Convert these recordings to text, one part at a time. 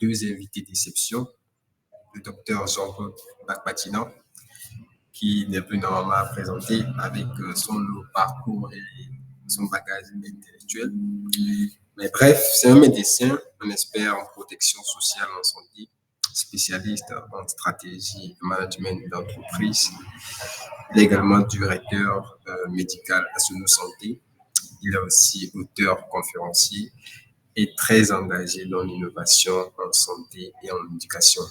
deux invités d'exception, le docteur Jean-Claude Bacbatina, qui n'est plus normalement à présenter avec son lourd parcours et son bagage intellectuel. Mais bref, c'est un médecin, un expert en protection sociale en santé, spécialiste en stratégie et management d'entreprise. Il est également directeur médical à Sono Santé. Il est aussi auteur, conférencier et très engagé dans l'innovation en santé et en éducation.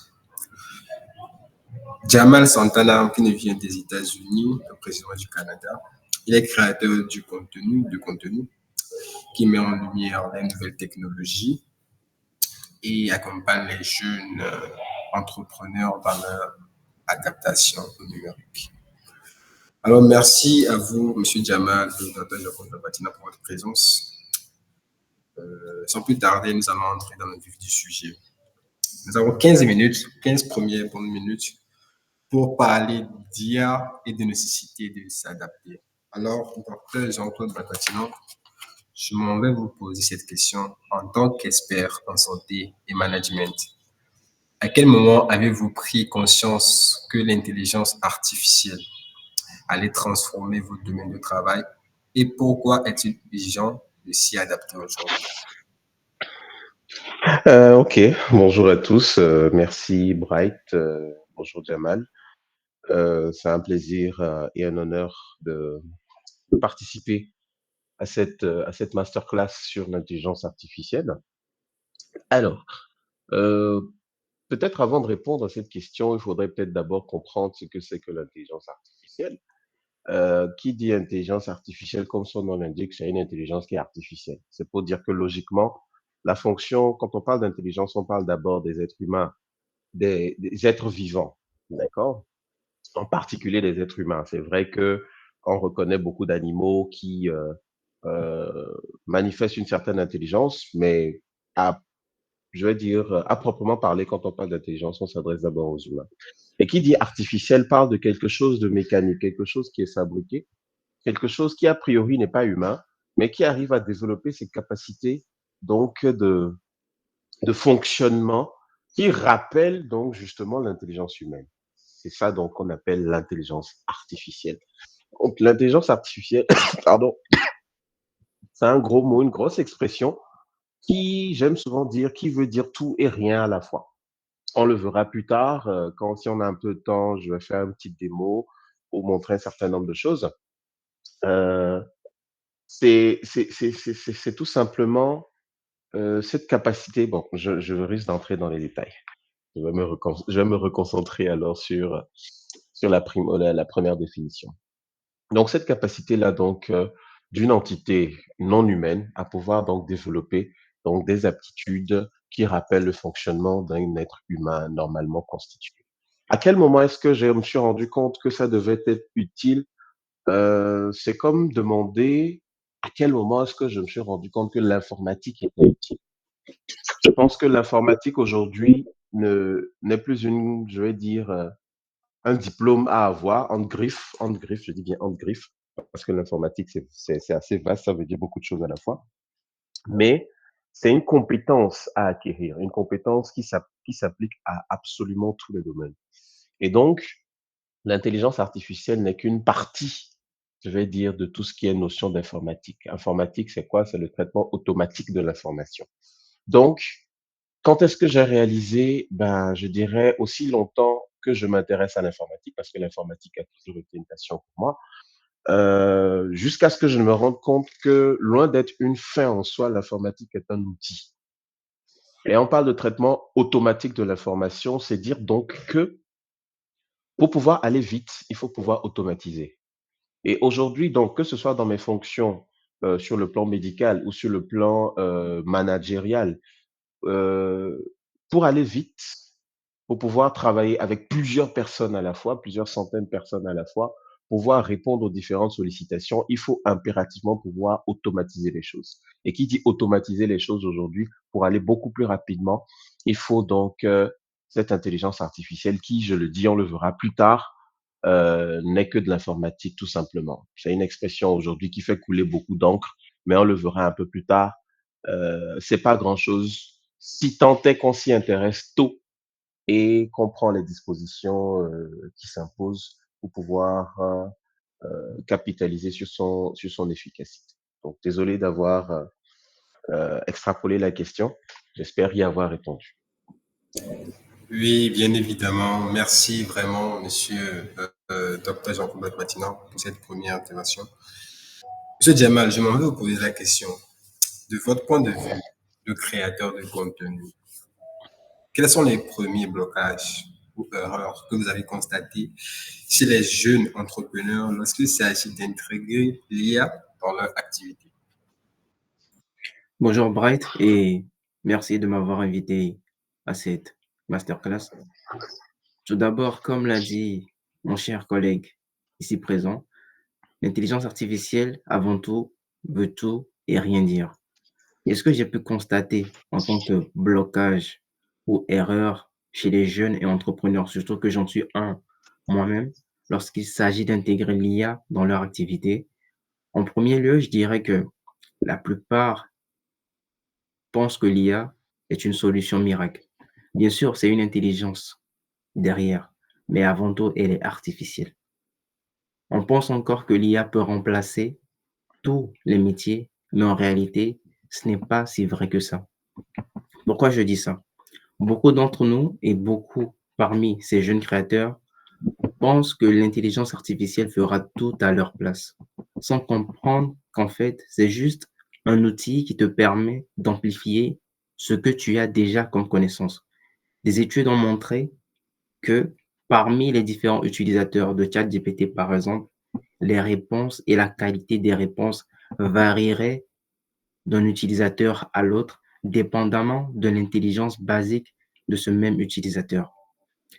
Jamal Santana, qui nous vient des États-Unis, le président du Canada, il est créateur de contenu qui met en lumière les nouvelles technologies et accompagne les jeunes entrepreneurs dans leur adaptation au numérique. Alors, merci à vous, M. Jamal et Dr. Jean-Claude Bacbatina, pour votre présence. Sans plus tarder, nous allons entrer dans le vif du sujet. Nous avons 15 minutes, 15 premières bonnes minutes pour parler d'IA et de nécessité de s'adapter. Alors, Dr. Jean-Claude Bacbatina, je m'en vais vous poser cette question en tant qu'expert en santé et management. À quel moment avez-vous pris conscience que l'intelligence artificielle allait transformer votre domaine de travail et pourquoi est-il urgent de s'y adapter aujourd'hui? Ok, bonjour à tous. Merci Bright. Bonjour Jamal. C'est un plaisir et un honneur de participer à cette masterclass sur l'intelligence artificielle. Alors, euh, peut-être avant de répondre à cette question, il faudrait peut-être d'abord comprendre ce que c'est que l'intelligence artificielle. Qui dit intelligence artificielle, comme son nom l'indique, c'est une intelligence qui est artificielle. C'est pour dire que logiquement, la fonction, quand on parle d'intelligence, on parle d'abord des êtres humains, des êtres vivants, d'accord? En particulier des êtres humains. C'est vrai que on reconnaît beaucoup d'animaux qui euh, manifestent une certaine intelligence, mais à, je vais dire, à proprement parler, quand on parle d'intelligence, on s'adresse d'abord aux humains. Et qui dit artificiel parle de quelque chose de mécanique, quelque chose qui est fabriqué, quelque chose qui a priori n'est pas humain, mais qui arrive à développer ses capacités donc de fonctionnement qui rappellent donc justement l'intelligence humaine. C'est ça donc qu'on appelle l'intelligence artificielle. Donc l'intelligence artificielle, pardon, c'est un gros mot, une grosse expression qui, j'aime souvent dire, qui veut dire tout et rien à la fois. On le verra plus tard, quand si on a un peu de temps, je vais faire une petite démo pour montrer un certain nombre de choses. Euh, c'est tout simplement cette capacité. Bon, je risque d'entrer dans les détails. Je vais me reconcentrer alors sur la première définition. Donc, cette capacité-là, donc, d'une entité non humaine à pouvoir donc développer donc des aptitudes qui rappellent le fonctionnement d'un être humain normalement constitué. À quel moment est-ce que je me suis rendu compte que ça devait être utile? C'est comme demander à quel moment est-ce que je me suis rendu compte que l'informatique était utile. Je pense que l'informatique aujourd'hui n'est plus une, je vais dire, un diplôme à avoir en griffe, je dis bien en griffe, parce que l'informatique, c'est assez vaste, ça veut dire beaucoup de choses à la fois. Mais c'est une compétence à acquérir, une compétence qui s'applique à absolument tous les domaines. Et donc, l'intelligence artificielle n'est qu'une partie, je vais dire, de tout ce qui est notion d'informatique. Informatique, c'est quoi? C'est le traitement automatique de l'information. Donc, quand est-ce que j'ai réalisé? Ben, je dirais aussi longtemps que je m'intéresse à l'informatique, parce que l'informatique a toujours été une passion pour moi, jusqu'à ce que je me rende compte que loin d'être une fin en soi, l'informatique est un outil. Et on parle de traitement automatique de l'information, c'est dire donc que pour pouvoir aller vite, il faut pouvoir automatiser. Et aujourd'hui, donc, que ce soit dans mes fonctions sur le plan médical ou sur le plan managérial, euh, pour aller vite, pour pouvoir travailler avec plusieurs personnes à la fois, plusieurs centaines de personnes à la fois, pouvoir répondre aux différentes sollicitations, il faut impérativement pouvoir automatiser les choses. Et qui dit automatiser les choses aujourd'hui, pour aller beaucoup plus rapidement, il faut donc cette intelligence artificielle qui, je le dis, on le verra plus tard, n'est que de l'informatique tout simplement. C'est une expression aujourd'hui qui fait couler beaucoup d'encre, mais on le verra un peu plus tard. C'est pas grand-chose si tant est qu'on s'y intéresse tôt et qu'on prend les dispositions qui s'imposent pour pouvoir capitaliser sur son efficacité. Donc, désolé d'avoir extrapolé la question. J'espère y avoir répondu. Oui, bien évidemment. Merci vraiment, monsieur Dr. Jean-Claude Matina, pour cette première intervention. Monsieur Djamal, je m'en vais vous poser la question. De votre point de vue de créateur de contenu, quels sont les premiers blocages ou erreurs que vous avez constatés chez les jeunes entrepreneurs lorsqu'il s'agit d'intégrer l'IA dans leur activité? Bonjour Bright et merci de m'avoir invité à cette masterclass. Tout d'abord, comme l'a dit mon cher collègue ici présent, l'intelligence artificielle, avant tout, veut tout et rien dire. Et ce que j'ai pu constater en tant que blocage ou erreur chez les jeunes et entrepreneurs, surtout que j'en suis un moi-même, lorsqu'il s'agit d'intégrer l'IA dans leur activité, en premier lieu, je dirais que la plupart pensent que l'IA est une solution miracle. Bien sûr, c'est une intelligence derrière, mais avant tout, elle est artificielle. On pense encore que l'IA peut remplacer tous les métiers, mais en réalité, ce n'est pas si vrai que ça. Pourquoi je dis ça? Beaucoup d'entre nous et beaucoup parmi ces jeunes créateurs pensent que l'intelligence artificielle fera tout à leur place, sans comprendre qu'en fait, c'est juste un outil qui te permet d'amplifier ce que tu as déjà comme connaissance. Des études ont montré que parmi les différents utilisateurs de ChatGPT, par exemple, les réponses et la qualité des réponses varieraient d'un utilisateur à l'autre, dépendamment de l'intelligence basique de ce même utilisateur.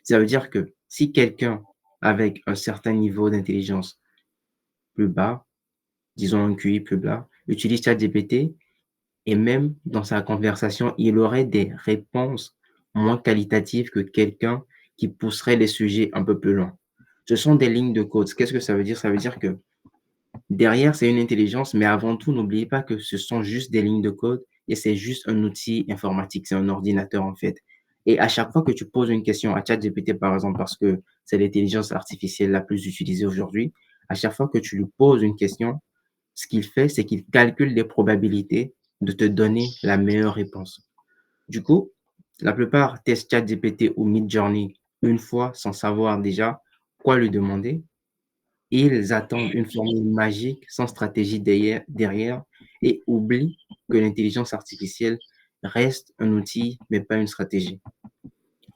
Ça veut dire que si quelqu'un avec un certain niveau d'intelligence plus bas, disons un QI plus bas, utilise ChatGPT et même dans sa conversation, il aurait des réponses moins qualitatives que quelqu'un qui pousserait les sujets un peu plus loin. Ce sont des lignes de code. Qu'est-ce que ça veut dire? Ça veut dire que derrière, c'est une intelligence, mais avant tout, n'oubliez pas que ce sont juste des lignes de code et c'est juste un outil informatique, c'est un ordinateur en fait. Et à chaque fois que tu poses une question à ChatGPT, par exemple, parce que c'est l'intelligence artificielle la plus utilisée aujourd'hui, à chaque fois que tu lui poses une question, ce qu'il fait, c'est qu'il calcule les probabilités de te donner la meilleure réponse. Du coup, la plupart testent ChatGPT ou Midjourney une fois sans savoir déjà quoi lui demander. Ils attendent une formule magique sans stratégie derrière et oublient que l'intelligence artificielle reste un outil, mais pas une stratégie.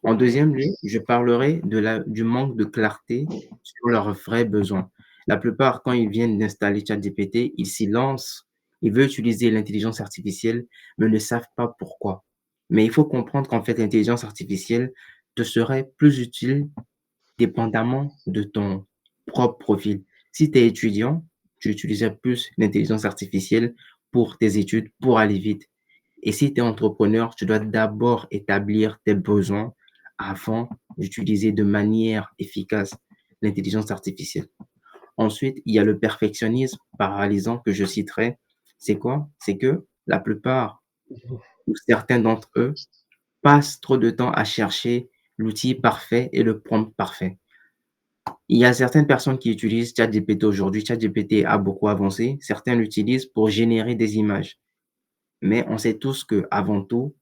En deuxième lieu, je parlerai du manque de clarté sur leurs vrais besoins. La plupart, quand ils viennent d'installer ChatGPT, ils s'y lancent, ils veulent utiliser l'intelligence artificielle, mais ne savent pas pourquoi. Mais il faut comprendre qu'en fait, l'intelligence artificielle te serait plus utile dépendamment de ton propre profil. Si tu es étudiant, tu utiliserais plus l'intelligence artificielle pour tes études, pour aller vite. Et si tu es entrepreneur, tu dois d'abord établir tes besoins avant d'utiliser de manière efficace l'intelligence artificielle. Ensuite, il y a le perfectionnisme paralysant que je citerai. C'est quoi? C'est que la plupart ou certains d'entre eux passent trop de temps à chercher l'outil parfait et le prompt parfait. Il y a certaines personnes qui utilisent ChatGPT aujourd'hui. ChatGPT a beaucoup avancé. Certains l'utilisent pour générer des images. Mais on sait tous que, avant tout,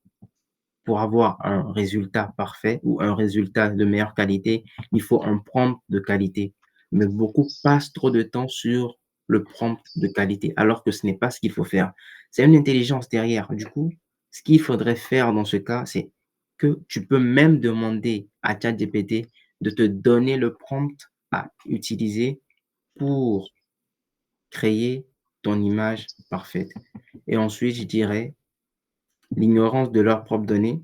pour avoir un résultat parfait ou un résultat de meilleure qualité, il faut un prompt de qualité. Mais beaucoup passent trop de temps sur le prompt de qualité, alors que ce n'est pas ce qu'il faut faire. C'est une intelligence derrière. Du coup, ce qu'il faudrait faire dans ce cas, c'est que tu peux même demander à ChatGPT de te donner le prompt à utiliser pour créer ton image parfaite. Et ensuite, je dirais l'ignorance de leurs propres données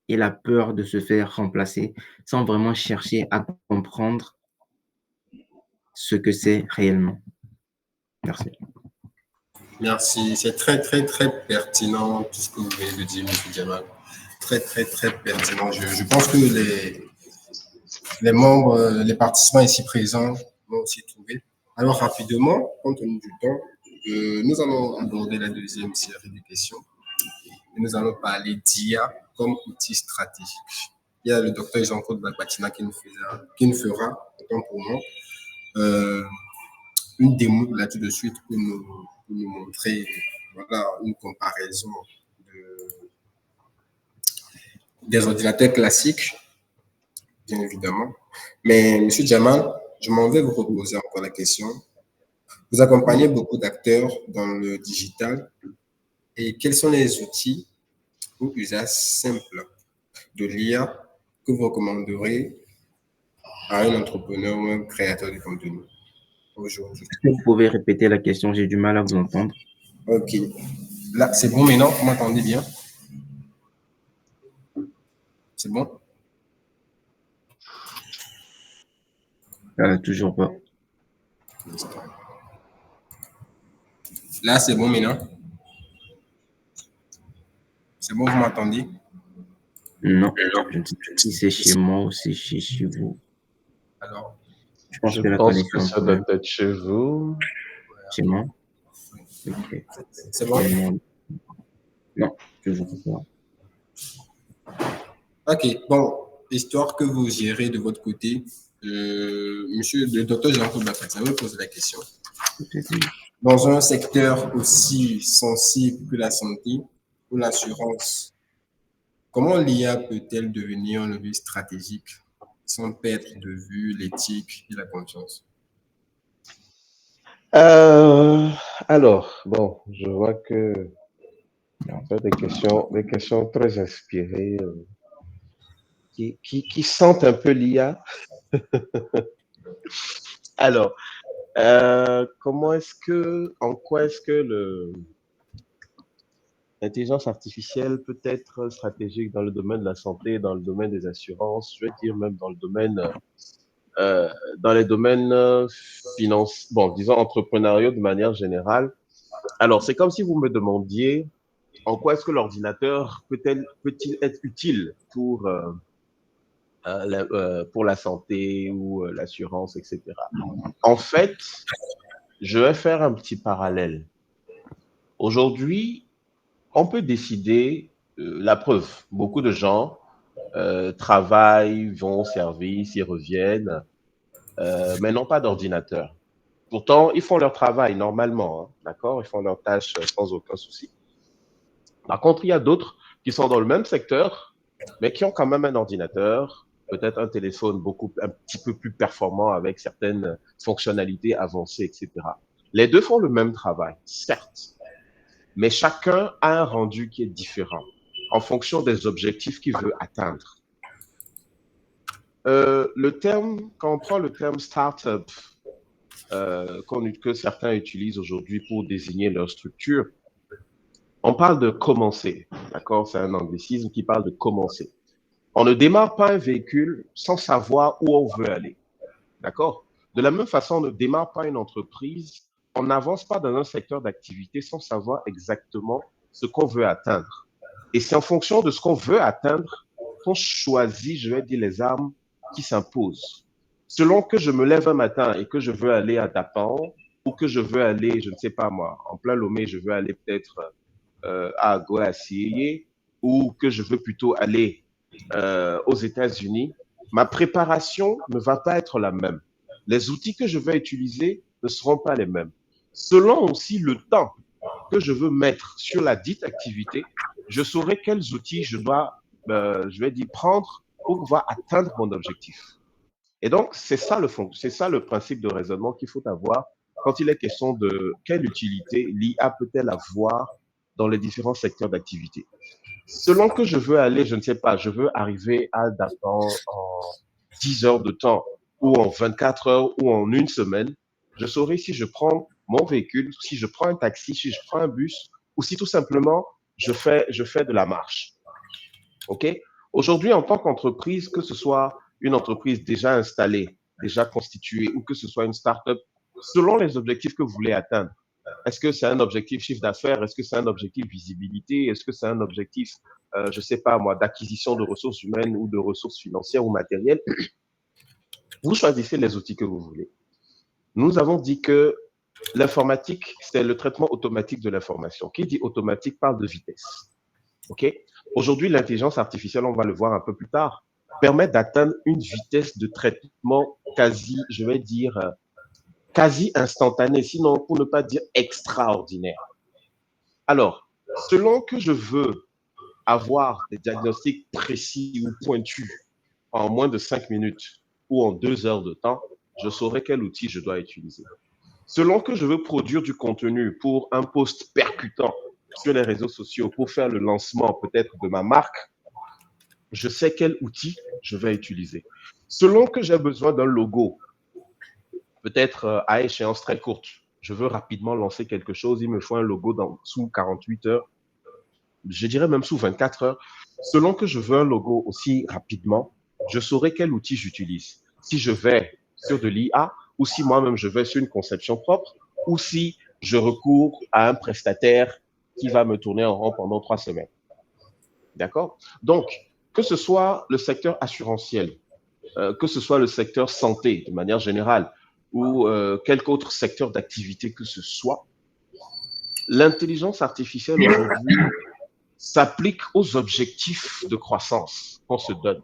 et la peur de se faire remplacer sans vraiment chercher à comprendre ce que c'est réellement. Merci. Merci. C'est très, très, très pertinent tout ce que vous venez de dire, M. Djamal. Très, très, très pertinent. Je pense que les membres, les participants ici présents vont aussi trouver. Alors, rapidement, compte tenu du temps, nous allons aborder la deuxième série de questions. et nous allons parler d'IA comme outil stratégique. Il y a le docteur Jean-Claude Balbatina qui nous fera, autant pour moi, une démo là tout de suite pour nous montrer voilà, une comparaison des ordinateurs classiques, bien évidemment. Mais M. Jamal, je m'en vais vous reposer encore la question. Vous accompagnez beaucoup d'acteurs dans le digital et quels sont les outils ou usages simples de l'IA que vous recommanderez à un entrepreneur ou un créateur de contenu aujourd'hui? Est-ce que vous pouvez répéter la question? J'ai du mal à vous entendre. Ok. Là, c'est bon maintenant? Vous m'entendez bien? C'est bon? Toujours pas. Là, c'est bon maintenant? C'est bon, vous m'entendez? Non, je ne sais pas si c'est chez moi ou si c'est chez vous. Alors, Je pense Je que la pense que connexion est ça doit être chez vous. chez moi. Ok. c'est bon? Non, toujours pas. Ok, bon, histoire que vous gérez de votre côté, monsieur le docteur Jean-Claude Bafaxa, je vais poser la question. Dans un secteur aussi sensible que la santé ou l'assurance, comment l'IA peut-elle devenir un levier stratégique sans perdre de vue l'éthique et la confiance? Euh, alors, bon, je vois que en fait des questions très inspirées qui sentent un peu l'IA. Alors, en quoi est-ce que l'intelligence artificielle peut être stratégique dans le domaine de la santé, dans le domaine des assurances, je vais dire même euh, dans les domaines financiers, bon, disons entrepreneuriaux de manière générale. Alors, c'est comme si vous me demandiez en quoi est-ce que l'ordinateur peut-il être utile pour la santé ou l'assurance, etc. En fait, je vais faire un petit parallèle. Aujourd'hui, on peut décider, la preuve, beaucoup de gens travaillent, vont au service, ils reviennent, mais n'ont pas d'ordinateur. Pourtant, ils font leur travail normalement, hein, d'accord? Ils font leurs tâches sans aucun souci. Par contre, il y a d'autres qui sont dans le même secteur, mais qui ont quand même un ordinateur, peut-être un téléphone un petit peu plus performant avec certaines fonctionnalités avancées, etc. Les deux font le même travail, certes, mais chacun a un rendu qui est différent en fonction des objectifs qu'il veut atteindre. Quand on prend le terme startup, que certains utilisent aujourd'hui pour désigner leur structure, on parle de commencer, d'accord? C'est un anglicisme qui parle de commencer. On ne démarre pas un véhicule sans savoir où on veut aller, d'accord? De la même façon, on ne démarre pas une entreprise, on n'avance pas dans un secteur d'activité sans savoir exactement ce qu'on veut atteindre. Et c'est en fonction de ce qu'on veut atteindre qu'on choisit, je vais dire, les armes qui s'imposent. Selon que je me lève un matin et que je veux aller à Dapan, ou que je veux aller, je ne sais pas moi, en plein Lomé, je veux aller peut-être à Guayaquil, ou que je veux plutôt aller aux États-Unis, ma préparation ne va pas être la même. Les outils que je vais utiliser ne seront pas les mêmes. Selon aussi le temps que je veux mettre sur la dite activité, je saurai quels outils je vais dire, prendre pour pouvoir atteindre mon objectif. Et donc, c'est ça le principe de raisonnement qu'il faut avoir quand il est question de quelle utilité l'IA peut-elle avoir dans les différents secteurs d'activité. Selon que je veux aller, je ne sais pas, je veux arriver à Dakar en 10 heures de temps, ou en 24 heures, ou en une semaine, je saurai si je prends mon véhicule, si je prends un taxi, si je prends un bus, ou si tout simplement je fais de la marche. OK? Aujourd'hui, en tant qu'entreprise, que ce soit une entreprise déjà installée, déjà constituée, ou que ce soit une start-up, selon les objectifs que vous voulez atteindre, est-ce que c'est un objectif chiffre d'affaires? Est-ce que c'est un objectif visibilité? Est-ce que c'est un objectif, je sais pas moi, d'acquisition de ressources humaines ou de ressources financières ou matérielles? Vous choisissez les outils que vous voulez. Nous avons dit que l'informatique, c'est le traitement automatique de l'information. Qui dit automatique parle de vitesse. OK? Aujourd'hui, l'intelligence artificielle, on va le voir un peu plus tard, permet d'atteindre une vitesse de traitement quasi, je vais dire, quasi instantanée, sinon pour ne pas dire extraordinaire. Alors, selon que je veux avoir des diagnostics précis ou pointus en moins de 5 minutes ou en 2 heures de temps, je saurai quel outil je dois utiliser. Selon que je veux produire du contenu pour un post percutant sur les réseaux sociaux pour faire le lancement peut-être de ma marque, je sais quel outil je vais utiliser. Selon que j'ai besoin d'un logo, peut-être à échéance très courte, je veux rapidement lancer quelque chose, il me faut un logo sous 48 heures, je dirais même sous 24 heures. Selon que je veux un logo aussi rapidement, je saurai quel outil j'utilise. Si je vais sur de l'IA ou si moi-même je vais sur une conception propre ou si je recours à un prestataire qui va me tourner en rond pendant 3 semaines. D'accord? Donc, que ce soit le secteur assurantiel, que ce soit le secteur santé de manière générale ou quelque autre secteur d'activité que ce soit, l'intelligence artificielle aujourd'hui s'applique aux objectifs de croissance qu'on se donne.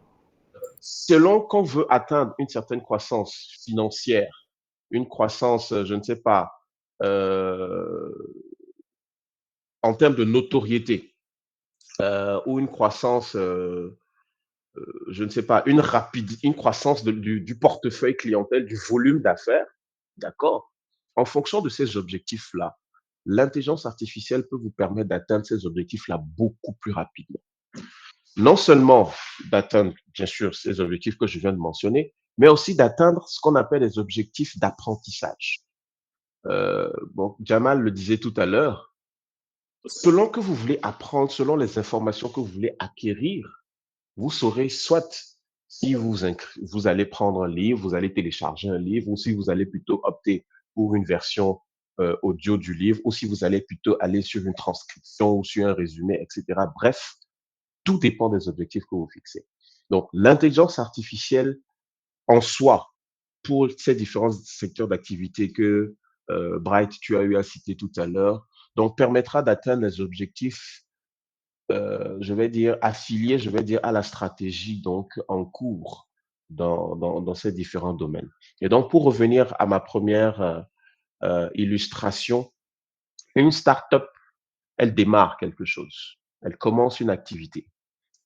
Selon qu'on veut atteindre une certaine croissance financière, une croissance, je ne sais pas, euh, en termes de notoriété, ou une croissance, je ne sais pas, une croissance du portefeuille clientèle, du volume d'affaires, d'accord? En fonction de ces objectifs-là, l'intelligence artificielle peut vous permettre d'atteindre ces objectifs-là beaucoup plus rapidement. Non seulement d'atteindre, bien sûr, ces objectifs que je viens de mentionner, mais aussi d'atteindre ce qu'on appelle les objectifs d'apprentissage. Bon, Jamal le disait tout à l'heure, selon que vous voulez apprendre, selon les informations que vous voulez acquérir, vous saurez soit si vous allez prendre un livre, vous allez télécharger un livre, ou si vous allez plutôt opter pour une version audio du livre, ou si vous allez plutôt aller sur une transcription ou sur un résumé, etc. Bref, tout dépend des objectifs que vous fixez. Donc, l'intelligence artificielle en soi, pour ces différents secteurs d'activité que Bright, tu as eu à citer tout à l'heure, donc permettra d'atteindre les objectifs, je vais dire, affiliés, je vais dire, à la stratégie donc en cours dans ces différents domaines. Et donc, pour revenir à ma première illustration, une startup, elle démarre quelque chose, elle commence une activité.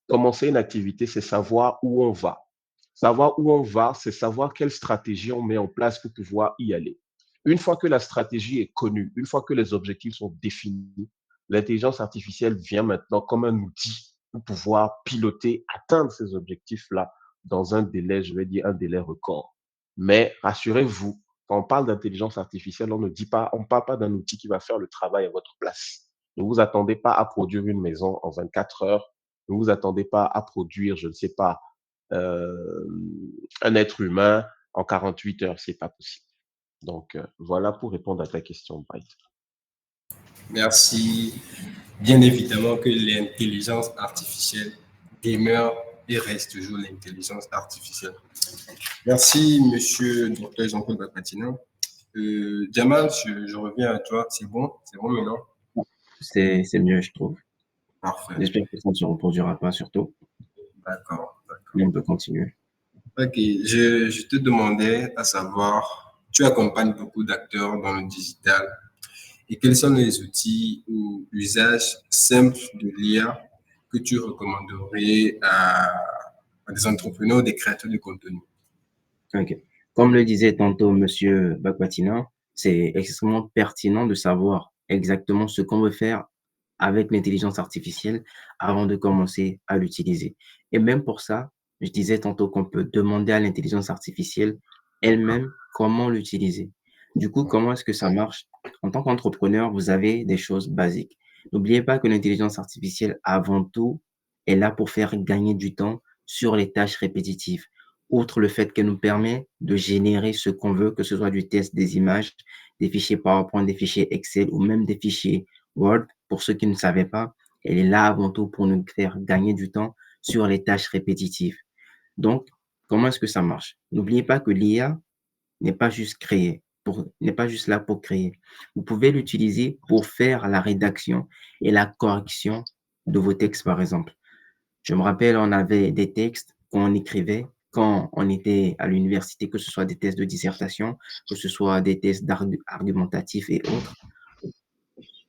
Commencer une activité, c'est savoir où on va. Savoir où on va, c'est savoir quelle stratégie on met en place pour pouvoir y aller. Une fois que la stratégie est connue, une fois que les objectifs sont définis, l'intelligence artificielle vient maintenant comme un outil pour pouvoir piloter, atteindre ces objectifs-là dans un délai, je vais dire un délai record. Mais rassurez-vous, quand on parle d'intelligence artificielle, on ne parle pas d'un outil qui va faire le travail à votre place. Ne vous attendez pas à produire une maison en 24 heures. Ne vous attendez pas à produire, je ne sais pas, euh, un être humain en 48 heures. C'est pas possible. Donc, voilà pour répondre à ta question, Bright. Merci. Bien évidemment que l'intelligence artificielle demeure et reste toujours l'intelligence artificielle. Merci, monsieur Dr. Jean-Claude Bapatina. Jamal, je reviens à toi. C'est bon maintenant? C'est mieux, je trouve. Parfait. J'espère que ça ne se reproduira pas, surtout. D'accord. Mais on peut continuer. Ok, je te demandais à savoir, tu accompagnes beaucoup d'acteurs dans le digital et quels sont les outils ou usages simples de l'IA que tu recommanderais à des entrepreneurs ou des créateurs de contenu? Ok. Comme le disait tantôt Monsieur Bakwatina, c'est extrêmement pertinent de savoir exactement ce qu'on veut faire avec l'intelligence artificielle avant de commencer à l'utiliser. Et même pour ça, je disais tantôt qu'on peut demander à l'intelligence artificielle elle-même comment l'utiliser. Du coup, comment est-ce que ça marche? En tant qu'entrepreneur, vous avez des choses basiques. N'oubliez pas que l'intelligence artificielle, avant tout, est là pour faire gagner du temps sur les tâches répétitives. Outre le fait qu'elle nous permet de générer ce qu'on veut, que ce soit du test, des images, des fichiers PowerPoint, des fichiers Excel ou même des fichiers Word, pour ceux qui ne savaient pas, elle est là avant tout pour nous faire gagner du temps sur les tâches répétitives. Donc, comment est-ce que ça marche? N'oubliez pas que l'IA n'est pas juste n'est pas juste là pour créer. Vous pouvez l'utiliser pour faire la rédaction et la correction de vos textes, par exemple. Je me rappelle, on avait des textes qu'on écrivait quand on était à l'université, que ce soit des tests de dissertation, que ce soit des tests argumentatifs et autres,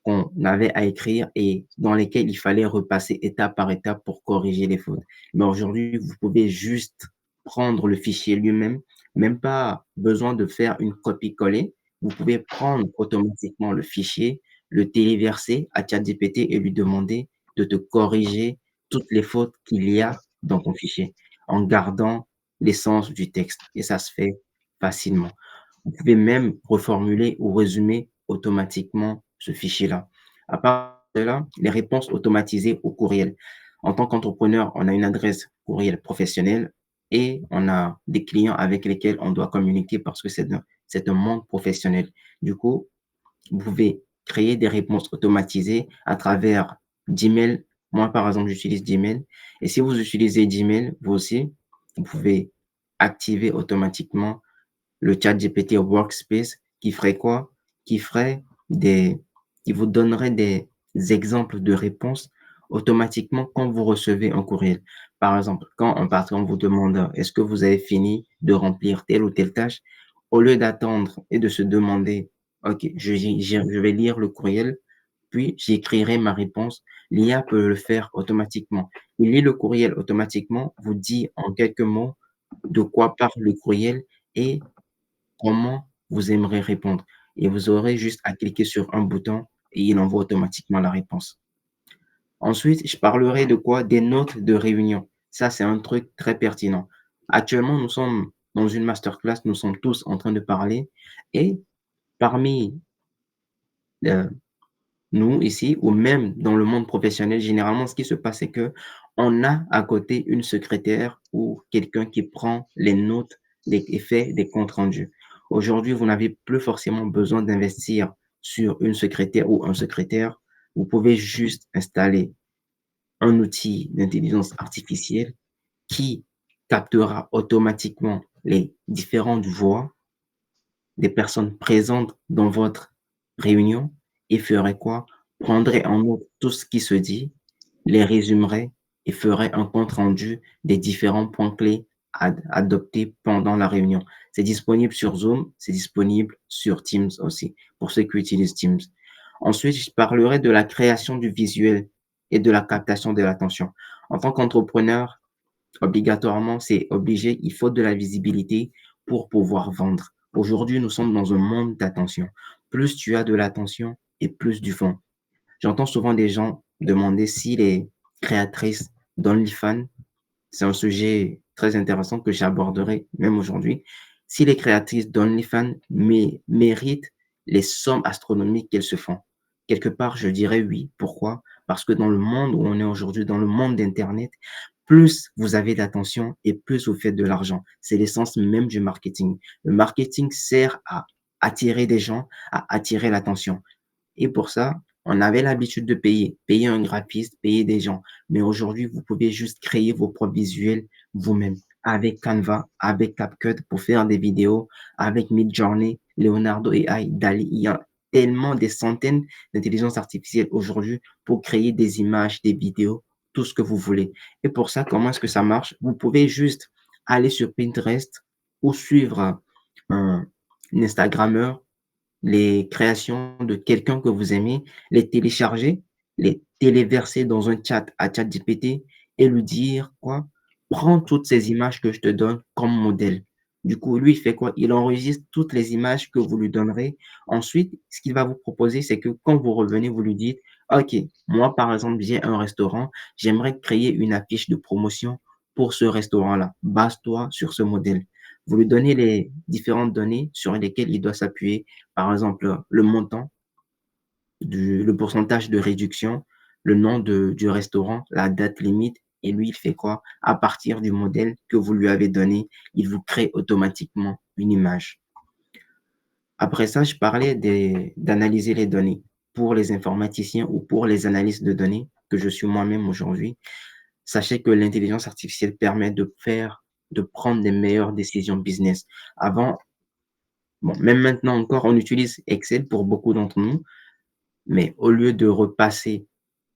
qu'on avait à écrire et dans lesquels il fallait repasser étape par étape pour corriger les fautes. Mais aujourd'hui, vous pouvez juste prendre le fichier lui-même, même pas besoin de faire une copie-coller. Vous pouvez prendre automatiquement le fichier, le téléverser à ChatGPT et lui demander de te corriger toutes les fautes qu'il y a dans ton fichier en gardant l'essence du texte. Et ça se fait facilement. Vous pouvez même reformuler ou résumer automatiquement ce fichier-là. À part de là, les réponses automatisées au courriel. En tant qu'entrepreneur, on a une adresse courriel professionnelle et on a des clients avec lesquels on doit communiquer parce que c'est un monde professionnel. Du coup, vous pouvez créer des réponses automatisées à travers Gmail. Moi, par exemple, j'utilise Gmail. Et si vous utilisez Gmail, vous aussi, vous pouvez activer automatiquement le chat GPT Workspace qui ferait quoi? Qui ferait des, qui vous donnerait des exemples de réponses automatiquement quand vous recevez un courriel. Par exemple, quand un patron vous demande est-ce que vous avez fini de remplir telle ou telle tâche, au lieu d'attendre et de se demander, OK, je vais lire le courriel, puis j'écrirai ma réponse, l'IA peut le faire automatiquement. Il lit le courriel automatiquement, vous dit en quelques mots de quoi parle le courriel et comment vous aimeriez répondre. Et vous aurez juste à cliquer sur un bouton et il envoie automatiquement la réponse. Ensuite, je parlerai de quoi? Des notes de réunion. Ça, c'est un truc très pertinent. Actuellement, nous sommes dans une masterclass, nous sommes tous en train de parler et parmi euh, nous ici ou même dans le monde professionnel, généralement, ce qui se passe, c'est que on a à côté une secrétaire ou quelqu'un qui prend les notes et fait des comptes rendus. Aujourd'hui, vous n'avez plus forcément besoin d'investir sur une secrétaire ou un secrétaire. Vous pouvez juste installer un outil d'intelligence artificielle qui captera automatiquement les différentes voix des personnes présentes dans votre réunion et ferait quoi? Prendrait en note tout ce qui se dit, les résumerait et ferait un compte rendu des différents points clés adoptés pendant la réunion. C'est disponible sur Zoom, c'est disponible sur Teams aussi, pour ceux qui utilisent Teams. Ensuite, je parlerai de la création du visuel et de la captation de l'attention. En tant qu'entrepreneur, obligatoirement, c'est obligé, il faut de la visibilité pour pouvoir vendre. Aujourd'hui, nous sommes dans un monde d'attention. Plus tu as de l'attention et plus du fond. J'entends souvent des gens demander si les créatrices d'OnlyFans, c'est un sujet très intéressant que j'aborderai même aujourd'hui, si les créatrices d'OnlyFans méritent les sommes astronomiques qu'elles se font. Quelque part, je dirais oui. Pourquoi? Parce que dans le monde où on est aujourd'hui, dans le monde d'Internet, plus vous avez d'attention et plus vous faites de l'argent. C'est l'essence même du marketing. Le marketing sert à attirer des gens, à attirer l'attention. Et pour ça, on avait l'habitude de payer un graphiste, payer des gens. Mais aujourd'hui, vous pouvez juste créer vos propres visuels vous-même avec Canva, avec CapCut pour faire des vidéos, avec Midjourney, Leonardo AI, DALL-E. Il y a tellement des centaines d'intelligences artificielles aujourd'hui pour créer des images, des vidéos, tout ce que vous voulez. Et pour ça, comment est-ce que ça marche? Vous pouvez juste aller sur Pinterest ou suivre un Instagrammeur les créations de quelqu'un que vous aimez, les télécharger, les téléverser dans un chat à ChatGPT et lui dire quoi? Prends toutes ces images que je te donne comme modèle. Du coup, lui, il fait quoi? Il enregistre toutes les images que vous lui donnerez. Ensuite, ce qu'il va vous proposer, c'est que quand vous revenez, vous lui dites, OK, moi, par exemple, j'ai un restaurant, j'aimerais créer une affiche de promotion pour ce restaurant-là. Base-toi sur ce modèle. Vous lui donnez les différentes données sur lesquelles il doit s'appuyer, par exemple, le montant, le pourcentage de réduction, le nom du restaurant, la date limite. Et lui, il fait quoi? À partir du modèle que vous lui avez donné, il vous crée automatiquement une image. Après ça, je parlais d'analyser les données. Pour les informaticiens ou pour les analystes de données, que je suis moi-même aujourd'hui, sachez que l'intelligence artificielle permet de prendre des meilleures décisions business. Avant, bon, même maintenant encore, on utilise Excel pour beaucoup d'entre nous, mais au lieu de repasser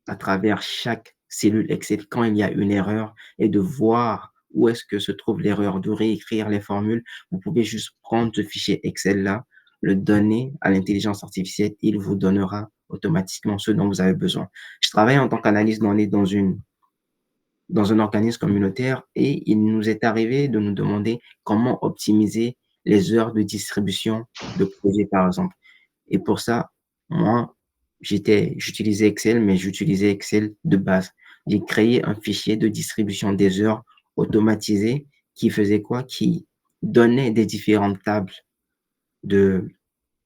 à travers chaque cellule Excel quand il y a une erreur et de voir où est-ce que se trouve l'erreur, de réécrire les formules. Vous pouvez juste prendre ce fichier Excel-là, le donner à l'intelligence artificielle, il vous donnera automatiquement ce dont vous avez besoin. Je travaille en tant qu'analyste dans un organisme communautaire et il nous est arrivé de nous demander comment optimiser les heures de distribution de projets, par exemple. Et pour ça, moi, j'utilisais Excel, mais j'utilisais Excel de base. J'ai créé un fichier de distribution des heures automatisé qui faisait quoi? Qui donnait des différentes tables de,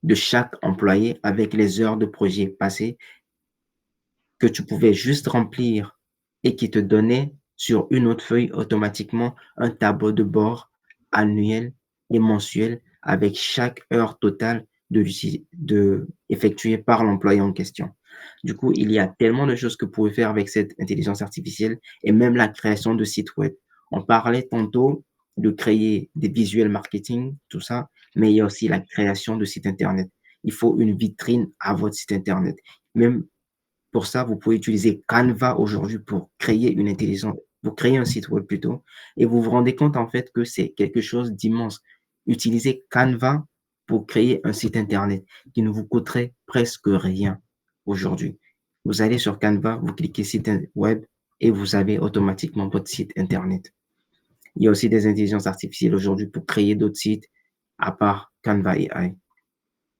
de chaque employé avec les heures de projet passées que tu pouvais juste remplir et qui te donnait sur une autre feuille automatiquement un tableau de bord annuel et mensuel avec chaque heure totale effectuée par l'employé en question. Du coup, il y a tellement de choses que vous pouvez faire avec cette intelligence artificielle et même la création de sites web. On parlait tantôt de créer des visuels marketing, tout ça, mais il y a aussi la création de sites Internet. Il faut une vitrine à votre site Internet. Même pour ça, vous pouvez utiliser Canva aujourd'hui pour créer un site web plutôt. Et vous vous rendez compte en fait que c'est quelque chose d'immense. Utilisez Canva pour créer un site Internet qui ne vous coûterait presque rien aujourd'hui. Vous allez sur Canva, vous cliquez site web et vous avez automatiquement votre site Internet. Il y a aussi des intelligences artificielles aujourd'hui pour créer d'autres sites à part Canva AI.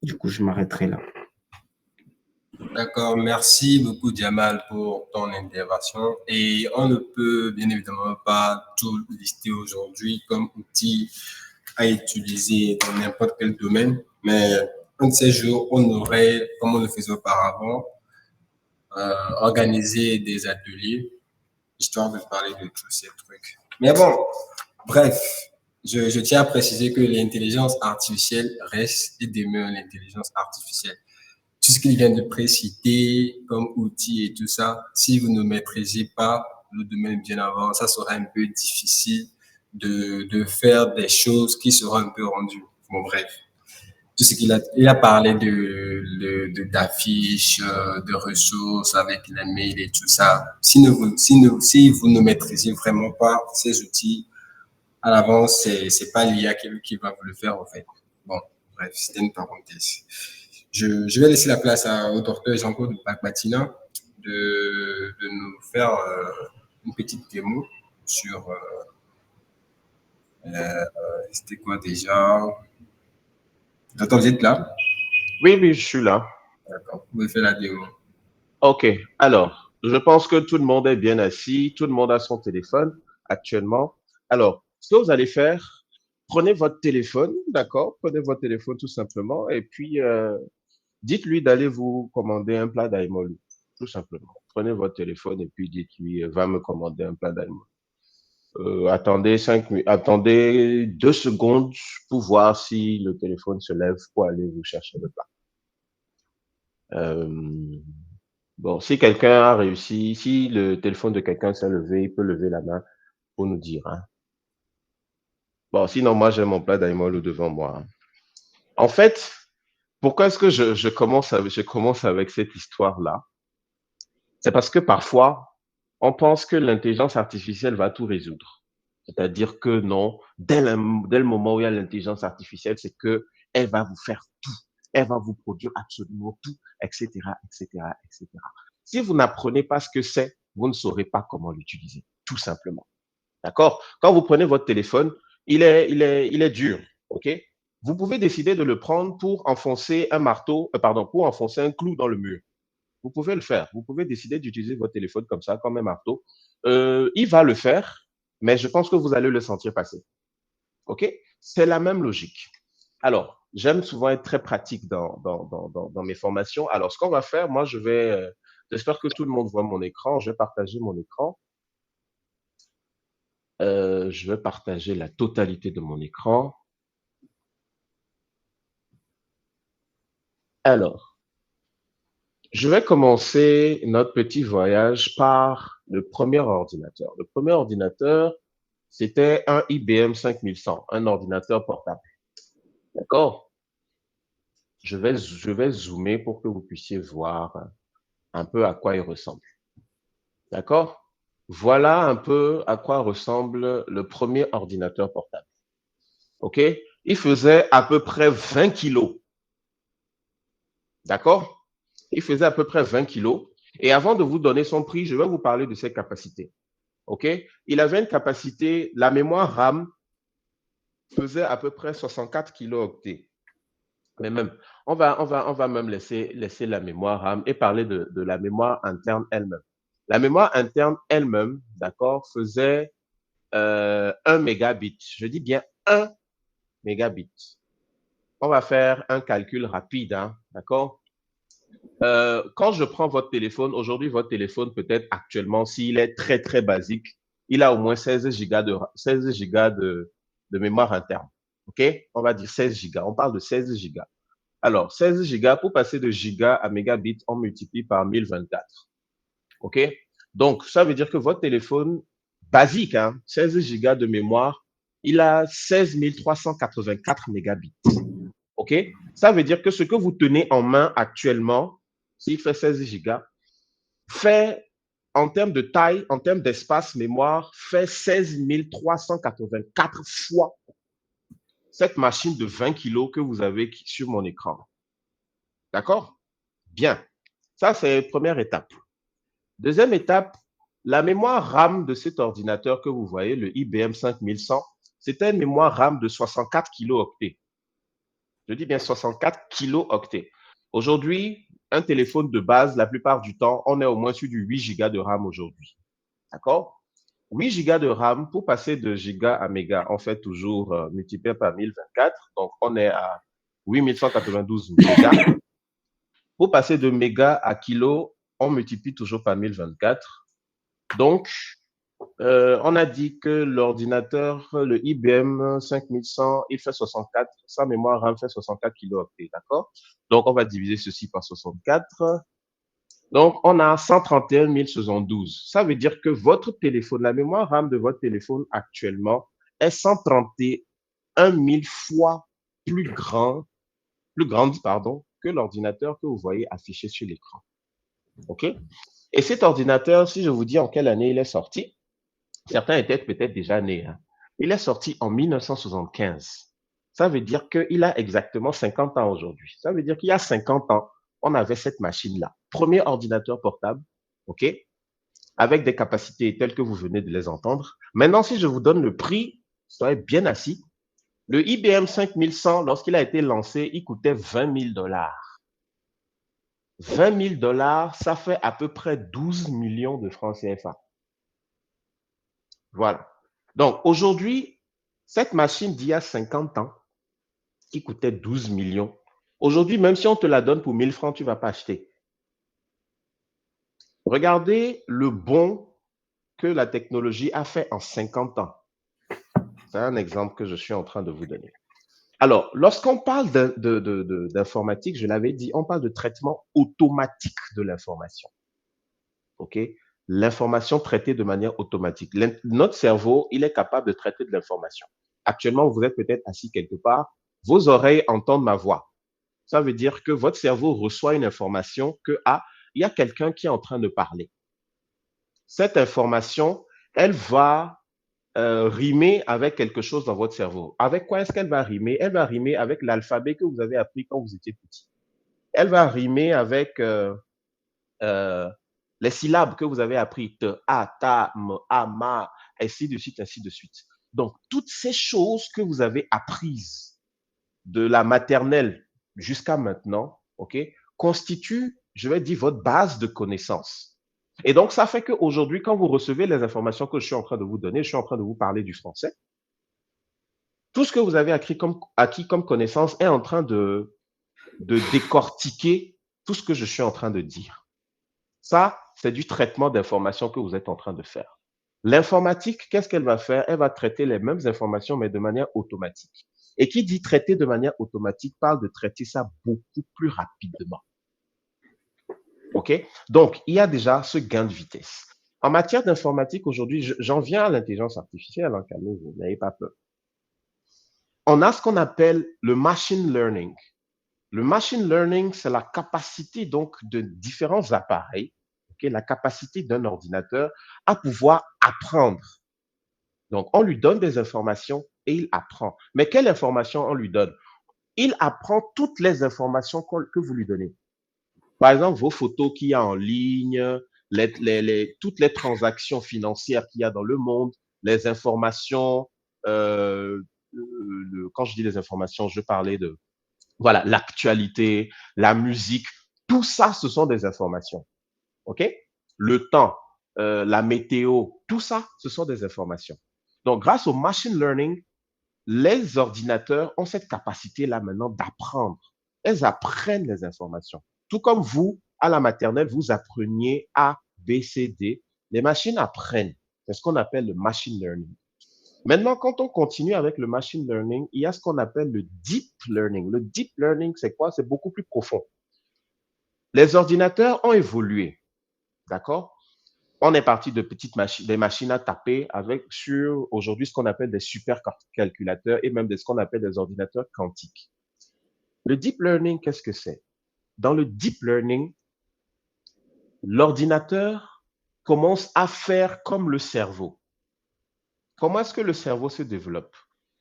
Du coup, je m'arrêterai là. D'accord, merci beaucoup Jamal pour ton intervention. Et on ne peut bien évidemment pas tout lister aujourd'hui comme outil à utiliser dans n'importe quel domaine, mais un de ces jours, on aurait, comme on le faisait auparavant, organisé des ateliers, histoire de parler de tous ces trucs. Mais bon, bref, je tiens à préciser que l'intelligence artificielle reste et demeure l'intelligence artificielle. Tout ce qu'il vient de préciter comme outil et tout ça, si vous ne maîtrisez pas le domaine bien avant, ça sera un peu difficile de faire des choses qui seront un peu rendues. Bon, bref. Tout ce il a parlé d'affiches, de ressources avec les mails et tout ça. Si vous ne maîtrisez vraiment pas ces outils à l'avance, c'est pas l'IA qui va vous le faire, en fait. Bon, bref, c'était une parenthèse. Je vais laisser la place au docteur Jean-Claude Bakbatina de nous faire une petite démo sur, c'était quoi déjà? Attends, vous êtes là? Oui, oui, je suis là. D'accord, vous pouvez faire la démo. OK. Alors, je pense que tout le monde est bien assis, tout le monde a son téléphone actuellement. Alors, ce que vous allez faire, prenez votre téléphone, d'accord? Prenez votre téléphone tout simplement et puis dites-lui d'aller vous commander un plat d'aïmolu, tout simplement. Prenez votre téléphone et puis dites-lui, va me commander un plat d'aïmolu. Attendez 5 minutes, attendez 2 secondes pour voir si le téléphone se lève pour aller vous chercher le plat. Euh, bon, si quelqu'un a réussi, si le téléphone de quelqu'un s'est levé, il peut lever la main pour nous dire, hein. Bon, sinon, moi, j'ai mon plat d'aïmolu devant moi, hein. En fait, pourquoi est-ce que je commence avec cette histoire-là? C'est parce que parfois, on pense que l'intelligence artificielle va tout résoudre. C'est-à-dire que non, dès le moment où il y a l'intelligence artificielle, c'est que elle va vous faire tout. Elle va vous produire absolument tout, etc., etc., etc. Si vous n'apprenez pas ce que c'est, vous ne saurez pas comment l'utiliser, tout simplement. D'accord? Quand vous prenez votre téléphone, il est dur, ok? Vous pouvez décider de le prendre pour enfoncer un marteau, pardon, pour enfoncer un clou dans le mur. Vous pouvez le faire. Vous pouvez décider d'utiliser votre téléphone comme ça, comme un marteau. Il va le faire, mais je pense que vous allez le sentir passer. OK? C'est la même logique. Alors, j'aime souvent être très pratique dans mes formations. Alors, ce qu'on va faire, moi, j'espère que tout le monde voit mon écran. Je vais partager mon écran. Je vais partager la totalité de mon écran. Alors, je vais commencer notre petit voyage par le premier ordinateur. Le premier ordinateur, c'était un IBM 5100, un ordinateur portable. D'accord? Je vais zoomer pour que vous puissiez voir un peu à quoi il ressemble. D'accord? Voilà un peu à quoi ressemble le premier ordinateur portable. OK? Il faisait à peu près 20 kilos. D'accord? Il faisait à peu près 20 kilos. Et avant de vous donner son prix, je vais vous parler de ses capacités. OK? Il avait une capacité, la mémoire RAM faisait à peu près 64 kilooctets. Mais même, on va même laisser la mémoire RAM et parler de la mémoire interne elle-même. La mémoire interne elle-même, d'accord, faisait 1 mégabit. Je dis bien 1 mégabit. On va faire un calcul rapide, hein, d'accord? Quand je prends votre téléphone, aujourd'hui, votre téléphone, peut-être actuellement, s'il est très, très basique, il a au moins 16 gigas 16 gigas de mémoire interne. OK? On va dire 16 gigas. On parle de 16 gigas. Alors, 16 gigas, pour passer de gigas à mégabits, on multiplie par 1024. OK? Donc, ça veut dire que votre téléphone basique, hein, 16 gigas de mémoire, il a 16 384 mégabits. OK? Ça veut dire que ce que vous tenez en main actuellement, s'il fait 16 gigas, fait en termes de taille, en termes d'espace mémoire, fait 16 384 fois cette machine de 20 kilos que vous avez sur mon écran. D'accord? Bien. Ça, c'est la première étape. Deuxième étape, la mémoire RAM de cet ordinateur que vous voyez, le IBM 5100, c'était une mémoire RAM de 64 kilooctets. Je dis bien 64 kilooctets. Aujourd'hui, un téléphone de base, la plupart du temps, on est au moins sur du 8 gigas de RAM aujourd'hui. D'accord? 8 gigas de RAM, pour passer de giga à méga, on fait toujours multiplié par 1024. Donc, on est à 8192 mégas. Pour passer de méga à kilo, on multiplie toujours par 1024. Donc, on a dit que l'ordinateur, le IBM 5100, il fait 64, sa mémoire RAM fait 64 kilooctets, d'accord? Donc, on va diviser ceci par 64. Donc, on a 131 072. Ça veut dire que votre téléphone, la mémoire RAM de votre téléphone actuellement est 131 000 fois plus grande, pardon, que l'ordinateur que vous voyez affiché sur l'écran. OK? Et cet ordinateur, si je vous dis en quelle année il est sorti, certains étaient peut-être déjà nés, hein. Il est sorti en 1975. Ça veut dire qu'il a exactement 50 ans aujourd'hui. Ça veut dire qu'il y a 50 ans, on avait cette machine-là. Premier ordinateur portable, OK, avec des capacités telles que vous venez de les entendre. Maintenant, si je vous donne le prix, soyez bien assis. Le IBM 5100, lorsqu'il a été lancé, il coûtait 20 000 dollars. 20 000 dollars, ça fait à peu près 12 millions de francs CFA. Voilà. Donc, aujourd'hui, cette machine d'il y a 50 ans, qui coûtait 12 millions, aujourd'hui, même si on te la donne pour 1000 francs, tu ne vas pas acheter. Regardez le bond que la technologie a fait en 50 ans. C'est un exemple que je suis en train de vous donner. Alors, lorsqu'on parle d'informatique, je l'avais dit, on parle de traitement automatique de l'information. OK? L'information traitée de manière automatique. Notre cerveau, il est capable de traiter de l'information. Actuellement, vous êtes peut-être assis quelque part, vos oreilles entendent ma voix. Ça veut dire que votre cerveau reçoit une information que, il y a quelqu'un qui est en train de parler. Cette information, elle va rimer avec quelque chose dans votre cerveau. Avec quoi est-ce qu'elle va rimer? Elle va rimer avec l'alphabet que vous avez appris quand vous étiez petit. Elle va rimer avec les syllabes que vous avez appris. Te, a, ta, m, a, ma, ainsi de suite, ainsi de suite. Donc, toutes ces choses que vous avez apprises de la maternelle jusqu'à maintenant, OK, constituent, je vais dire, votre base de connaissances. Et donc, ça fait qu'aujourd'hui, quand vous recevez les informations que je suis en train de vous donner, je suis en train de vous parler du français, tout ce que vous avez acquis comme connaissance est en train de décortiquer tout ce que je suis en train de dire. Ça, c'est du traitement d'informations que vous êtes en train de faire. L'informatique, qu'est-ce qu'elle va faire? Elle va traiter les mêmes informations, mais de manière automatique. Et qui dit traiter de manière automatique parle de traiter ça beaucoup plus rapidement. OK? Donc, il y a déjà ce gain de vitesse. En matière d'informatique, aujourd'hui, j'en viens à l'intelligence artificielle, hein, calmez-vous, n'ayez pas peur. On a ce qu'on appelle le machine learning. Le machine learning, c'est la capacité donc de différents appareils, la capacité d'un ordinateur à pouvoir apprendre. Donc, on lui donne des informations et il apprend. Mais quelle information on lui donne? Il apprend toutes les informations que vous lui donnez. Par exemple, vos photos qu'il y a en ligne, toutes les transactions financières qu'il y a dans le monde, les informations, quand je dis les informations, je parlais de, voilà, l'actualité, la musique, tout ça, ce sont des informations. OK? Le temps, la météo, tout ça, ce sont des informations. Donc, grâce au machine learning, les ordinateurs ont cette capacité-là maintenant d'apprendre. Elles apprennent les informations. Tout comme vous, à la maternelle, vous appreniez A, B, C, D. Les machines apprennent. C'est ce qu'on appelle le machine learning. Maintenant, quand on continue avec le machine learning, il y a ce qu'on appelle le deep learning. Le deep learning, c'est quoi? C'est beaucoup plus profond. Les ordinateurs ont évolué. D'accord? On est parti de petites machines, des machines à taper avec sur aujourd'hui ce qu'on appelle des supercalculateurs et même ce qu'on appelle des ordinateurs quantiques. Le deep learning, qu'est-ce que c'est? Dans le deep learning, l'ordinateur commence à faire comme le cerveau. Comment est-ce que le cerveau se développe?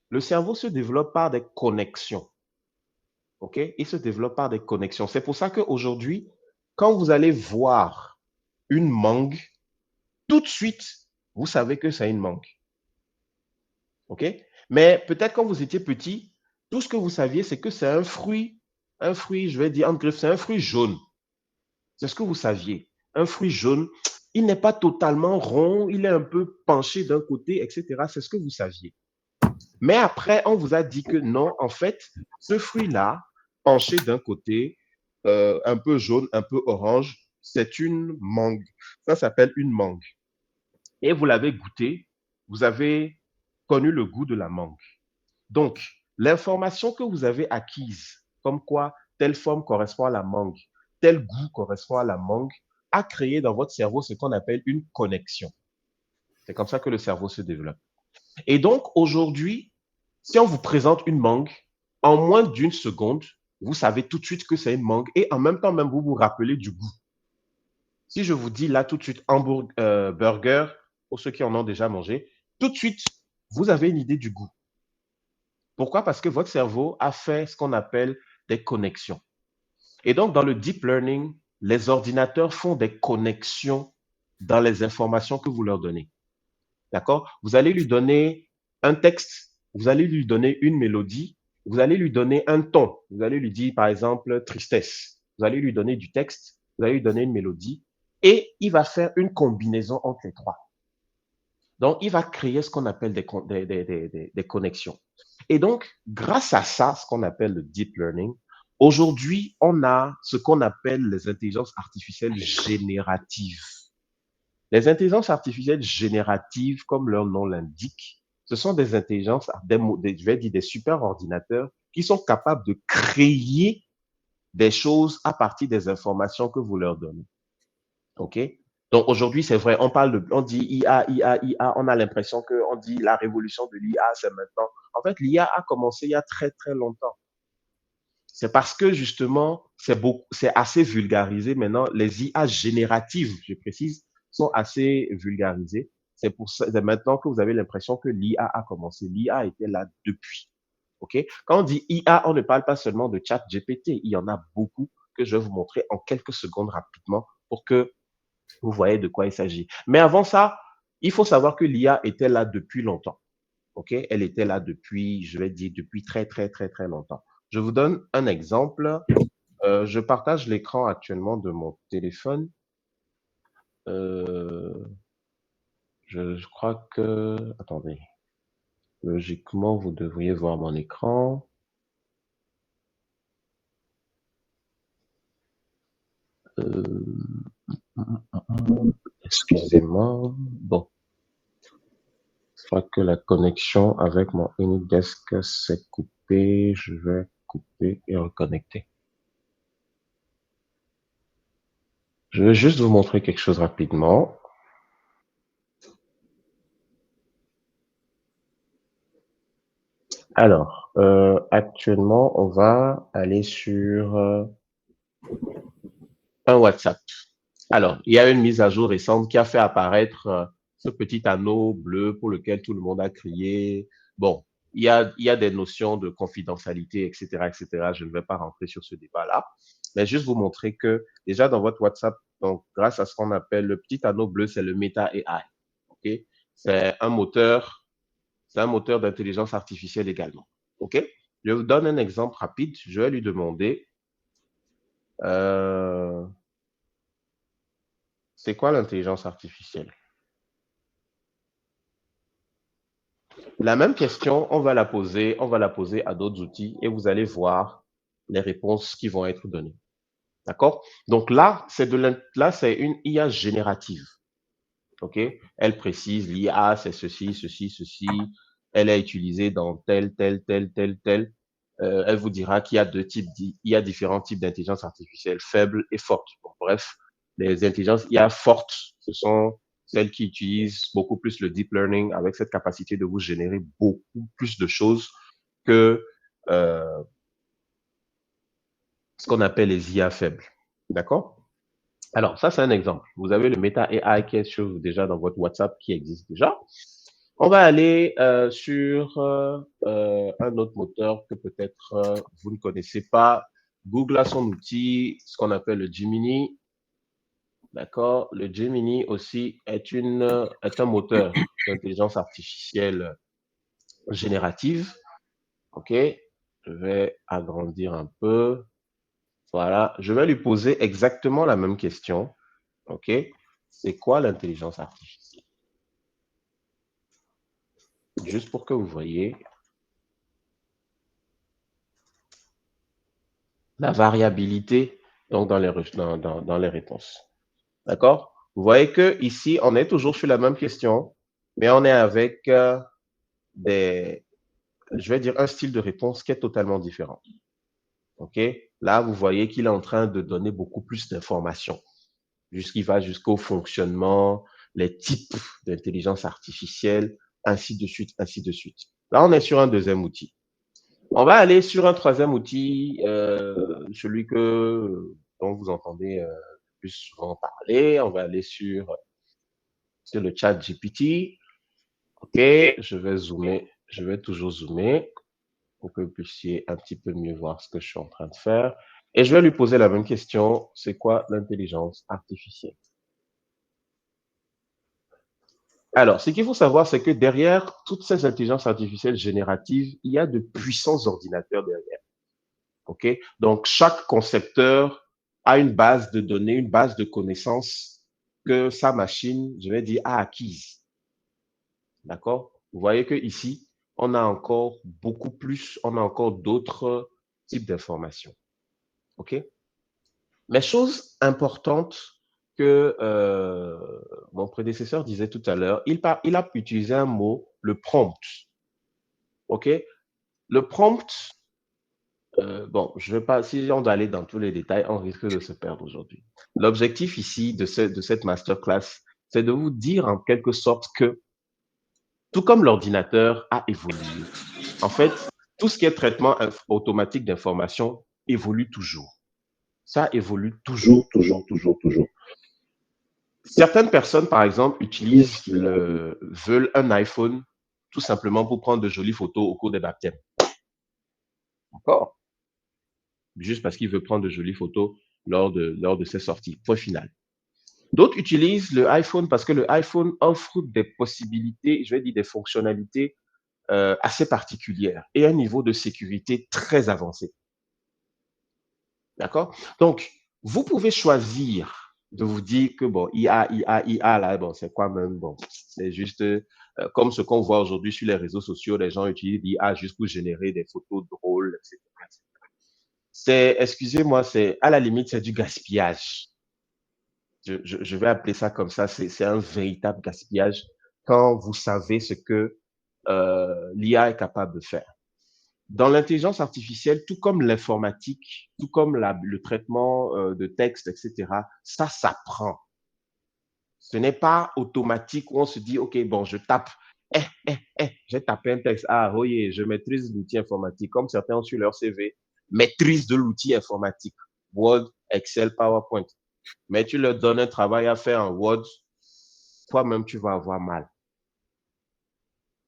Le cerveau se développe par des connexions. OK? Il se développe par des connexions. C'est pour ça qu'aujourd'hui, quand vous allez voir une mangue, tout de suite, vous savez que c'est une mangue. OK? Mais peut-être quand vous étiez petit, tout ce que vous saviez, c'est que c'est un fruit, je vais dire, en griffe, c'est un fruit jaune. C'est ce que vous saviez. Un fruit jaune, il n'est pas totalement rond, il est un peu penché d'un côté, etc. C'est ce que vous saviez. Mais après, on vous a dit que non, en fait, ce fruit-là, penché d'un côté, un peu jaune, un peu orange, c'est une mangue. Ça s'appelle une mangue. Et vous l'avez goûté, vous avez connu le goût de la mangue. Donc, l'information que vous avez acquise, comme quoi telle forme correspond à la mangue, tel goût correspond à la mangue, a créé dans votre cerveau ce qu'on appelle une connexion. C'est comme ça que le cerveau se développe. Et donc, aujourd'hui, si on vous présente une mangue, en moins d'une seconde, vous savez tout de suite que c'est une mangue et en même temps, même vous vous rappelez du goût. Si je vous dis là tout de suite burger, pour ceux qui en ont déjà mangé, tout de suite, vous avez une idée du goût. Pourquoi? Parce que votre cerveau a fait ce qu'on appelle des connexions. Et donc, dans le deep learning, les ordinateurs font des connexions dans les informations que vous leur donnez. D'accord? Vous allez lui donner un texte, vous allez lui donner une mélodie, vous allez lui donner un ton. Vous allez lui dire, par exemple, tristesse. Vous allez lui donner du texte, vous allez lui donner une mélodie, et il va faire une combinaison entre les trois. Donc, il va créer ce qu'on appelle des connexions. Et donc, grâce à ça, ce qu'on appelle le deep learning, aujourd'hui, on a ce qu'on appelle les intelligences artificielles génératives. Les intelligences artificielles génératives, comme leur nom l'indique, ce sont des intelligences, je vais dire des super ordinateurs qui sont capables de créer des choses à partir des informations que vous leur donnez. OK? Donc aujourd'hui, c'est vrai, on dit IA, IA, IA, on a l'impression qu'on dit la révolution de l'IA, c'est maintenant. En fait, l'IA a commencé il y a très, très longtemps. C'est parce que justement, c'est assez vulgarisé maintenant. Les IA génératives, je précise, sont assez vulgarisées. C'est maintenant que vous avez l'impression que l'IA a commencé. L'IA était là depuis. OK? Quand on dit IA, on ne parle pas seulement de chat GPT. Il y en a beaucoup que je vais vous montrer en quelques secondes rapidement pour que vous voyez de quoi il s'agit. Mais avant ça, il faut savoir que l'IA était là depuis longtemps. OK? Elle était là depuis, je vais dire, depuis très, très, très, très longtemps. Je vous donne un exemple. Je partage l'écran actuellement de mon téléphone. Je crois que... Attendez. Logiquement, vous devriez voir mon écran. Excusez-moi. Bon. Je crois que la connexion avec mon AnyDesk s'est coupée. Je vais couper et reconnecter. Je vais juste vous montrer quelque chose rapidement. Alors, actuellement, on va aller sur un WhatsApp. Alors, il y a une mise à jour récente qui a fait apparaître ce petit anneau bleu pour lequel tout le monde a crié. Bon, il y a des notions de confidentialité, etc., etc. Je ne vais pas rentrer sur ce débat-là, mais juste vous montrer que déjà dans votre WhatsApp, donc grâce à ce qu'on appelle le petit anneau bleu, c'est le Meta AI. Ok, c'est un moteur d'intelligence artificielle également. Ok, je vous donne un exemple rapide. Je vais lui demander. Euh, C'est quoi l'intelligence artificielle? La même question, on va la poser à d'autres outils et vous allez voir les réponses qui vont être données. D'accord? Donc là, c'est une IA générative. OK? Elle précise l'IA, c'est ceci, ceci, ceci. Elle est utilisée dans tel. Elle vous dira qu'il y a il y a différents types d'intelligence artificielle, faibles et fortes. Bon, bref, les intelligences IA fortes, ce sont celles qui utilisent beaucoup plus le deep learning avec cette capacité de vous générer beaucoup plus de choses que euh, ce qu'on appelle les IA faibles. D'accord? Alors, ça, c'est un exemple. Vous avez le Meta AI qui est déjà dans votre WhatsApp qui existe déjà. On va aller sur un autre moteur que peut-être vous ne connaissez pas. Google a son outil, ce qu'on appelle le Gemini. D'accord? Le Gemini aussi est un moteur d'intelligence artificielle générative. OK? Je vais agrandir un peu. Voilà. Je vais lui poser exactement la même question. OK? C'est quoi l'intelligence artificielle? Juste pour que vous voyez la variabilité donc dans les réponses. D'accord? Vous voyez que ici, on est toujours sur la même question, mais on est avec je vais dire, un style de réponse qui est totalement différent. OK? Là, vous voyez qu'il est en train de donner beaucoup plus d'informations. Il va jusqu'au fonctionnement, les types d'intelligence artificielle, ainsi de suite, ainsi de suite. Là, on est sur un deuxième outil. On va aller sur un troisième outil, celui dont vous entendez plus souvent parler. On va aller sur le chat GPT. OK, je vais toujours zoomer pour que vous puissiez un petit peu mieux voir ce que je suis en train de faire. Et je vais lui poser la même question. C'est quoi l'intelligence artificielle? Alors, ce qu'il faut savoir, c'est que derrière toutes ces intelligences artificielles génératives, il y a de puissants ordinateurs derrière. OK? Donc, chaque concepteur a une base de données, une base de connaissances que sa machine, je vais dire, a acquise. D'accord? Vous voyez que ici, on a encore on a encore d'autres types d'informations. OK? Mais chose importante que mon prédécesseur disait tout à l'heure, il a utilisé un mot, le prompt. OK? Le prompt, bon, je vais pas, si on doit aller dans tous les détails, on risque de se perdre aujourd'hui. L'objectif ici de cette masterclass, c'est de vous dire en quelque sorte que, tout comme l'ordinateur a évolué, en fait, tout ce qui est traitement automatique d'information évolue toujours. Ça évolue toujours, toujours, toujours, toujours. Certaines personnes, par exemple, veulent un iPhone tout simplement pour prendre de jolies photos au cours des baptêmes. D'accord? Juste parce qu'il veut prendre de jolies photos lors de ses sorties. Point final. D'autres utilisent le iPhone parce que le iPhone offre des possibilités, je vais dire des fonctionnalités assez particulières et un niveau de sécurité très avancé. D'accord? Donc, vous pouvez choisir de vous dire que, bon, IA, là, bon, c'est quoi même? Bon, c'est juste comme ce qu'on voit aujourd'hui sur les réseaux sociaux, les gens utilisent l'IA juste pour générer des photos drôles, etc. Excusez-moi, à la limite, c'est du gaspillage. Je vais appeler ça comme ça, c'est un véritable gaspillage quand vous savez ce que l'IA est capable de faire. Dans l'intelligence artificielle, tout comme l'informatique, tout comme le traitement de texte, etc., ça s'apprend. Ce n'est pas automatique où on se dit, OK, bon, je tape, j'ai tapé un texte, ah, oui, je maîtrise l'outil informatique, comme certains ont sur leur CV, maîtrise de l'outil informatique, Word, Excel, PowerPoint. Mais tu leur donnes un travail à faire en Word, toi-même, tu vas avoir mal.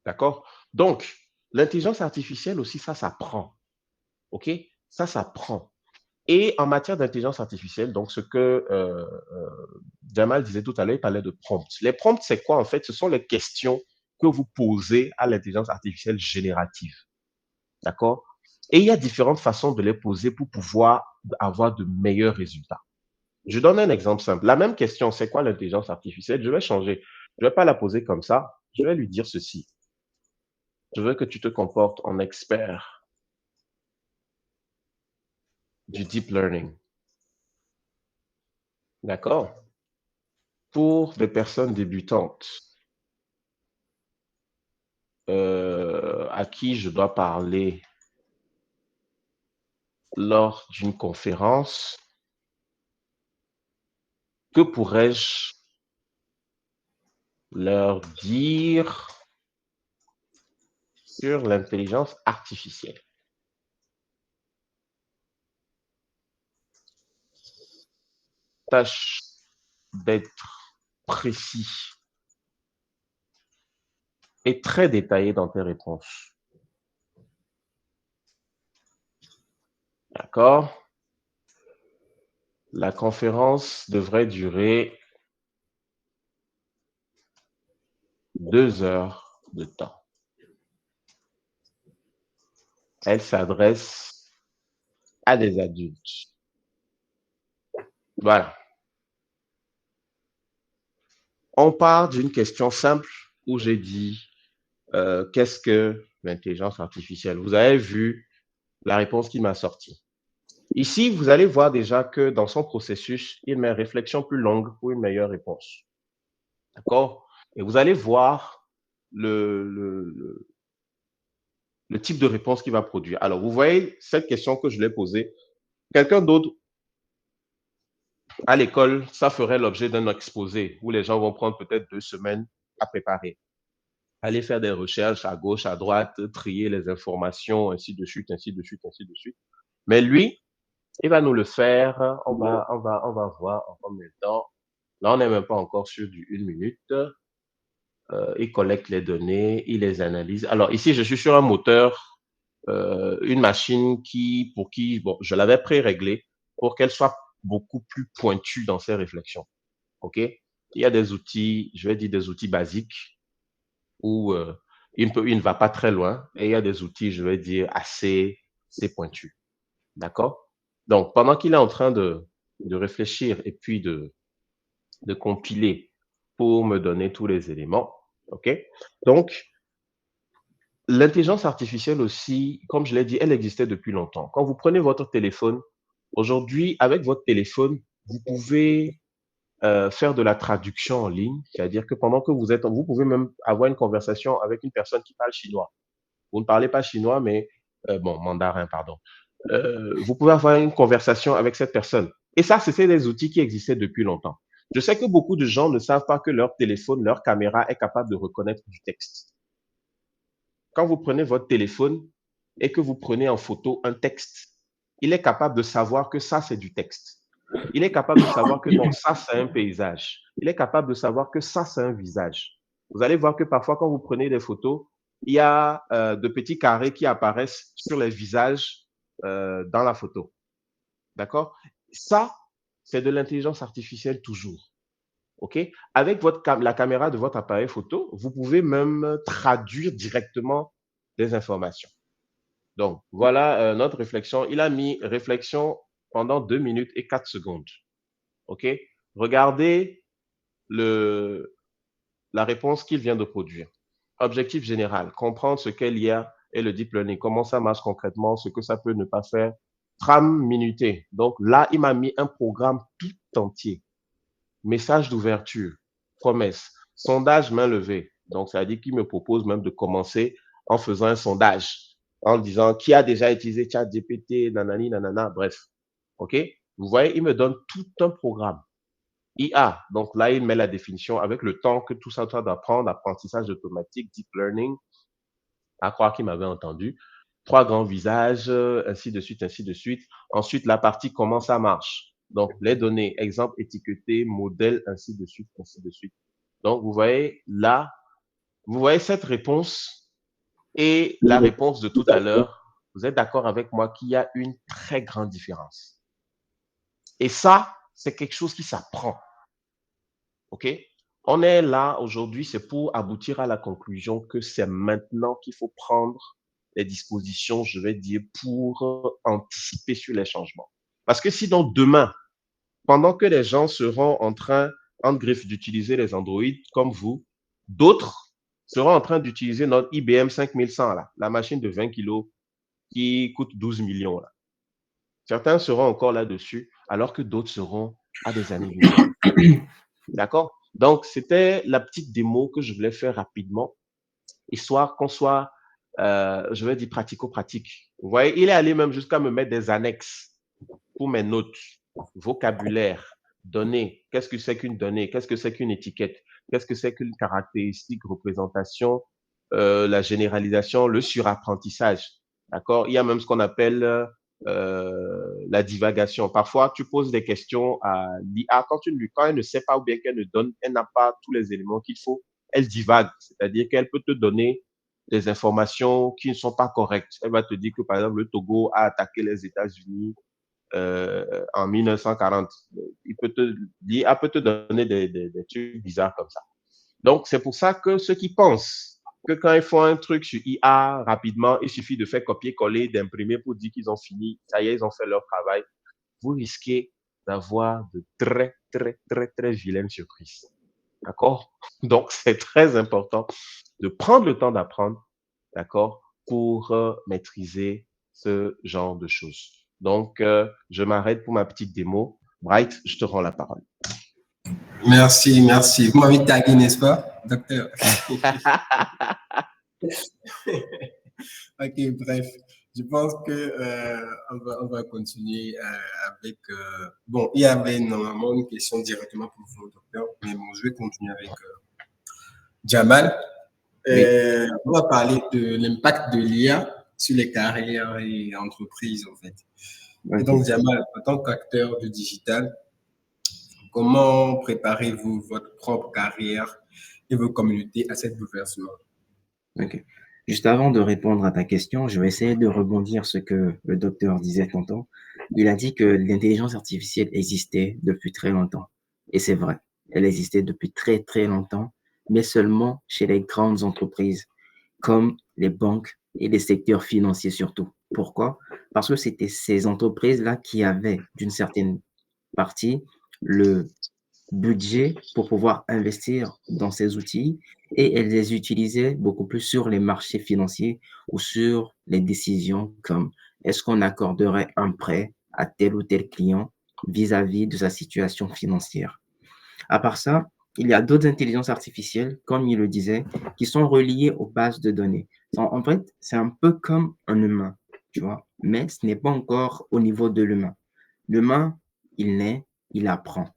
D'accord? Donc, l'intelligence artificielle aussi, ça s'apprend. OK? Ça s'apprend. Et en matière d'intelligence artificielle, donc ce que Jamal disait tout à l'heure, il parlait de prompts. Les prompts, c'est quoi en fait? Ce sont les questions que vous posez à l'intelligence artificielle générative. D'accord? Et il y a différentes façons de les poser pour pouvoir avoir de meilleurs résultats. Je donne un exemple simple. La même question, c'est quoi l'intelligence artificielle? Je vais changer. Je ne vais pas la poser comme ça. Je vais lui dire ceci. Je veux que tu te comportes en expert du deep learning. D'accord? Pour des personnes débutantes à qui je dois parler lors d'une conférence, que pourrais-je leur dire sur l'intelligence artificielle? Tâche d'être précis et très détaillé dans tes réponses. D'accord? La conférence devrait durer 2 heures de temps. Elle s'adresse à des adultes. Voilà. On part d'une question simple où j'ai dit qu'est-ce que l'intelligence artificielle? Vous avez vu la réponse qu'il m'a sortie. Ici, vous allez voir déjà que dans son processus, il met réflexion plus longue pour une meilleure réponse. D'accord? Et vous allez voir le type de réponse qu'il va produire. Alors, vous voyez cette question que je l'ai posée. Quelqu'un d'autre à l'école, ça ferait l'objet d'un exposé où les gens vont prendre peut-être 2 semaines à préparer. Aller faire des recherches à gauche, à droite, trier les informations, ainsi de suite, ainsi de suite, ainsi de suite. Mais lui, il va nous le faire. On va voir en combien de temps. Là, on n'est même pas encore sur du 1 minute. Il collecte les données, il les analyse. Alors ici, je suis sur un moteur, une machine pour qui, bon, je l'avais pré-réglée pour qu'elle soit beaucoup plus pointue dans ses réflexions. OK? Il y a des outils, je vais dire des outils basiques où il ne va pas très loin et il y a des outils, je vais dire, assez pointus. D'accord? Donc, pendant qu'il est en train de réfléchir et puis de compiler pour me donner tous les éléments, OK? Donc, l'intelligence artificielle aussi, comme je l'ai dit, elle existait depuis longtemps. Quand vous prenez votre téléphone, aujourd'hui, avec votre téléphone, vous pouvez faire de la traduction en ligne, c'est-à-dire que pendant que vous pouvez même avoir une conversation avec une personne qui parle chinois. Vous ne parlez pas chinois, mais bon, mandarin, pardon. Vous pouvez avoir une conversation avec cette personne. Et ça, c'est des outils qui existaient depuis longtemps. Je sais que beaucoup de gens ne savent pas que leur téléphone, leur caméra est capable de reconnaître du texte. Quand vous prenez votre téléphone et que vous prenez en photo un texte, il est capable de savoir que ça, c'est du texte. Il est capable de savoir que non, ça, c'est un paysage. Il est capable de savoir que ça, c'est un visage. Vous allez voir que parfois, quand vous prenez des photos, il y a de petits carrés qui apparaissent sur les visages dans la photo. D'accord? Ça, c'est de l'intelligence artificielle toujours. OK? Avec la caméra de votre appareil photo, vous pouvez même traduire directement des informations. Donc, voilà notre réflexion. Il a mis réflexion pendant 2 minutes et 4 secondes. OK? Regardez la réponse qu'il vient de produire. Objectif général, comprendre ce qu'est l'IA et le deep learning, comment ça marche concrètement, ce que ça peut ne pas faire. Trame minutée. Donc là, il m'a mis un programme tout entier. Message d'ouverture, promesse, sondage main levée. Donc, ça veut dire qu'il me propose même de commencer en faisant un sondage, en disant qui a déjà utilisé ChatGPT, nanani, nanana, bref. OK? Vous voyez, il me donne tout un programme. IA, donc là, il met la définition avec le temps que tout ça doit d'apprendre, apprentissage automatique, deep learning, à croire qu'il m'avait entendu. 3 grands visages, ainsi de suite, ainsi de suite. Ensuite, la partie comment ça marche. Donc, les données, exemple étiqueté, modèle, ainsi de suite, ainsi de suite. Donc, vous voyez là, vous voyez cette réponse et la réponse de tout à l'heure. Vous êtes d'accord avec moi qu'il y a une très grande différence. Et ça, c'est quelque chose qui s'apprend. OK? On est là aujourd'hui, c'est pour aboutir à la conclusion que c'est maintenant qu'il faut prendre les dispositions, je vais dire, pour anticiper sur les changements. Parce que sinon, demain, pendant que les gens seront en train, en griffe, d'utiliser les Android comme vous, d'autres seront en train d'utiliser notre IBM 5100, là, la machine de 20 kilos qui coûte 12 millions. Là. Certains seront encore là-dessus, alors que d'autres seront à des années-lumière. D'accord? Donc, c'était la petite démo que je voulais faire rapidement, histoire qu'on soit, je vais dire, pratico-pratique. Vous voyez, il est allé même jusqu'à me mettre des annexes pour mes notes, vocabulaire, données. Qu'est-ce que c'est qu'une donnée? Qu'est-ce que c'est qu'une étiquette? Qu'est-ce que c'est qu'une caractéristique, représentation, la généralisation, le surapprentissage? D'accord? Il y a même ce qu'on appelle la divagation. Parfois, tu poses des questions à l'IA quand elle ne sait pas ou bien qu'elle ne donne, elle n'a pas tous les éléments qu'il faut, elle divague. C'est-à-dire qu'elle peut te donner des informations qui ne sont pas correctes. Elle va te dire que, par exemple, le Togo a attaqué les États-Unis en 1940. L'IA peut te donner des trucs bizarres comme ça. Donc, c'est pour ça que ceux qui pensent que quand ils font un truc sur IA rapidement, il suffit de faire copier-coller, d'imprimer pour dire qu'ils ont fini, ça y est, ils ont fait leur travail, vous risquez d'avoir de très, très, très, très vilaines surprises. D'accord? Donc, c'est très important de prendre le temps d'apprendre, d'accord, pour maîtriser ce genre de choses. Donc, je m'arrête pour ma petite démo. Bright, je te rends la parole. Merci, merci. Vous m'avez tagué, n'est-ce pas, docteur? Ok, bref. Je pense que on va continuer avec. Bon, il y avait normalement une question directement pour vous, docteur, mais bon, je vais continuer avec Jamal. On va parler de l'impact de l'IA sur les carrières et entreprises, en fait. Et donc, Jamal, en tant qu'acteur du digital, comment préparez-vous votre propre carrière et vos communautés à cette bouleversement? Ok. Juste avant de répondre à ta question, je vais essayer de rebondir ce que le docteur disait tantôt. Il a dit que l'intelligence artificielle existait depuis très longtemps. Et c'est vrai, elle existait depuis très très longtemps, mais seulement chez les grandes entreprises, comme les banques et les secteurs financiers surtout. Pourquoi? Parce que c'était ces entreprises-là qui avaient, d'une certaine partie, le budget pour pouvoir investir dans ces outils et elles les utilisaient beaucoup plus sur les marchés financiers ou sur les décisions comme est-ce qu'on accorderait un prêt à tel ou tel client vis-à-vis de sa situation financière. À part ça, il y a d'autres intelligences artificielles, comme il le disait, qui sont reliées aux bases de données. En fait, c'est un peu comme un humain, tu vois, mais ce n'est pas encore au niveau de l'humain. L'humain, il naît, il apprend.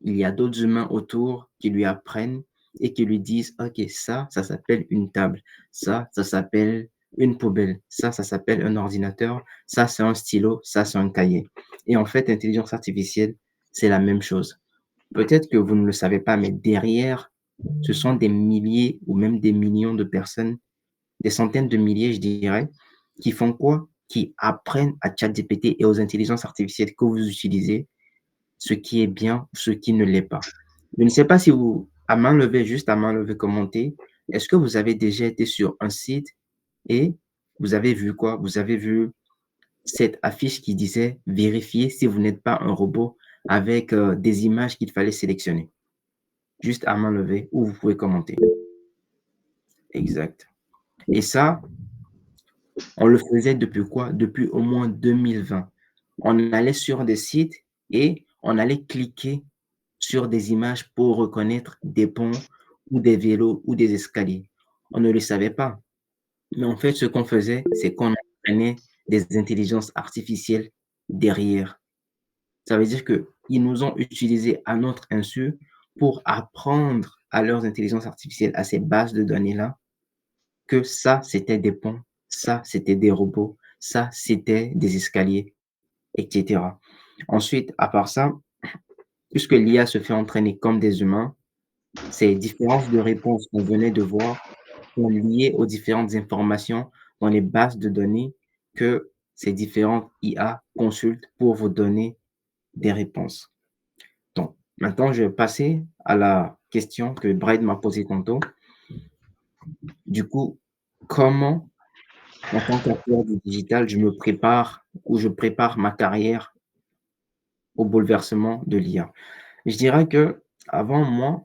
Il y a d'autres humains autour qui lui apprennent et qui lui disent, OK, ça s'appelle une table. Ça s'appelle une poubelle. Ça s'appelle un ordinateur. Ça, c'est un stylo. Ça, c'est un cahier. Et en fait, l'intelligence artificielle, c'est la même chose. Peut-être que vous ne le savez pas, mais derrière, ce sont des milliers ou même des millions de personnes, des centaines de milliers, je dirais, qui font quoi? Qui apprennent à ChatGPT et aux intelligences artificielles que vous utilisez ce qui est bien, ce qui ne l'est pas. Je ne sais pas si vous, à main levée, juste à main levée, commentez, est-ce que vous avez déjà été sur un site et vous avez vu quoi? Vous avez vu cette affiche qui disait vérifiez si vous n'êtes pas un robot avec des images qu'il fallait sélectionner. Juste à main levée ou vous pouvez commenter. Exact. Et ça, on le faisait depuis quoi? Depuis au moins 2020. On allait sur des sites et on allait cliquer sur des images pour reconnaître des ponts ou des vélos ou des escaliers. On ne le savait pas. Mais en fait, ce qu'on faisait, c'est qu'on entraînait des intelligences artificielles derrière. Ça veut dire qu'ils nous ont utilisés à notre insu pour apprendre à leurs intelligences artificielles, à ces bases de données-là, que ça, c'était des ponts, ça, c'était des robots, ça, c'était des escaliers, etc. Ensuite, à part ça, puisque l'IA se fait entraîner comme des humains, ces différences de réponse qu'on venait de voir sont liées aux différentes informations dans les bases de données que ces différentes IA consultent pour vous donner des réponses. Donc, maintenant, je vais passer à la question que Brad m'a posée tantôt. Du coup, comment, en tant qu'acteur du digital, je me prépare ou je prépare ma carrière au bouleversement de l'IA? Je dirais que avant moi,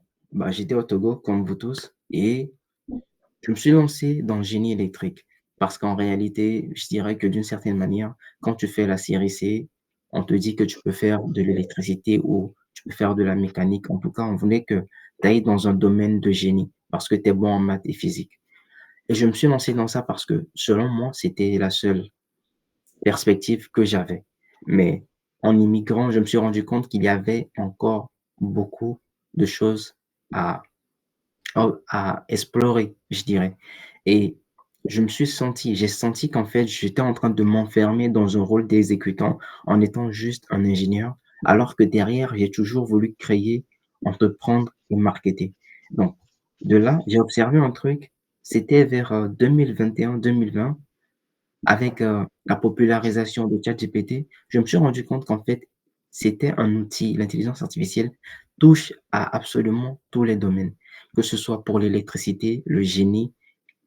j'étais au Togo comme vous tous et je me suis lancé dans le génie électrique parce qu'en réalité, je dirais que d'une certaine manière, quand tu fais la série C, on te dit que tu peux faire de l'électricité ou tu peux faire de la mécanique. En tout cas, on voulait que tu ailles dans un domaine de génie parce que tu es bon en maths et physique. Et je me suis lancé dans ça parce que, selon moi, c'était la seule perspective que j'avais. Mais en immigrant, je me suis rendu compte qu'il y avait encore beaucoup de choses à à explorer, je dirais. Et j'ai senti qu'en fait, j'étais en train de m'enfermer dans un rôle d'exécutant en étant juste un ingénieur, alors que derrière, j'ai toujours voulu créer, entreprendre et marketer. Donc, de là, j'ai observé un truc, c'était vers 2021-2020, avec la popularisation de ChatGPT, je me suis rendu compte qu'en fait, c'était un outil, l'intelligence artificielle touche à absolument tous les domaines, que ce soit pour l'électricité, le génie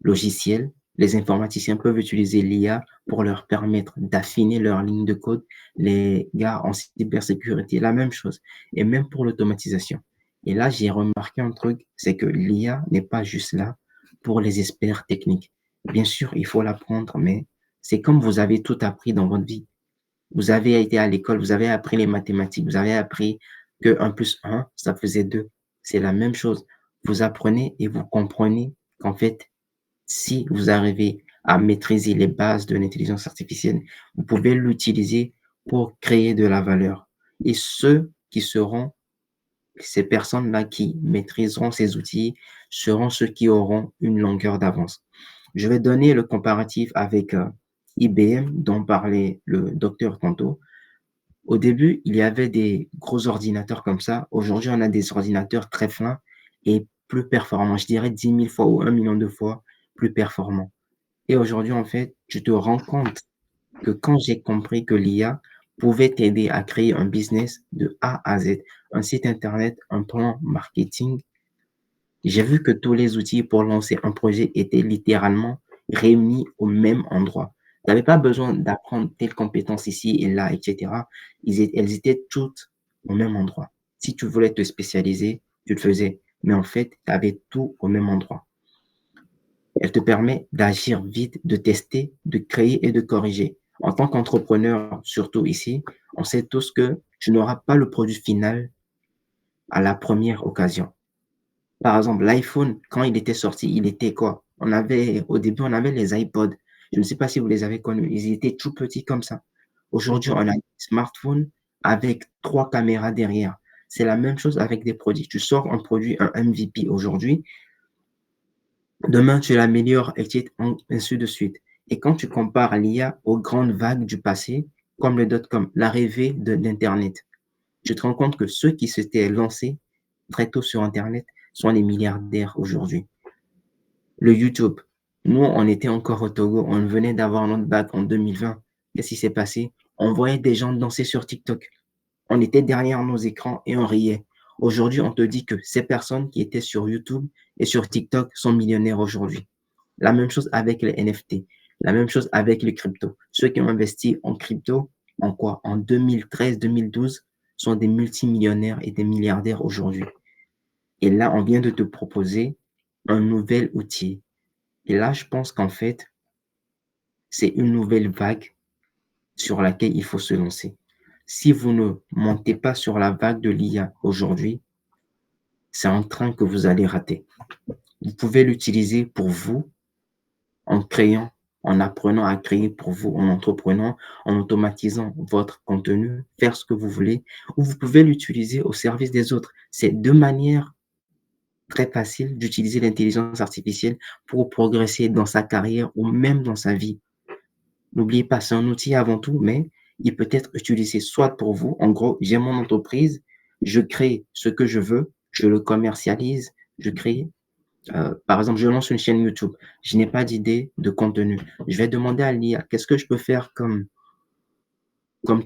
logiciel. Les informaticiens peuvent utiliser l'IA pour leur permettre d'affiner leur ligne de code. Les gars en cybersécurité, la même chose. Et même pour l'automatisation. Et là, j'ai remarqué un truc, c'est que l'IA n'est pas juste là pour les experts techniques. Bien sûr, il faut l'apprendre, mais c'est comme vous avez tout appris dans votre vie. Vous avez été à l'école, vous avez appris les mathématiques, vous avez appris que 1 plus 1, ça faisait 2. C'est la même chose. Vous apprenez et vous comprenez qu'en fait, si vous arrivez à maîtriser les bases de l'intelligence artificielle, vous pouvez l'utiliser pour créer de la valeur. Et ces personnes-là qui maîtriseront ces outils seront ceux qui auront une longueur d'avance. Je vais donner le comparatif avec IBM dont parlait le docteur tantôt. Au début, il y avait des gros ordinateurs comme ça. Aujourd'hui, on a des ordinateurs très fins et plus performants. Je dirais 10 000 fois ou 1 million de fois plus performants. Et aujourd'hui, en fait, tu te rends compte que quand j'ai compris que l'IA pouvait t'aider à créer un business de A à Z, un site internet, un plan marketing, j'ai vu que tous les outils pour lancer un projet étaient littéralement réunis au même endroit. Tu n'avais pas besoin d'apprendre telle compétence ici et là, etc. Elles étaient toutes au même endroit. Si tu voulais te spécialiser, tu le faisais. Mais en fait, tu avais tout au même endroit. Elle te permet d'agir vite, de tester, de créer et de corriger. En tant qu'entrepreneur, surtout ici, on sait tous que tu n'auras pas le produit final à la première occasion. Par exemple, l'iPhone, quand il était sorti, il était quoi? Au début, on avait les iPods. Je ne sais pas si vous les avez connus. Ils étaient tout petits comme ça. Aujourd'hui, on a des smartphones avec 3 caméras derrière. C'est la même chose avec des produits. Tu sors un produit, un MVP aujourd'hui, demain, tu l'améliores, et ainsi de suite. Et quand tu compares l'IA aux grandes vagues du passé, comme le dot-com, l'arrivée d'Internet, tu te rends compte que ceux qui s'étaient lancés très tôt sur Internet sont les milliardaires aujourd'hui. Le YouTube, nous, on était encore au Togo, on venait d'avoir notre bac en 2020. Qu'est-ce qui s'est passé? On voyait des gens danser sur TikTok. On était derrière nos écrans et on riait. Aujourd'hui, on te dit que ces personnes qui étaient sur YouTube et sur TikTok sont millionnaires aujourd'hui. La même chose avec les NFT. La même chose avec les cryptos. Ceux qui ont investi en crypto, en quoi? En 2013-2012, sont des multimillionnaires et des milliardaires aujourd'hui. Et là, on vient de te proposer un nouvel outil. Et là, je pense qu'en fait, c'est une nouvelle vague sur laquelle il faut se lancer. Si vous ne montez pas sur la vague de l'IA aujourd'hui, c'est un train que vous allez rater. Vous pouvez l'utiliser pour vous en créant, en apprenant à créer pour vous, en entreprenant, en automatisant votre contenu, faire ce que vous voulez, ou vous pouvez l'utiliser au service des autres. C'est deux manières très faciles d'utiliser l'intelligence artificielle pour progresser dans sa carrière ou même dans sa vie. N'oubliez pas, c'est un outil avant tout, mais il peut être utilisé soit pour vous, en gros, j'ai mon entreprise, je crée ce que je veux, je le commercialise, je crée, par exemple, je lance une chaîne YouTube, je n'ai pas d'idée de contenu. Je vais demander à l'IA, qu'est-ce que je peux faire comme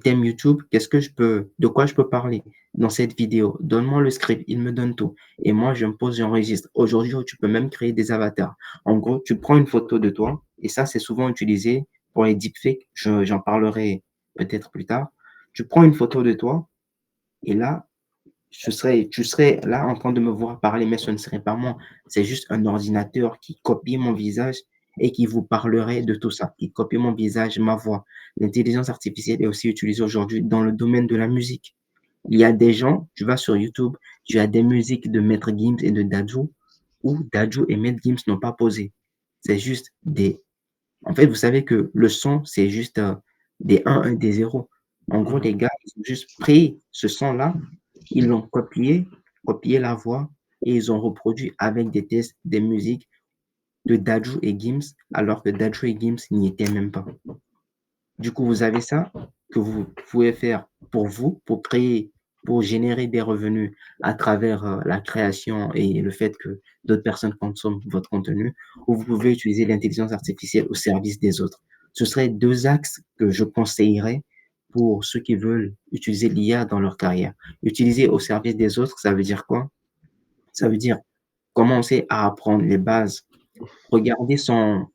thème YouTube, de quoi je peux parler dans cette vidéo? Donne-moi le script, il me donne tout. Et moi, je me pose, j'enregistre. Aujourd'hui, tu peux même créer des avatars. En gros, tu prends une photo de toi, et ça, c'est souvent utilisé pour les deepfakes. J'en parlerai peut-être plus tard. Tu prends une photo de toi, et là, tu serais là en train de me voir parler, mais ce ne serait pas moi. C'est juste un ordinateur qui copie mon visage et qui vous parlerait de tout ça, qui copie mon visage, ma voix. L'intelligence artificielle est aussi utilisée aujourd'hui dans le domaine de la musique. Il y a des gens, tu vas sur YouTube, tu as des musiques de Maître Gims et de Dadju, où Dadju et Maître Gims n'ont pas posé. C'est juste des... En fait, vous savez que le son, c'est juste des 1 et des 0. En gros, les gars, ils ont juste pris ce son-là, ils l'ont copié la voix, et ils ont reproduit avec des tests des musiques de Dadju et Gims, alors que Dadju et Gims n'y étaient même pas. Du coup, vous avez ça que vous pouvez faire pour vous, pour créer, pour générer des revenus à travers la création et le fait que d'autres personnes consomment votre contenu, ou vous pouvez utiliser l'intelligence artificielle au service des autres. Ce seraient deux axes que je conseillerais pour ceux qui veulent utiliser l'IA dans leur carrière. Utiliser au service des autres, ça veut dire quoi? Ça veut dire commencer à apprendre les bases. Regardez son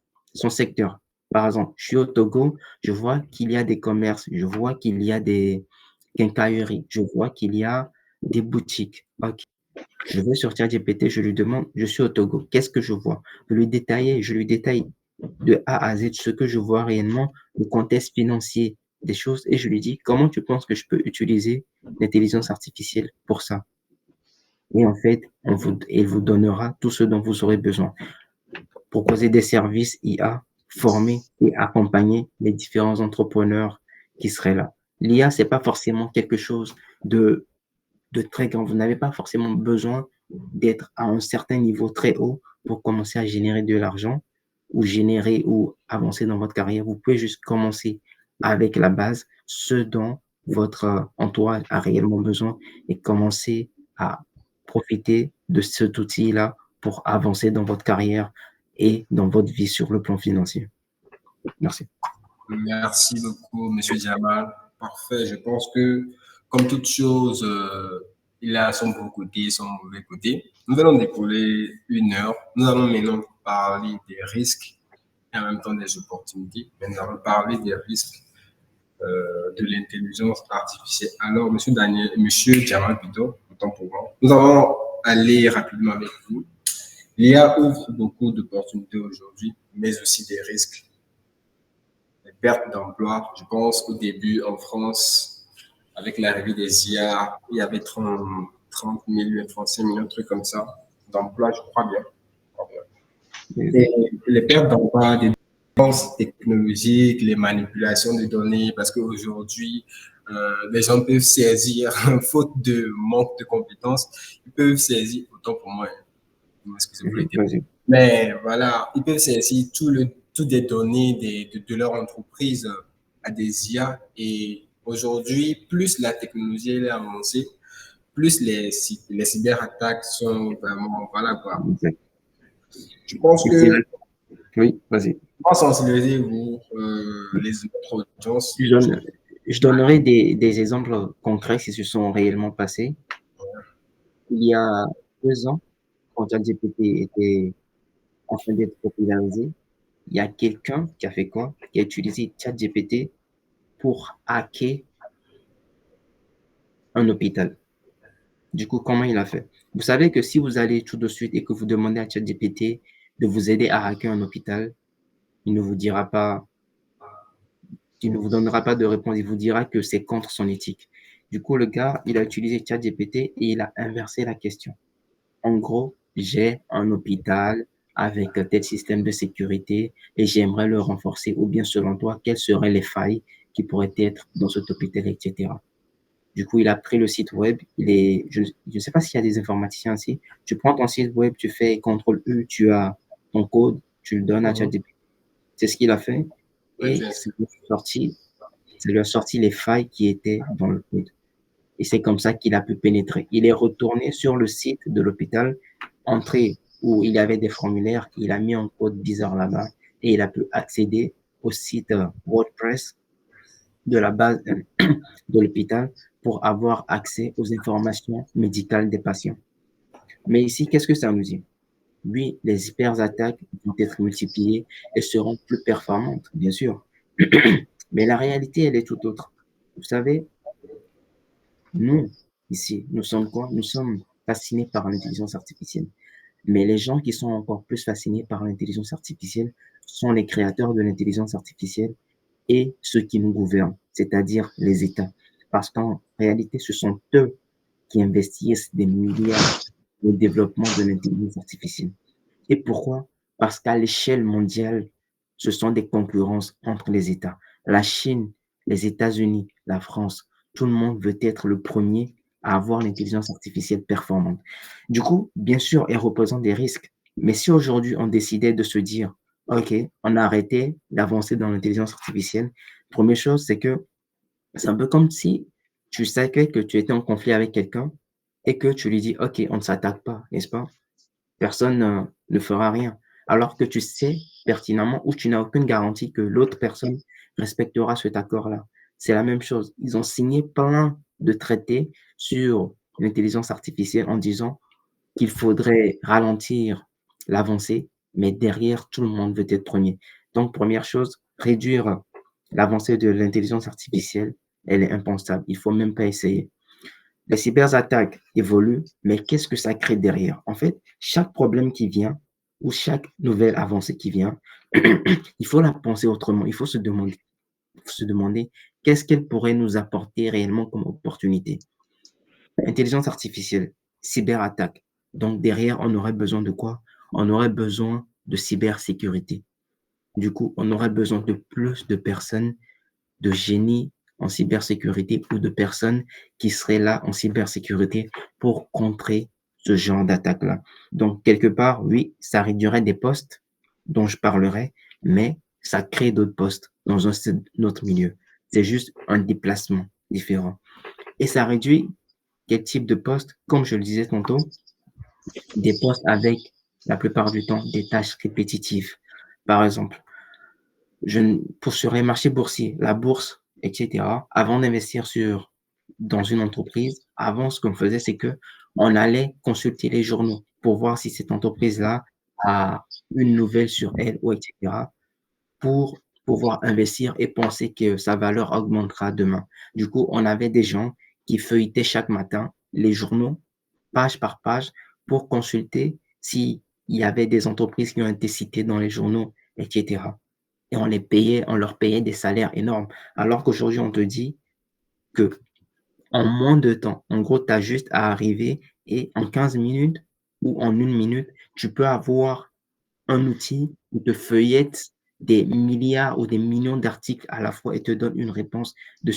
secteur. Par exemple, je suis au Togo, je vois qu'il y a des commerces, je vois qu'il y a des quincailleries, je vois qu'il y a des boutiques. Ok. Je vais sur ChatGPT, je lui demande, je suis au Togo, qu'est-ce que je vois? Je lui détaille de A à Z ce que je vois réellement, le contexte financier des choses, et je lui dis, comment tu penses que je peux utiliser l'intelligence artificielle pour ça? Et en fait, il vous donnera tout ce dont vous aurez besoin. Proposer des services IA, former et accompagner les différents entrepreneurs qui seraient là. L'IA, c'est pas forcément quelque chose de très grand. Vous n'avez pas forcément besoin d'être à un certain niveau très haut pour commencer à générer de l'argent ou générer ou avancer dans votre carrière. Vous pouvez juste commencer avec la base, ce dont votre entourage a réellement besoin, et commencer à profiter de cet outil-là pour avancer dans votre carrière et dans votre vie sur le plan financier. Merci. Merci beaucoup, Monsieur Jamal. Parfait. Je pense que, comme toute chose, il a son bon côté et son mauvais côté. Nous allons dérouler 1 heure. Nous allons maintenant parler des risques et en même temps des opportunités. Mais nous allons parler des risques de l'intelligence artificielle. Alors, Monsieur Jamal plutôt, autant pour moi. Nous allons aller rapidement avec vous. L'IA ouvre beaucoup d'opportunités aujourd'hui, mais aussi des risques. Les pertes d'emploi, je pense au début en France, avec l'arrivée des IA, il y avait 30 000, 35 000, un truc comme ça, d'emplois, je crois bien. Et les pertes d'emploi, des dépenses technologiques, les manipulations de données, parce qu'aujourd'hui, les gens peuvent saisir, faute de manque de compétences, ils peuvent saisir, autant pour moi, excusez-moi, mais voilà, ils peuvent saisir toutes les données de leur entreprise à des IA. Et aujourd'hui, plus la technologie est avancée, plus les cyberattaques sont vraiment, voilà quoi. Je pense que, oui, vas-y. comment sensibiliser vous, les autres audiences? Je donnerai des exemples concrets qui se sont réellement passés. Il y a 2 ans, quand ChatGPT était en train d'être popularisé, il y a quelqu'un qui a fait quoi? Qui a utilisé ChatGPT pour hacker un hôpital. Du coup, comment il a fait? Vous savez que si vous allez tout de suite et que vous demandez à ChatGPT de vous aider à hacker un hôpital, il ne vous dira pas, il ne vous donnera pas de réponse, il vous dira que c'est contre son éthique. Du coup, le gars, il a utilisé ChatGPT et il a inversé la question. En gros, j'ai un hôpital avec tel système de sécurité et j'aimerais le renforcer. Ou bien, selon toi, quelles seraient les failles qui pourraient être dans cet hôpital, etc. Du coup, il a pris le site web. Je ne sais pas s'il y a des informaticiens ici. Tu prends ton site web, tu fais CTRL-U, tu as ton code, tu le donnes à ChatGPT. C'est ce qu'il a fait. Et ça lui a sorti les failles qui étaient dans le code. Et c'est comme ça qu'il a pu pénétrer. Il est retourné sur le site de l'hôpital, entré où il y avait des formulaires, il a mis un code bizarre là-bas et il a pu accéder au site WordPress de la base de l'hôpital pour avoir accès aux informations médicales des patients. Mais ici, qu'est-ce que ça nous dit? Oui, les hyper-attaques vont être multipliées et seront plus performantes, bien sûr. Mais la réalité, elle est tout autre. Vous savez, nous, ici, nous sommes quoi? Nous sommes fascinés par l'intelligence artificielle. Mais les gens qui sont encore plus fascinés par l'intelligence artificielle sont les créateurs de l'intelligence artificielle et ceux qui nous gouvernent, c'est-à-dire les États. Parce qu'en réalité, ce sont eux qui investissent des milliards au développement de l'intelligence artificielle. Et pourquoi? Parce qu'à l'échelle mondiale, ce sont des concurrences entre les États. La Chine, les États-Unis, la France, tout le monde veut être le premier à avoir l'intelligence artificielle performante. Du coup, bien sûr, elle représente des risques. Mais si aujourd'hui on décidait de se dire, OK, on a arrêté d'avancer dans l'intelligence artificielle, première chose, c'est que c'est un peu comme si tu savais que tu étais en conflit avec quelqu'un et que tu lui dis, OK, on ne s'attaque pas, n'est-ce pas? Personne ne fera rien. Alors que tu sais pertinemment ou tu n'as aucune garantie que l'autre personne respectera cet accord-là. C'est la même chose. Ils ont signé plein de traités sur l'intelligence artificielle en disant qu'il faudrait ralentir l'avancée, mais derrière, tout le monde veut être premier. Donc, première chose, réduire l'avancée de l'intelligence artificielle, elle est impensable. Il faut même pas essayer. Les cyberattaques évoluent, mais qu'est-ce que ça crée derrière? En fait, chaque problème qui vient ou chaque nouvelle avancée qui vient, il faut la penser autrement. Il faut se demander qu'est-ce qu'elle pourrait nous apporter réellement comme opportunité. Intelligence artificielle, cyberattaque. Donc derrière, on aurait besoin de quoi? On aurait besoin de cybersécurité. Du coup, on aurait besoin de plus de personnes, de génies en cybersécurité ou de personnes qui seraient là en cybersécurité pour contrer ce genre d'attaque-là. Donc, quelque part, oui, ça réduirait des postes dont je parlerai, mais ça crée d'autres postes dans un autre milieu. C'est juste un déplacement différent. Et ça réduit quel type de poste? Comme je le disais tantôt, des postes avec, la plupart du temps, des tâches répétitives. Par exemple, sur les marchés boursiers, la bourse, etc., avant d'investir dans une entreprise, avant, ce qu'on faisait, c'est que on allait consulter les journaux pour voir si cette entreprise-là a une nouvelle sur elle, ou etc., pour pouvoir investir et penser que sa valeur augmentera demain. Du coup, on avait des gens qui feuilletaient chaque matin les journaux, page par page, pour consulter s'il y avait des entreprises qui ont été citées dans les journaux, etc. Et on leur payait des salaires énormes. Alors qu'aujourd'hui, on te dit que en moins de temps, en gros, tu as juste à arriver et en 15 minutes ou en une minute, tu peux avoir un outil qui te feuillette des milliards ou des millions d'articles à la fois et te donne une réponse de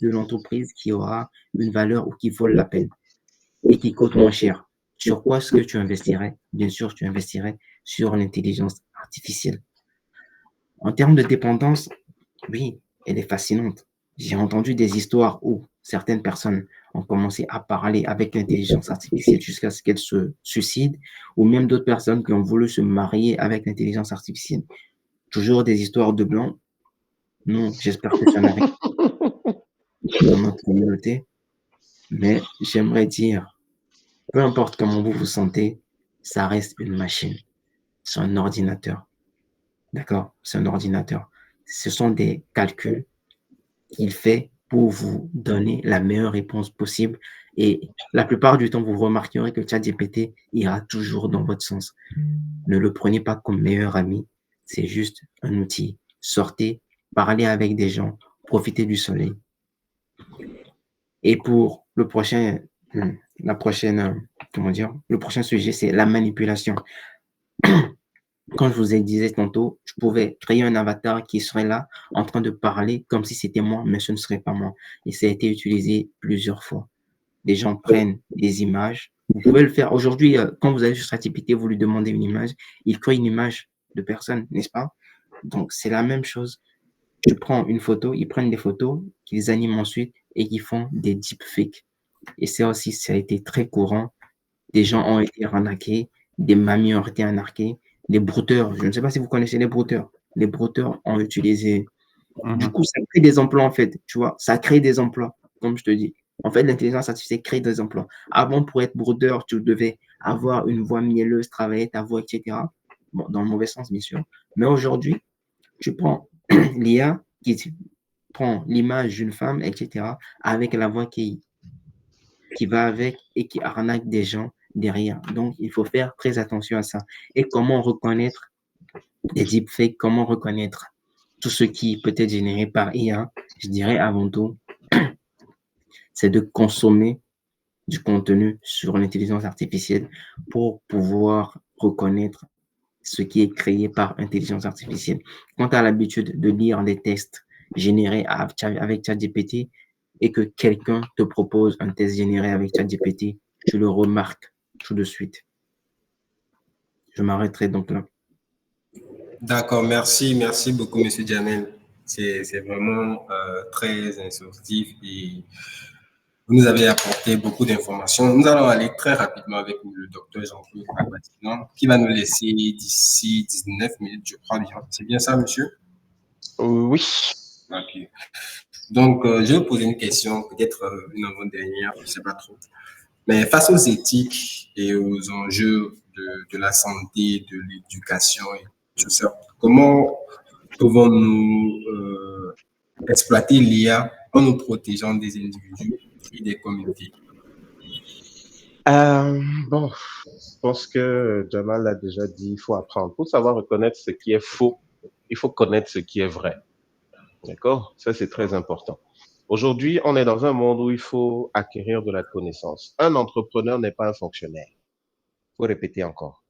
l'entreprise qui aura une valeur ou qui vaut la peine et qui coûte moins cher. Sur quoi est-ce que tu investirais? Bien sûr, tu investirais sur l'intelligence artificielle. En termes de dépendance, oui, elle est fascinante. J'ai entendu des histoires où certaines personnes ont commencé à parler avec l'intelligence artificielle jusqu'à ce qu'elle se suicide, ou même d'autres personnes qui ont voulu se marier avec l'intelligence artificielle. Toujours des histoires de blancs. Non, j'espère que ça n'arrive pas dans notre communauté. Mais j'aimerais dire, peu importe comment vous vous sentez, ça reste une machine. C'est un ordinateur. D'accord? C'est un ordinateur. Ce sont des calculs qu'il fait pour vous donner la meilleure réponse possible. Et la plupart du temps, vous remarquerez que ChatGPT ira toujours dans votre sens. Ne le prenez pas comme meilleur ami. C'est juste un outil. Sortez, parlez avec des gens, profitez du soleil. Et pour le prochain, le prochain sujet, c'est la manipulation. Quand je vous ai dit tantôt, je pouvais créer un avatar qui serait là en train de parler comme si c'était moi, mais ce ne serait pas moi. Et ça a été utilisé plusieurs fois. Les gens prennent des images. Vous pouvez le faire. Aujourd'hui, quand vous allez sur ChatGPT, vous lui demandez une image, il crée une image de personne, n'est-ce pas? Donc, c'est la même chose. tu prends une photo, ils prennent des photos, qu'ils animent ensuite et qui font des deepfakes. Et ça aussi, ça a été très courant. Des gens ont été arnaqués, des mamies ont été arnaquées, des brouteurs. Je ne sais pas si vous connaissez les brouteurs. Les brouteurs ont utilisé. Du Mhm. coup, ça crée des emplois, en fait. Tu vois, ça crée des emplois, comme je te dis. En fait, l'intelligence artificielle crée des emplois. Avant, pour être brodeur, tu devais avoir une voix mielleuse, travailler ta voix, etc. Bon, dans le mauvais sens, bien sûr. Mais aujourd'hui, tu prends l'IA qui prend l'image d'une femme, etc., avec la voix qui va avec et qui arnaque des gens derrière. Donc, il faut faire très attention à ça. Et comment reconnaître des deepfakes, comment reconnaître tout ce qui peut être généré par IA, je dirais avant tout, c'est de consommer du contenu sur l'intelligence artificielle pour pouvoir reconnaître ce qui est créé par intelligence artificielle. Quand tu as l'habitude de lire des textes générés avec ChatGPT et que quelqu'un te propose un test généré avec ChatGPT, tu le remarques tout de suite. Je m'arrêterai donc là. D'accord, merci beaucoup, Monsieur Jamel. C'est vraiment très instructif et vous nous avez apporté beaucoup d'informations. Nous allons aller très rapidement avec le docteur Jean-Claude Albatinan qui va nous laisser d'ici 19 minutes, je crois bien. C'est bien ça, monsieur? Oui. Ok. Donc, je vais vous poser une question, peut-être une avant-dernière, je ne sais pas trop. Mais face aux éthiques et aux enjeux de la santé, de l'éducation et tout ça, comment pouvons-nous exploiter l'IA en nous protégeant des individus et des communautés? Euh, bon, je pense que Jamal l'a déjà dit, il faut apprendre. Pour savoir reconnaître ce qui est faux, il faut connaître ce qui est vrai. D'accord? Ça, c'est très important. Aujourd'hui, on est dans un monde où il faut acquérir de la connaissance. Un entrepreneur n'est pas un fonctionnaire. Il faut répéter encore.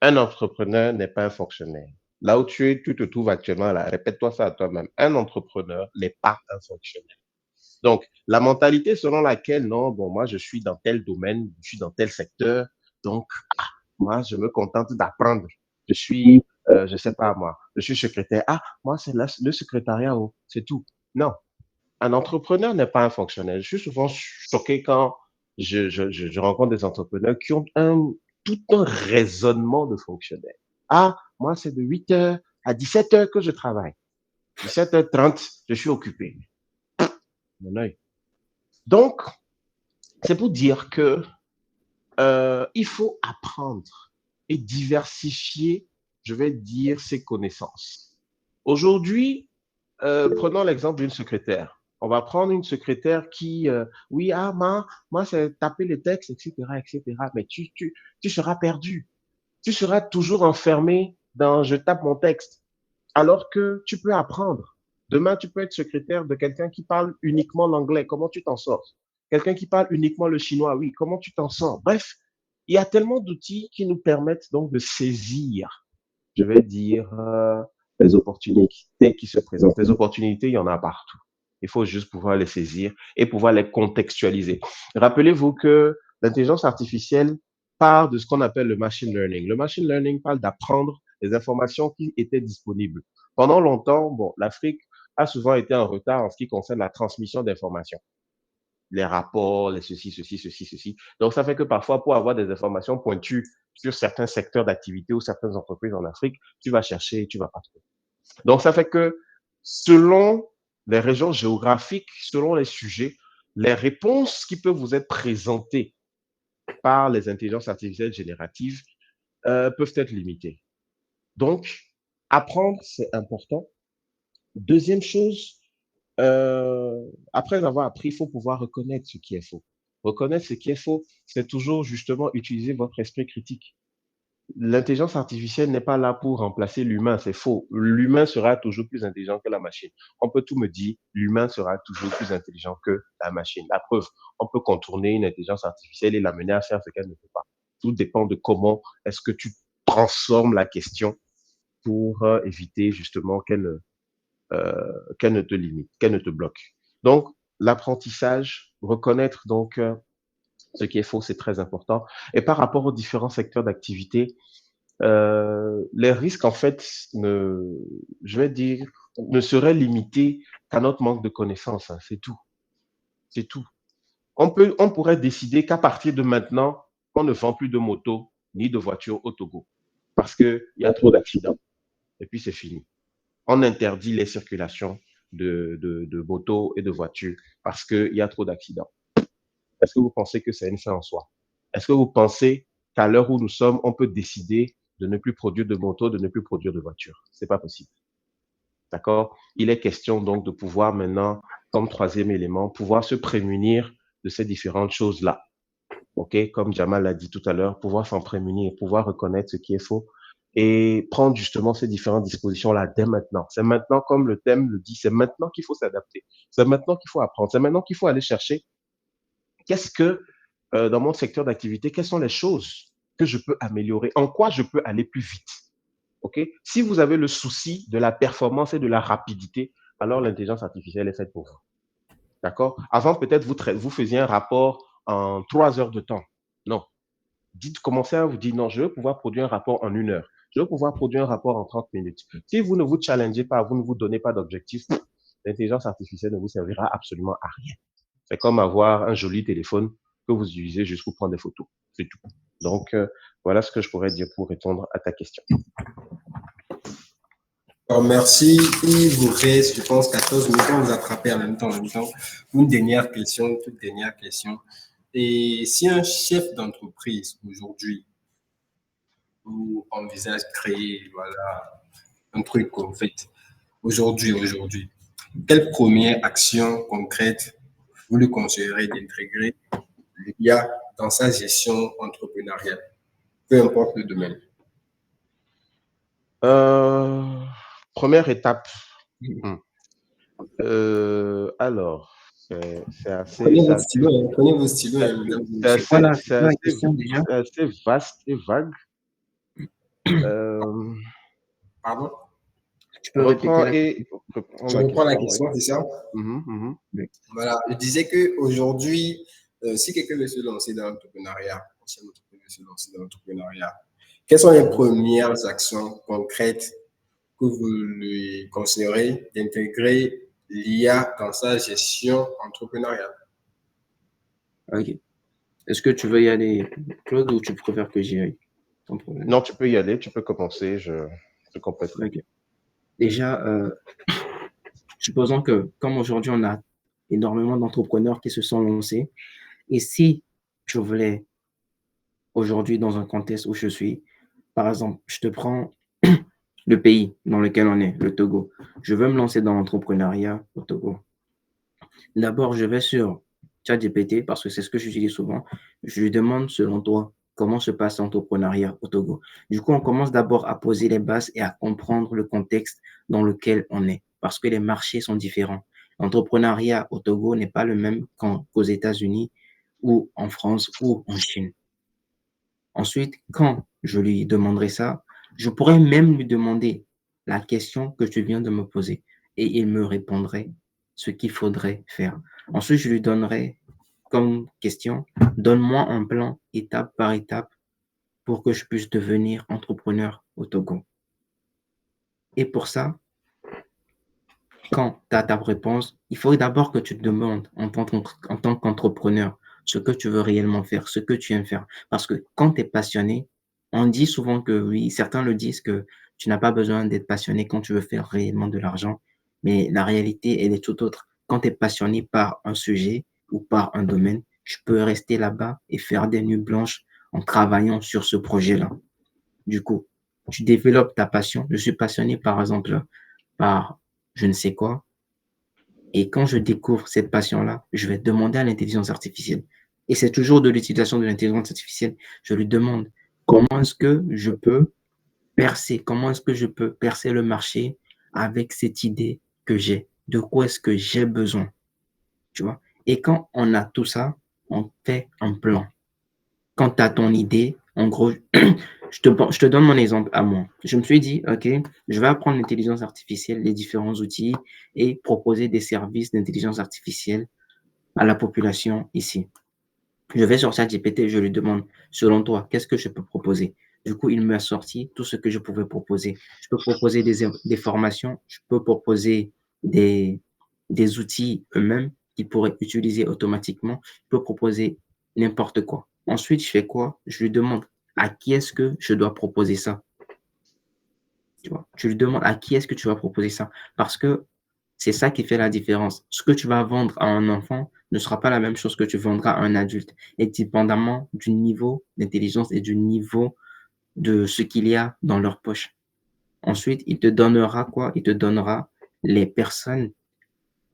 Un entrepreneur n'est pas un fonctionnaire. Là où tu te trouves actuellement, là, répète-toi ça à toi-même. Un entrepreneur n'est pas un fonctionnaire. Donc, la mentalité selon laquelle, non, bon, moi, je suis dans tel domaine, je suis dans tel secteur, donc, moi, je me contente d'apprendre. Je suis, je sais pas, moi, je suis secrétaire. Ah, moi, c'est le secrétariat, oh, c'est tout. Non, un entrepreneur n'est pas un fonctionnaire. Je suis souvent choqué quand je rencontre des entrepreneurs qui ont tout un raisonnement de fonctionnaire. Ah, moi, c'est de 8 heures à 17 heures que je travaille. 17h30, je suis occupé. Mon œil. Donc, c'est pour dire que il faut apprendre et diversifier, je vais dire, ses connaissances. Aujourd'hui, prenons l'exemple d'une secrétaire. On va prendre une secrétaire qui, oui, ah, moi, c'est taper les textes, etc., etc. Mais tu seras perdu. Tu seras toujours enfermé dans je tape mon texte. Alors que tu peux apprendre. Demain, tu peux être secrétaire de quelqu'un qui parle uniquement l'anglais. Comment tu t'en sors? Quelqu'un qui parle uniquement le chinois. Oui, comment tu t'en sors? Bref, il y a tellement d'outils qui nous permettent donc de saisir, je vais dire, les opportunités qui se présentent. Les opportunités, il y en a partout. Il faut juste pouvoir les saisir et pouvoir les contextualiser. Rappelez-vous que l'intelligence artificielle part de ce qu'on appelle le machine learning. Le machine learning parle d'apprendre les informations qui étaient disponibles. Pendant longtemps, bon, l'Afrique a souvent été en retard en ce qui concerne la transmission d'informations, les rapports, les ceci. Donc, ça fait que parfois, pour avoir des informations pointues sur certains secteurs d'activité ou certaines entreprises en Afrique, tu vas chercher et tu vas pas trouver. Donc, ça fait que selon les régions géographiques, selon les sujets, les réponses qui peuvent vous être présentées par les intelligences artificielles génératives peuvent être limitées. Donc, apprendre, c'est important. Deuxième chose, après avoir appris, il faut pouvoir reconnaître ce qui est faux. Reconnaître ce qui est faux, c'est toujours justement utiliser votre esprit critique. L'intelligence artificielle n'est pas là pour remplacer l'humain, c'est faux. L'humain sera toujours plus intelligent que la machine. On peut tout me dire, l'humain sera toujours plus intelligent que la machine. La preuve, on peut contourner une intelligence artificielle et l'amener à faire ce qu'elle ne peut pas. Tout dépend de comment est-ce que tu transformes la question pour éviter justement qu'elle ne te limite, qu'elle ne te bloque. Donc, l'apprentissage, reconnaître donc ce qui est faux, c'est très important. Et par rapport aux différents secteurs d'activité, Les risques, en fait, je vais dire, ne seraient limités qu'à notre manque de connaissances, hein, c'est tout. C'est tout. On pourrait décider qu'à partir de maintenant, on ne vend plus de motos ni de voitures au Togo parce qu'il y a trop d'accidents. Et puis c'est fini. On interdit les circulations de motos et de voitures parce qu'il y a trop d'accidents. Est-ce que vous pensez que c'est une fin en soi? Est-ce que vous pensez qu'à l'heure où nous sommes, on peut décider de ne plus produire de motos, de ne plus produire de voitures? C'est pas possible. D'accord? Il est question donc de pouvoir maintenant, comme troisième élément, pouvoir se prémunir de ces différentes choses-là. OK? Comme Jamal l'a dit tout à l'heure, pouvoir s'en prémunir, pouvoir reconnaître ce qui est faux et prendre justement ces différentes dispositions-là dès maintenant. C'est maintenant, comme le thème le dit, c'est maintenant qu'il faut s'adapter. C'est maintenant qu'il faut apprendre. C'est maintenant qu'il faut aller chercher qu'est-ce que, dans mon secteur d'activité, quelles sont les choses que je peux améliorer? En quoi je peux aller plus vite? OK? Si vous avez le souci de la performance et de la rapidité, alors l'intelligence artificielle est faite pour vous. D'accord? Avant, peut-être, vous faisiez un rapport en 3 heures de temps. Non. Commencez à vous dire, non, je veux pouvoir produire un rapport en 1 heure. Je veux pouvoir produire un rapport en 30 minutes. Si vous ne vous challengez pas, vous ne vous donnez pas d'objectif, l'intelligence artificielle ne vous servira absolument à rien. C'est comme avoir un joli téléphone que vous utilisez juste pour prendre des photos. C'est tout. Donc, voilà ce que je pourrais dire pour répondre à ta question. Alors, merci. Il vous reste, je pense, 14 minutes. On vous attraper en même temps. Une dernière question, toute dernière question. Et si un chef d'entreprise aujourd'hui vous envisage de créer voilà, un truc en fait, aujourd'hui, quelle première action concrète vous lui conseillerez d'intégrer l'IA dans sa gestion entrepreneuriale, peu importe le domaine? Première étape. Alors, c'est assez, Prenez c'est vos assez, stylos, prenez vos stylos, c'est mesdames et c'est messieurs. Voilà, assez, c'est quoi la question déjà? c'est assez vaste et vague. Euh, Pardon? Tu peux répéter reprends la question? et reprends Je la reprends la question, oui. question, c'est ça? Oui. Voilà, je disais qu'aujourd'hui, si quelqu'un veut se lancer dans l'entrepreneuriat, un chef d'entreprise veut se lancer dans l'entrepreneuriat, quelles sont les premières actions concrètes que vous lui conseillerez d'intégrer l'IA dans sa gestion entrepreneuriale? Ok. Est-ce que tu veux y aller, Claude, ou tu préfères que j'y aille? Sans problème. Non, tu peux y aller, tu peux commencer, je compléterai. Ok. Déjà, supposons que, comme aujourd'hui, on a énormément d'entrepreneurs qui se sont lancés, et si je voulais, aujourd'hui, dans un contexte où je suis, par exemple, je te prends le pays dans lequel on est, le Togo. Je veux me lancer dans l'entrepreneuriat au Togo. D'abord, je vais sur ChatGPT parce que c'est ce que j'utilise souvent. Je lui demande, selon toi, comment se passe l'entrepreneuriat au Togo. Du coup, on commence d'abord à poser les bases et à comprendre le contexte dans lequel on est parce que les marchés sont différents. L'entrepreneuriat au Togo n'est pas le même qu'aux États-Unis ou en France ou en Chine. Ensuite, quand je lui demanderai ça, je pourrais même lui demander la question que tu viens de me poser et il me répondrait ce qu'il faudrait faire. Ensuite, je lui donnerai comme question, donne-moi un plan étape par étape pour que je puisse devenir entrepreneur au Togo. Et pour ça, quand tu as ta réponse, il faut d'abord que tu te demandes en tant qu'entrepreneur ce que tu veux réellement faire, ce que tu aimes faire. Parce que quand tu es passionné, on dit souvent que oui, certains le disent que tu n'as pas besoin d'être passionné quand tu veux faire réellement de l'argent. Mais la réalité, elle est tout autre. Quand tu es passionné par un sujet ou par un domaine, je peux rester là-bas et faire des nuits blanches en travaillant sur ce projet-là. Du coup, tu développes ta passion. Je suis passionné, par exemple, par je ne sais quoi. Et quand je découvre cette passion-là, je vais demander à l'intelligence artificielle. Et c'est toujours de l'utilisation de l'intelligence artificielle. Je lui demande comment est-ce que je peux percer, comment est-ce que je peux percer le marché avec cette idée que j'ai, de quoi est-ce que j'ai besoin, tu vois. Et quand on a tout ça, on fait un plan. Quand tu as ton idée, en gros, je te donne mon exemple à moi. Je me suis dit, OK, je vais apprendre l'intelligence artificielle, les différents outils et proposer des services d'intelligence artificielle à la population ici. Je vais sur ChatGPT, je lui demande, selon toi, qu'est-ce que je peux proposer? Du coup, il m'a sorti tout ce que je pouvais proposer. Je peux proposer des formations, je peux proposer des, des outils eux-mêmes qu'ils pourraient utiliser automatiquement. Je peux proposer n'importe quoi. Ensuite, je fais quoi? Je lui demande à qui est-ce que je dois proposer ça? Tu vois, tu lui demandes à qui est-ce que tu vas proposer ça? Parce que c'est ça qui fait la différence. Ce que tu vas vendre à un enfant ne sera pas la même chose que tu vendras à un adulte, et dépendamment du niveau d'intelligence et du niveau de ce qu'il y a dans leur poche. Ensuite, il te donnera quoi? Il te donnera les personnes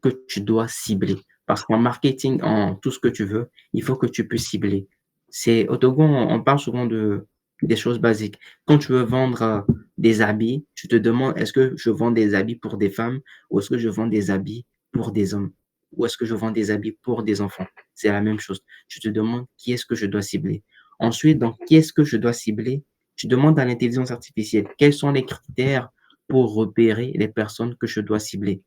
que tu dois cibler. Parce qu'en marketing, en tout ce que tu veux, il faut que tu puisses cibler. C'est au Togo, on parle souvent des choses basiques. Quand tu veux vendre des habits, tu te demandes est-ce que je vends des habits pour des femmes ou est-ce que je vends des habits pour des hommes ou est-ce que je vends des habits pour des enfants? C'est la même chose. Tu te demandes qui est-ce que je dois cibler. Ensuite, donc, qui est-ce que je dois cibler? Tu demandes à l'intelligence artificielle quels sont les critères pour repérer les personnes que je dois cibler.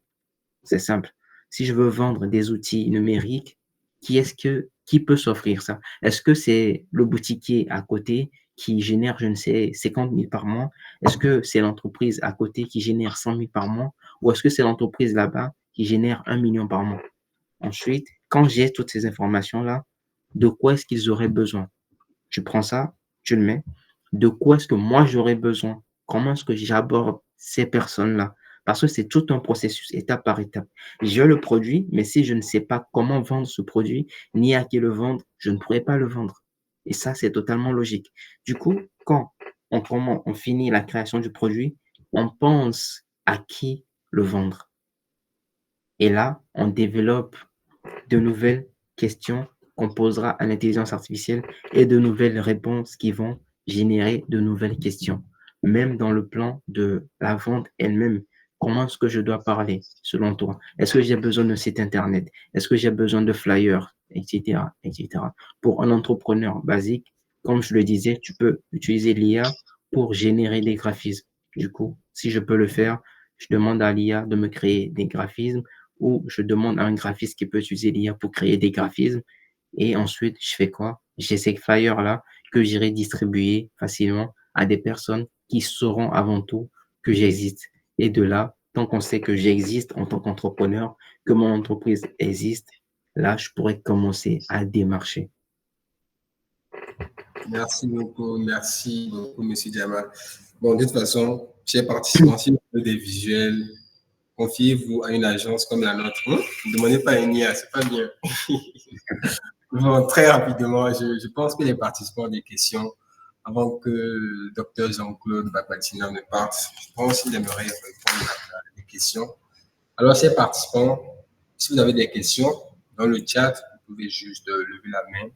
C'est simple. Si je veux vendre des outils numériques, qui peut s'offrir ça? Est-ce que c'est le boutiquier à côté qui génère, je ne sais, 50 000 par mois? Est-ce que c'est l'entreprise à côté qui génère 100 000 par mois? Ou est-ce que c'est l'entreprise là-bas qui génère 1 million par mois? Ensuite, quand j'ai toutes ces informations-là, de quoi est-ce qu'ils auraient besoin? Tu prends ça, tu le mets. De quoi est-ce que moi j'aurais besoin? Comment est-ce que j'aborde ces personnes-là? Parce que c'est tout un processus, étape par étape. J'ai le produit, mais si je ne sais pas comment vendre ce produit, ni à qui le vendre, je ne pourrais pas le vendre. Et ça, c'est totalement logique. Du coup, quand on finit la création du produit, on pense à qui le vendre. Et là, on développe de nouvelles questions qu'on posera à l'intelligence artificielle et de nouvelles réponses qui vont générer de nouvelles questions. Même dans le plan de la vente elle-même, comment est-ce que je dois parler selon toi? Est-ce que j'ai besoin de site internet? Est-ce que j'ai besoin de flyers, etc., etc. Pour un entrepreneur basique, comme je le disais, tu peux utiliser l'IA pour générer des graphismes. Du coup, si je peux le faire, je demande à l'IA de me créer des graphismes ou je demande à un graphiste qui peut utiliser l'IA pour créer des graphismes. Et ensuite, je fais quoi? J'ai ces flyers-là que j'irai distribuer facilement à des personnes qui sauront avant tout que j'existe. Et de là, tant qu'on sait que j'existe en tant qu'entrepreneur, que mon entreprise existe, là, je pourrais commencer à démarcher. Merci beaucoup, Monsieur Jamal. Bon, de toute façon, chers participants, si vous avez des visuels, confiez-vous à une agence comme la nôtre. Ne demandez pas à une IA, c'est pas bien. Bon, très rapidement, je pense que les participants ont des questions avant que le docteur Jean-Claude Bapatina ne parte. Je pense qu'il aimerait répondre à des questions. Alors, chers participants, si vous avez des questions dans le chat, vous pouvez juste lever la main.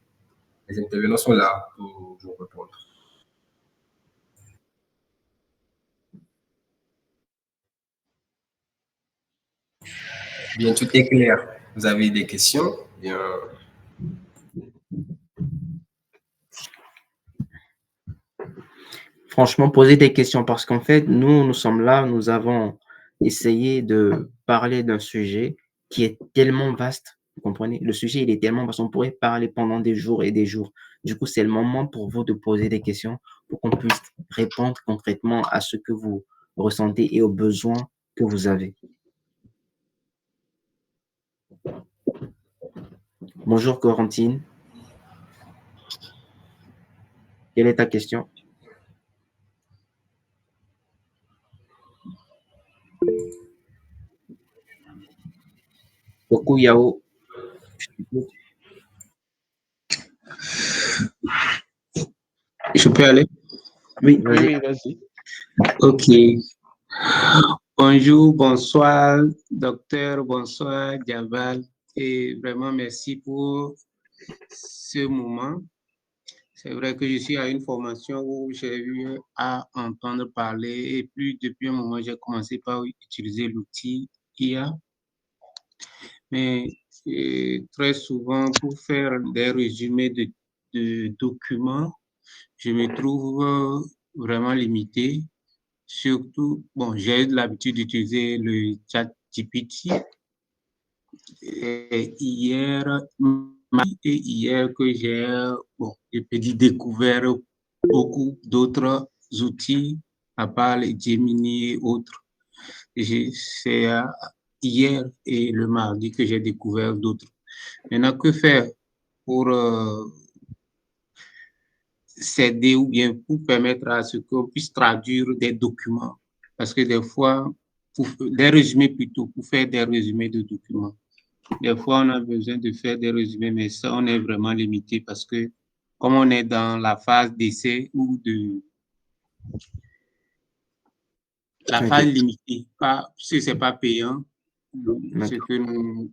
Les intervenants sont là pour vous répondre. Bien, tout est clair. Vous avez des questions? Bien. Franchement, posez des questions parce qu'en fait, nous sommes là, nous avons essayé de parler d'un sujet qui est tellement vaste. Vous comprenez? Le sujet, il est tellement vaste. On pourrait parler pendant des jours et des jours. Du coup, c'est le moment pour vous de poser des questions pour qu'on puisse répondre concrètement à ce que vous ressentez et aux besoins que vous avez. Bonjour, Corentine. Quelle est ta question? Coucou, Yao. Je peux aller? Oui, Oui, vas-y. oui, vas-y. Ok. Bonjour, bonsoir, docteur, bonsoir, Diaval. Et vraiment, merci pour ce moment. C'est vrai que je suis à une formation où j'ai eu à entendre parler et puis depuis un moment, j'ai commencé par utiliser l'outil IA. Mais très souvent, pour faire des résumés de documents, je me trouve vraiment limité. Surtout, bon, j'ai eu l'habitude d'utiliser le chat GPT. Et hier que j'ai, bon, je peux dire découvert beaucoup d'autres outils à part les Gemini et autres. C'est hier et le mardi que j'ai découvert d'autres. Maintenant, que faire pour s'aider ou bien pour permettre à ce qu'on puisse traduire des documents? Parce que des fois, des résumés plutôt, pour faire des résumés de documents. Des fois, on a besoin de faire des résumés, mais ça, on est vraiment limité parce que comme on est dans la phase d'essai ou de la Ok. phase limitée, pas, si c'est pas payant, ce D'accord. que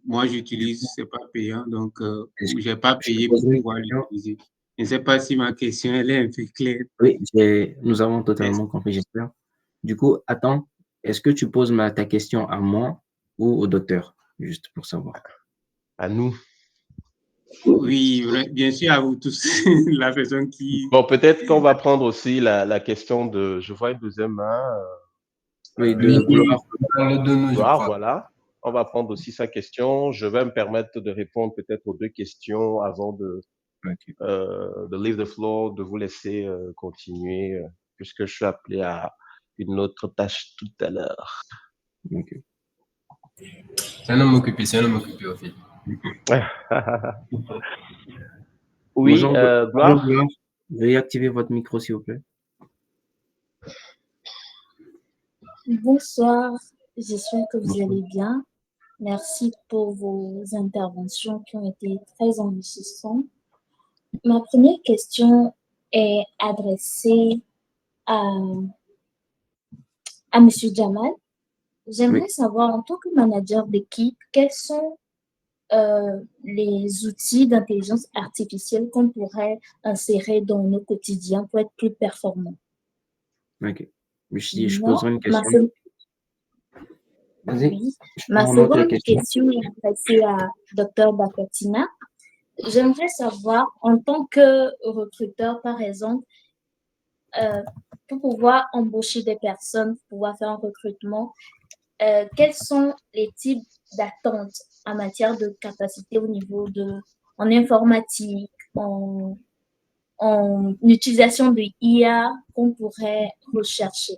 moi j'utilise, c'est pas payant, donc Est-ce que j'ai pas je te payé pour poserai une pouvoir question? l'utiliser. Je ne sais pas si ma question elle est un peu claire. Oui, nous avons totalement compris, j'espère. Du coup, attends, est-ce que tu poses ta question à moi ou au docteur? Juste pour savoir. À nous. Oui, bien sûr, à vous tous, la personne qui... Bon, peut-être qu'on va prendre aussi la question de. Je vois une deuxième main. Oui, Oui, de gloire. dans le de nous, je Gloire, crois. voilà. On va prendre aussi sa question. Je vais me permettre de répondre peut-être aux deux questions avant Ok. de leave the floor, de vous laisser continuer, puisque je suis appelé à une autre tâche tout à l'heure. Ok. C'est un homme occupé, au fait. Oui, Bonjour, bonjour, Gloire. gloire. Veuillez activer votre micro, s'il vous plaît. Bonsoir, j'espère que vous allez bien. Merci pour vos interventions qui ont été très enrichissantes. Ma première question est adressée à, à M. Jamal. J'aimerais Oui. savoir, en tant que manager d'équipe, quels sont les outils d'intelligence artificielle qu'on pourrait insérer dans nos quotidiens pour être plus performants. Ok. Je poserai une Ma, question. Vas-y. oui. Je Ma prends notre seconde question. question est adressée à Dr. Bakatina. J'aimerais savoir, en tant que recruteur, par exemple, pour pouvoir embaucher des personnes, pour pouvoir faire un recrutement, quels sont les types d'attentes en matière de capacité au niveau en informatique, en utilisation de IA qu'on pourrait rechercher?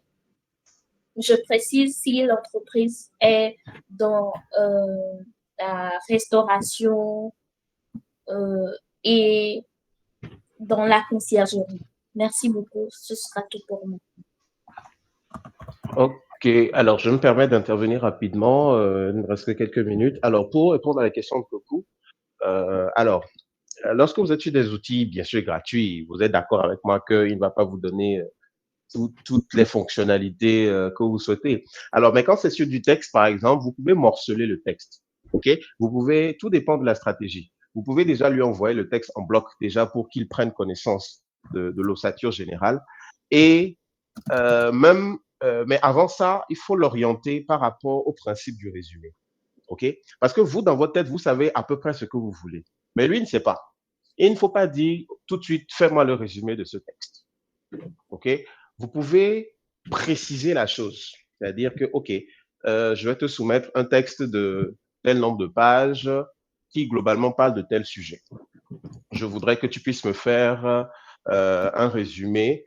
Je précise si l'entreprise est dans la restauration et dans la conciergerie. Merci beaucoup. Ce sera tout pour moi. Ok, alors je me permets d'intervenir rapidement. Il ne me reste que quelques minutes. Alors, pour répondre à la question de Coco, alors, lorsque vous êtes sur des outils, bien sûr, gratuits, vous êtes d'accord avec moi qu'il ne va pas vous donner toutes les fonctionnalités que vous souhaitez. Alors, mais quand c'est sur du texte, par exemple, vous pouvez morceler le texte. OK? Vous pouvez, tout dépend de la stratégie. Vous pouvez déjà lui envoyer le texte en bloc, déjà pour qu'il prenne connaissance de l'ossature générale. Et mais avant ça, il faut l'orienter par rapport au principe du résumé. OK? Parce que vous, dans votre tête, vous savez à peu près ce que vous voulez. Mais lui, il ne sait pas. Et il ne faut pas dire tout de suite, fais-moi le résumé de ce texte. OK? Vous pouvez préciser la chose. C'est-à-dire que, OK, je vais te soumettre un texte de tel nombre de pages qui globalement parle de tel sujet. Je voudrais que tu puisses me faire un résumé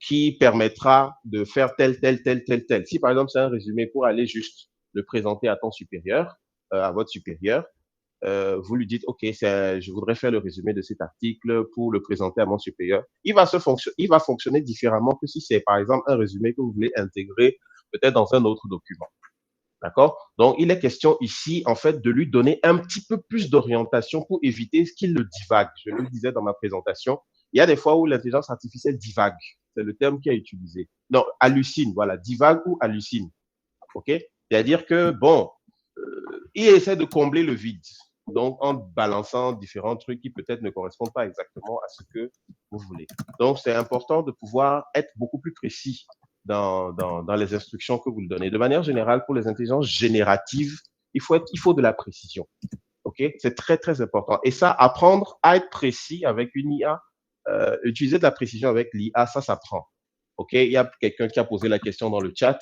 qui permettra de faire tel, tel, tel, tel, tel. Si par exemple c'est un résumé pour aller juste le présenter à ton supérieur, à votre supérieur, vous lui dites, OK, je voudrais faire le résumé de cet article pour le présenter à mon supérieur. Il va fonctionner différemment que si c'est, par exemple, un résumé que vous voulez intégrer peut-être dans un autre document. D'accord? Donc, il est question ici, en fait, de lui donner un petit peu plus d'orientation pour éviter qu'il le divague. Je le disais dans ma présentation. Il y a des fois où l'intelligence artificielle divague. C'est le terme qui est utilisé. Non, hallucine, voilà, divague ou hallucine. OK? C'est-à-dire que, bon, il essaie de combler le vide. Donc, en balançant différents trucs qui peut-être ne correspondent pas exactement à ce que vous voulez. Donc, c'est important de pouvoir être beaucoup plus précis dans les instructions que vous lui donnez. De manière générale, pour les intelligences génératives, il faut de la précision. OK? C'est très, très important. Et ça, apprendre à être précis avec une IA, utiliser de la précision avec l'IA, ça s'apprend. OK? Il y a quelqu'un qui a posé la question dans le chat.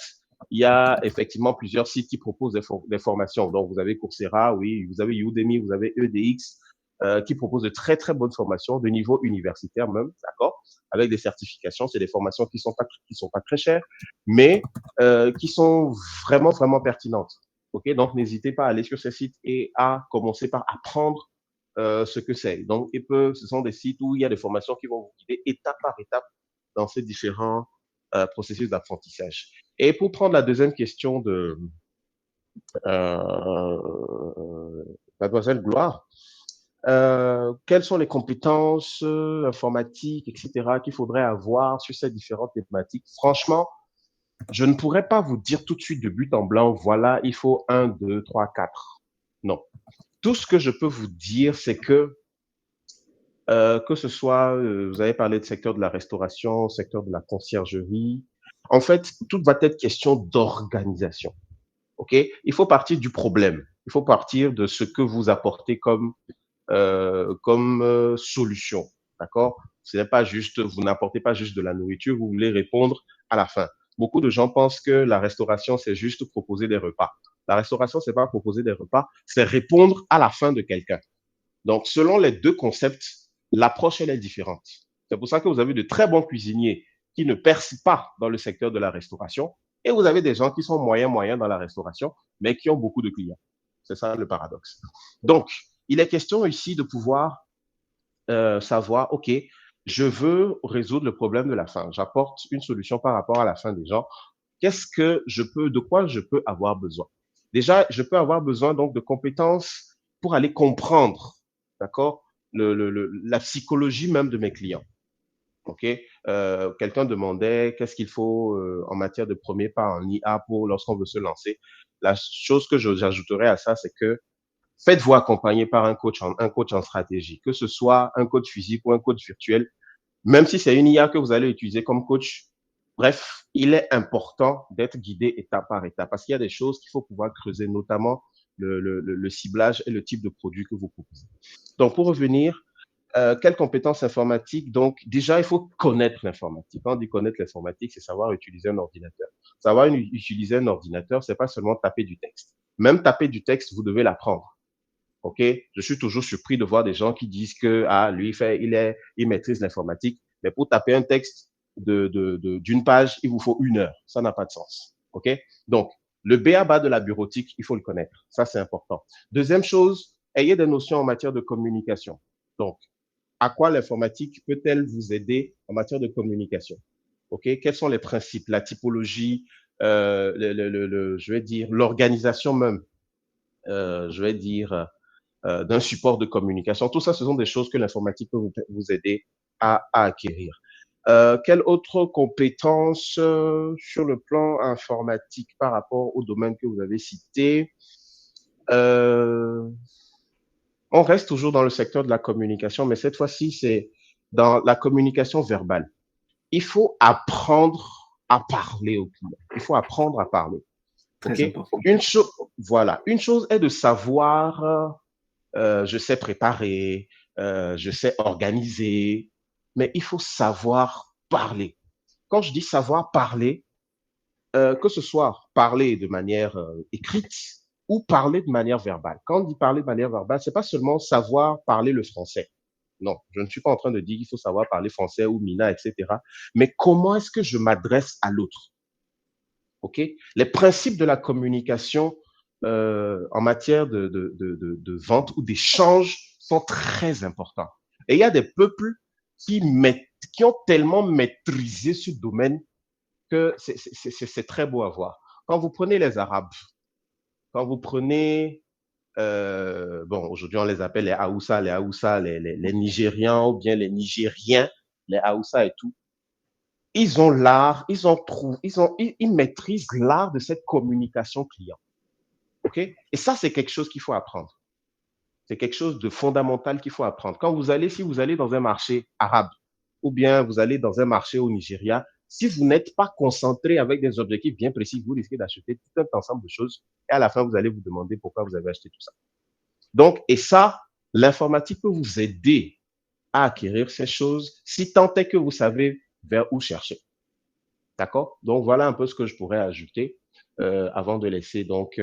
Il y a effectivement plusieurs sites qui proposent des formations. Donc, vous avez Coursera, oui, vous avez Udemy, vous avez EDX. qui proposent de très, très bonnes formations de niveau universitaire même, d'accord, avec des certifications. C'est des formations qui sont pas très chères, mais qui sont vraiment, vraiment pertinentes. OK? Donc, n'hésitez pas à aller sur ces sites et à commencer par apprendre ce que c'est. Donc, ce sont des sites où il y a des formations qui vont vous guider étape par étape dans ces différents processus d'apprentissage. Et pour prendre la deuxième question de Mademoiselle Gloire, quelles sont les compétences informatiques, etc., qu'il faudrait avoir sur ces différentes thématiques? Franchement, je ne pourrais pas vous dire tout de suite de but en blanc, voilà, il faut 1, 2, 3, 4. Non. Tout ce que je peux vous dire, c'est que ce soit, vous avez parlé de secteur de la restauration, secteur de la conciergerie, en fait, tout va être question d'organisation. OK? Il faut partir du problème. Il faut partir de ce que vous apportez comme solution. D'accord? Ce n'est pas juste, vous n'apportez pas juste de la nourriture, vous voulez répondre à la faim. Beaucoup de gens pensent que la restauration, c'est juste proposer des repas. La restauration, c'est pas proposer des repas, c'est répondre à la faim de quelqu'un. Donc, selon les deux concepts, l'approche, elle est différente. C'est pour ça que vous avez de très bons cuisiniers qui ne percent pas dans le secteur de la restauration et vous avez des gens qui sont moyens dans la restauration, mais qui ont beaucoup de clients. C'est ça le paradoxe. Donc, il est question ici de pouvoir savoir, OK, je veux résoudre le problème de la faim. J'apporte une solution par rapport à la faim des gens. De quoi je peux avoir besoin? Déjà, je peux avoir besoin donc de compétences pour aller comprendre, d'accord, la psychologie même de mes clients. OK? Quelqu'un demandait qu'est-ce qu'il faut en matière de premier pas en IA pour lorsqu'on veut se lancer. La chose que j'ajouterais à ça, c'est que faites-vous accompagner par un coach en stratégie, que ce soit un coach physique ou un coach virtuel, même si c'est une IA que vous allez utiliser comme coach. Bref, il est important d'être guidé étape par étape parce qu'il y a des choses qu'il faut pouvoir creuser, notamment le ciblage et le type de produit que vous proposez. Donc, pour revenir, quelles compétences informatiques? Donc, déjà, il faut connaître l'informatique. Quand on dit connaître l'informatique, c'est savoir utiliser un ordinateur. Savoir utiliser un ordinateur, c'est pas seulement taper du texte. Même taper du texte, vous devez l'apprendre. OK? Je suis toujours surpris de voir des gens qui disent que, lui, il maîtrise l'informatique, mais pour taper un texte d'une page, il vous faut 1 heure. Ça n'a pas de sens. OK? Donc, le b.a.-ba de la bureautique, il faut le connaître. Ça, c'est important. Deuxième chose, ayez des notions en matière de communication. Donc, à quoi l'informatique peut-elle vous aider en matière de communication? OK? Quels sont les principes, la typologie, je vais dire, l'organisation même, je vais dire, d'un support de communication. Tout ça, ce sont des choses que l'informatique peut vous aider à acquérir. Quelle autre compétence sur le plan informatique par rapport au domaine que vous avez cité? On reste toujours dans le secteur de la communication, mais cette fois-ci, c'est dans la communication verbale. Il faut apprendre à parler au client. Il faut apprendre à parler. Très OK? important. Voilà. Une chose est de savoir je sais préparer, je sais organiser, mais il faut savoir parler. Quand je dis savoir parler, que ce soit parler de manière écrite ou parler de manière verbale. Quand on dit parler de manière verbale, c'est pas seulement savoir parler le français. Non, je ne suis pas en train de dire qu'il faut savoir parler français ou mina, etc. Mais comment est-ce que je m'adresse à l'autre? OK? Les principes de la communication en matière de vente ou d'échange sont très importants. Et il y a des peuples qui ont tellement maîtrisé ce domaine que c'est très beau à voir. Quand vous prenez les Arabes, quand vous prenez, aujourd'hui on les appelle les Haoussa, les Nigérians ou bien les Nigériens, les Haoussa et tout, ils ont l'art, ils maîtrisent l'art de cette communication client. OK? Et ça, c'est quelque chose qu'il faut apprendre. C'est quelque chose de fondamental qu'il faut apprendre. Si vous allez dans un marché arabe ou bien vous allez dans un marché au Nigeria, si vous n'êtes pas concentré avec des objectifs bien précis, vous risquez d'acheter tout un ensemble de choses et à la fin, vous allez vous demander pourquoi vous avez acheté tout ça. Donc, et ça, l'informatique peut vous aider à acquérir ces choses si tant est que vous savez vers où chercher. D'accord? Donc, voilà un peu ce que je pourrais ajouter avant de laisser donc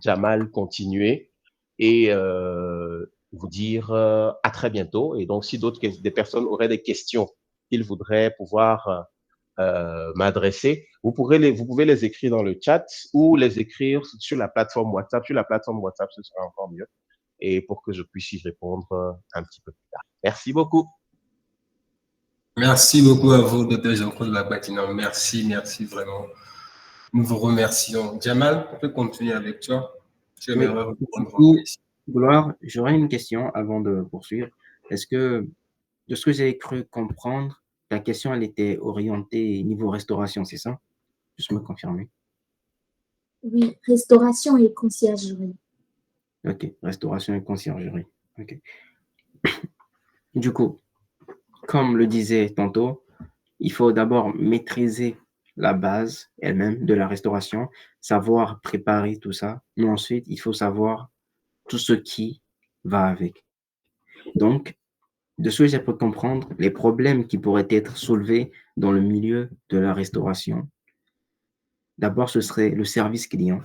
Jamal continuer. Et vous dire à très bientôt. Et donc, si des personnes auraient des questions qu'ils voudraient pouvoir m'adresser, vous pouvez les écrire dans le chat ou les écrire sur la plateforme WhatsApp. Sur la plateforme WhatsApp, ce sera encore mieux. Et pour que je puisse y répondre un petit peu plus tard. Merci beaucoup. Merci beaucoup à vous, Dr. Jean-Claude Labatina. Merci vraiment. Nous vous remercions. Jamal, on peut continuer avec toi. Tu Oui, aimerais du répondre aux coup, questions. Gloire, j'aurais une question avant de poursuivre. Est-ce que, de ce que j'ai cru comprendre, ta question, elle était orientée niveau restauration, c'est ça? Juste me confirmer. Oui, restauration et conciergerie. Ok, restauration et conciergerie. Ok. Du coup, comme le disait tantôt, il faut d'abord maîtriser la base elle-même de la restauration, savoir préparer tout ça, mais ensuite, il faut savoir tout ce qui va avec. Donc, de ce que j'ai pu comprendre, les problèmes qui pourraient être soulevés dans le milieu de la restauration, d'abord, ce serait le service client.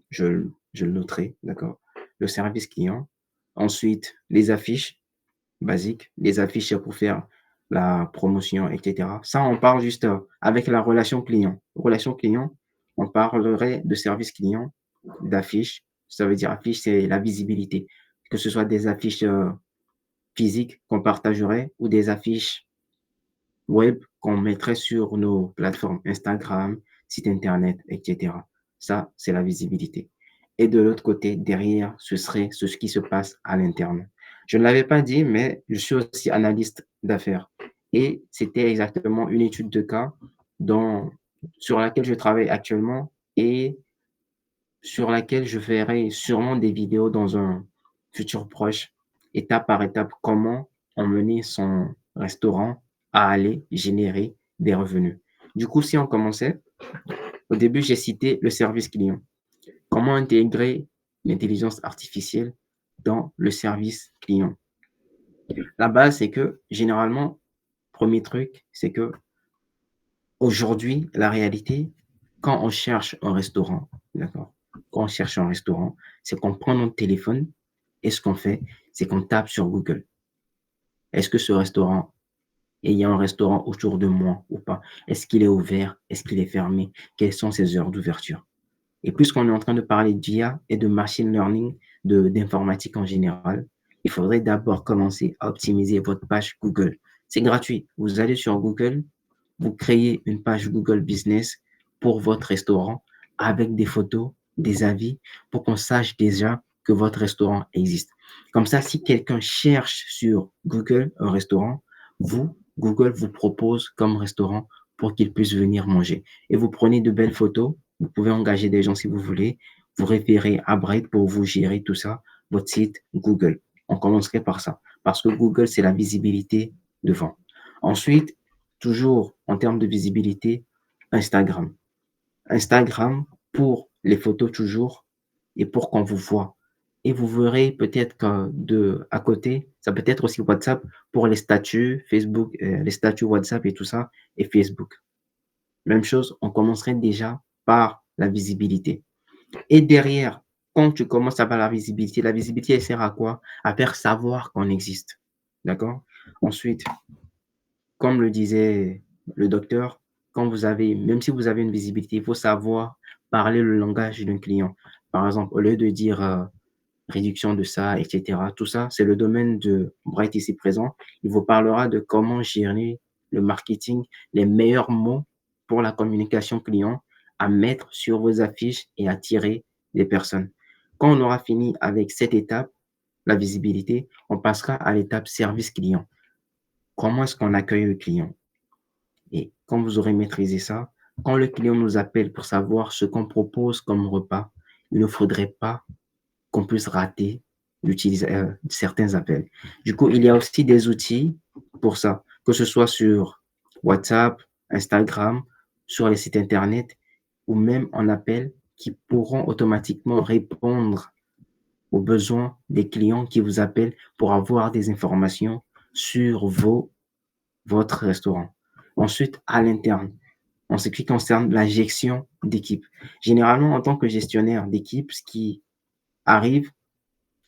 Je le noterai, d'accord? Le service client. Ensuite, les affiches basiques, les affiches pour faire la promotion, etc. Ça, on parle juste avec la relation client. Relation client, on parlerait de service client, d'affiches. Ça veut dire affiche, c'est la visibilité. Que ce soit des affiches physiques qu'on partagerait ou des affiches web qu'on mettrait sur nos plateformes Instagram, site internet, etc. Ça, c'est la visibilité. Et de l'autre côté, derrière, ce serait ce qui se passe à l'interne. Je ne l'avais pas dit, mais je suis aussi analyste d'affaires. Et c'était exactement une étude de cas sur laquelle je travaille actuellement et sur laquelle je ferai sûrement des vidéos dans un futur proche, étape par étape, comment emmener son restaurant à aller générer des revenus. Du coup, si on commençait, au début, j'ai cité le service client. Comment intégrer l'intelligence artificielle dans le service client? La base, c'est que généralement, premier truc, c'est que aujourd'hui, la réalité, quand on cherche un restaurant, d'accord? Quand on cherche un restaurant, c'est qu'on prend notre téléphone et ce qu'on fait, c'est qu'on tape sur Google. Est-ce que ce restaurant, et il y a un restaurant autour de moi ou pas? Est-ce qu'il est ouvert? Est-ce qu'il est fermé? Quelles sont ses heures d'ouverture? Et puisqu'on est en train de parler d'IA et de machine learning, d'informatique en général, il faudrait d'abord commencer à optimiser votre page Google. C'est gratuit. Vous allez sur Google, vous créez une page Google Business pour votre restaurant avec des photos, des avis, pour qu'on sache déjà que votre restaurant existe. Comme ça, si quelqu'un cherche sur Google un restaurant, Google vous propose comme restaurant pour qu'il puisse venir manger. Et vous prenez de belles photos, vous pouvez engager des gens si vous voulez, vous référez à Bright pour vous gérer tout ça, votre site Google. On commencerait par ça, parce que Google, c'est la visibilité devant. Ensuite, toujours en termes de visibilité, Instagram. Instagram pour les photos toujours et pour qu'on vous voit. Et vous verrez peut-être à côté, ça peut être aussi WhatsApp pour les statuts Facebook, les statuts WhatsApp et tout ça, et Facebook. Même chose, on commencerait déjà par la visibilité. Et derrière, quand tu commences à par la visibilité, elle sert à quoi? À faire savoir qu'on existe. D'accord? Ensuite, comme le disait le docteur, même si vous avez une visibilité, il faut savoir parler le langage d'un client. Par exemple, au lieu de dire réduction de ça, etc., tout ça, c'est le domaine de Bright ici présent. Il vous parlera de comment gérer le marketing, les meilleurs mots pour la communication client à mettre sur vos affiches et attirer des personnes. Quand on aura fini avec cette étape, la visibilité, on passera à l'étape service client. Comment est-ce qu'on accueille le client? Et quand vous aurez maîtrisé ça, quand le client nous appelle pour savoir ce qu'on propose comme repas, il ne faudrait pas qu'on puisse rater certains appels. Du coup, il y a aussi des outils pour ça, que ce soit sur WhatsApp, Instagram, sur les sites Internet ou même en appel qui pourront automatiquement répondre aux besoins des clients qui vous appellent pour avoir des informations sur votre restaurant. Ensuite, à l'interne, en ce qui concerne la gestion d'équipe. Généralement, en tant que gestionnaire d'équipe, ce qui arrive,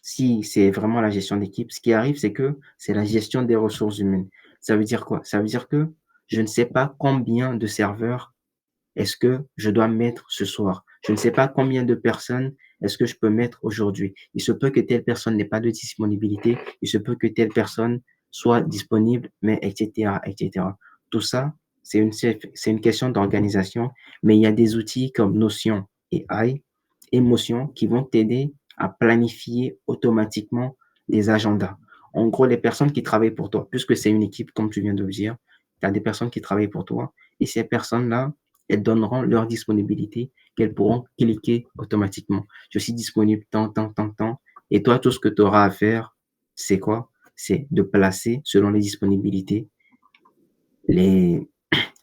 si c'est vraiment la gestion d'équipe, ce qui arrive, c'est que c'est la gestion des ressources humaines. Ça veut dire quoi? Ça veut dire que je ne sais pas combien de serveurs est-ce que je dois mettre ce soir. Je ne sais pas combien de personnes est-ce que je peux mettre aujourd'hui. Il se peut que telle personne n'ait pas de disponibilité. Il se peut que telle personne soit disponible, mais etc., etc. Tout ça, c'est une question d'organisation, mais il y a des outils comme Notion et AI, Emotion, qui vont t'aider à planifier automatiquement des agendas. En gros, les personnes qui travaillent pour toi, puisque c'est une équipe, comme tu viens de le dire, tu as des personnes qui travaillent pour toi, et ces personnes-là, elles donneront leur disponibilité qu'elles pourront cliquer automatiquement. Je suis disponible tant, tant, tant, tant. Et toi, tout ce que tu auras à faire, c'est quoi? C'est de placer, selon les disponibilités, les,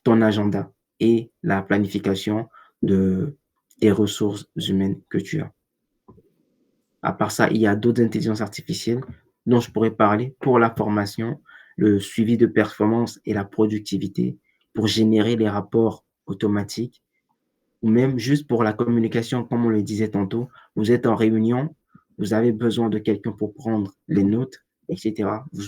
ton agenda et la planification de tes ressources humaines que tu as. À part ça, il y a d'autres intelligences artificielles dont je pourrais parler pour la formation, le suivi de performance et la productivité, pour générer les rapports automatiques, ou même juste pour la communication, comme on le disait tantôt. Vous êtes en réunion, vous avez besoin de quelqu'un pour prendre les notes, etc. Vous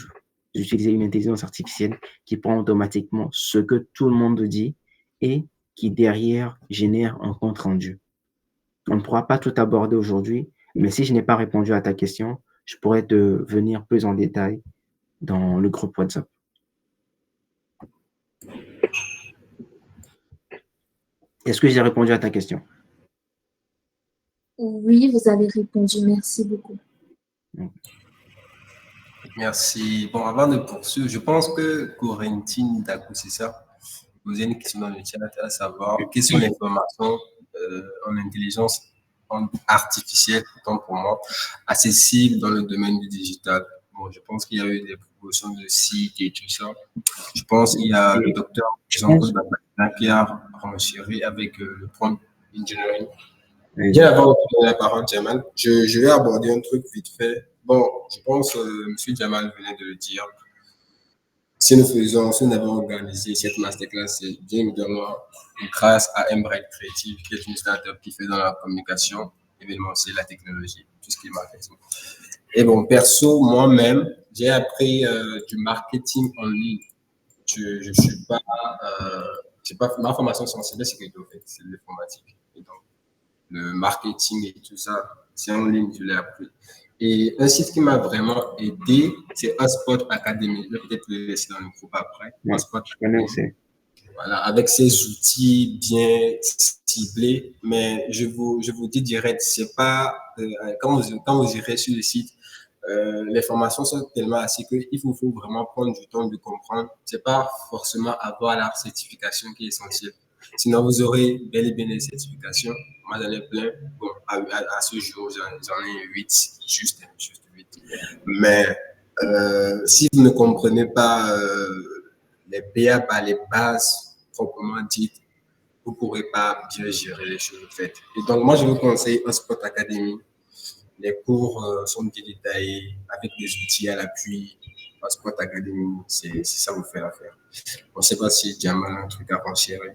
utilisez une intelligence artificielle qui prend automatiquement ce que tout le monde dit et qui derrière génère un compte rendu. On ne pourra pas tout aborder aujourd'hui, mais si je n'ai pas répondu à ta question, je pourrais te venir plus en détail dans le groupe WhatsApp. Est-ce que j'ai répondu à ta question? Oui, vous avez répondu. Merci beaucoup. Merci. Bon, avant de poursuivre, je pense que Corentine Dakou, c'est ça, posait une question dans le chat à savoir quelles sont les formations en intelligence artificielle, autant pour moi, accessibles dans le domaine du digital. Bon, je pense qu'il y a eu des propositions de sites et tout ça. Je pense qu'il y a le docteur Jean-Claude Babacar qui a renchéri avec le prompt engineering. Bien avant de donner la parole, Jamal, je vais aborder un truc vite fait. Bon, je pense que M. Jamal venait de le dire. Si nous avons organisé cette masterclass, c'est bien évidemment grâce à Embraid Creative, qui est une startup qui fait dans la communication, événementielle, la technologie, tout ce qui est marketing. Et bon, perso, moi-même, j'ai appris du marketing en ligne. Je suis pas, ma formation sensible, c'est que c'est l'informatique. Et donc, le marketing et tout ça, c'est en ligne, je l'ai appris. Et un site qui m'a vraiment aidé, c'est Hotspot Academy. Je vais peut-être le laisser dans le groupe après. Ouais, Hotspot je connais Academy. aussi. Voilà, avec ces outils bien ciblés, mais je vous dis direct, c'est pas, quand vous irez sur le site, les formations sont tellement assez qu'il faut vraiment prendre du temps de comprendre. C'est pas forcément avoir la certification qui est essentielle. Sinon, vous aurez bel et bien les certifications. Moi, j'en ai plein. Bon, à ce jour, j'en ai 8, juste 8. Mais si vous ne comprenez pas les BA, les bases proprement dites, vous ne pourrez pas bien gérer les choses faites. Et donc, moi, je vous conseille Hotspot Academy. Les cours sont bien détaillés avec des outils à l'appui. Hotspot Academy, si ça vous fait l'affaire. On ne sait pas si Jamal a un truc à renchérir.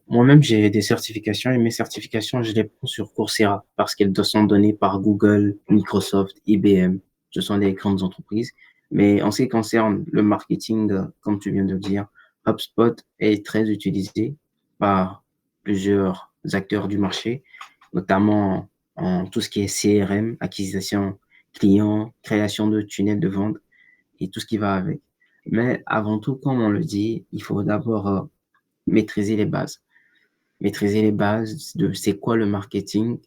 Moi-même, j'ai des certifications et mes certifications, je les prends sur Coursera parce qu'elles sont données par Google, Microsoft, IBM. Ce sont des grandes entreprises. Mais en ce qui concerne le marketing, comme tu viens de le dire, HubSpot est très utilisé par plusieurs acteurs du marché, notamment en tout ce qui est CRM, acquisition client, création de tunnels de vente et tout ce qui va avec. Mais avant tout, comme on le dit, il faut d'abord maîtriser les bases. Maîtriser les bases de c'est quoi le marketing,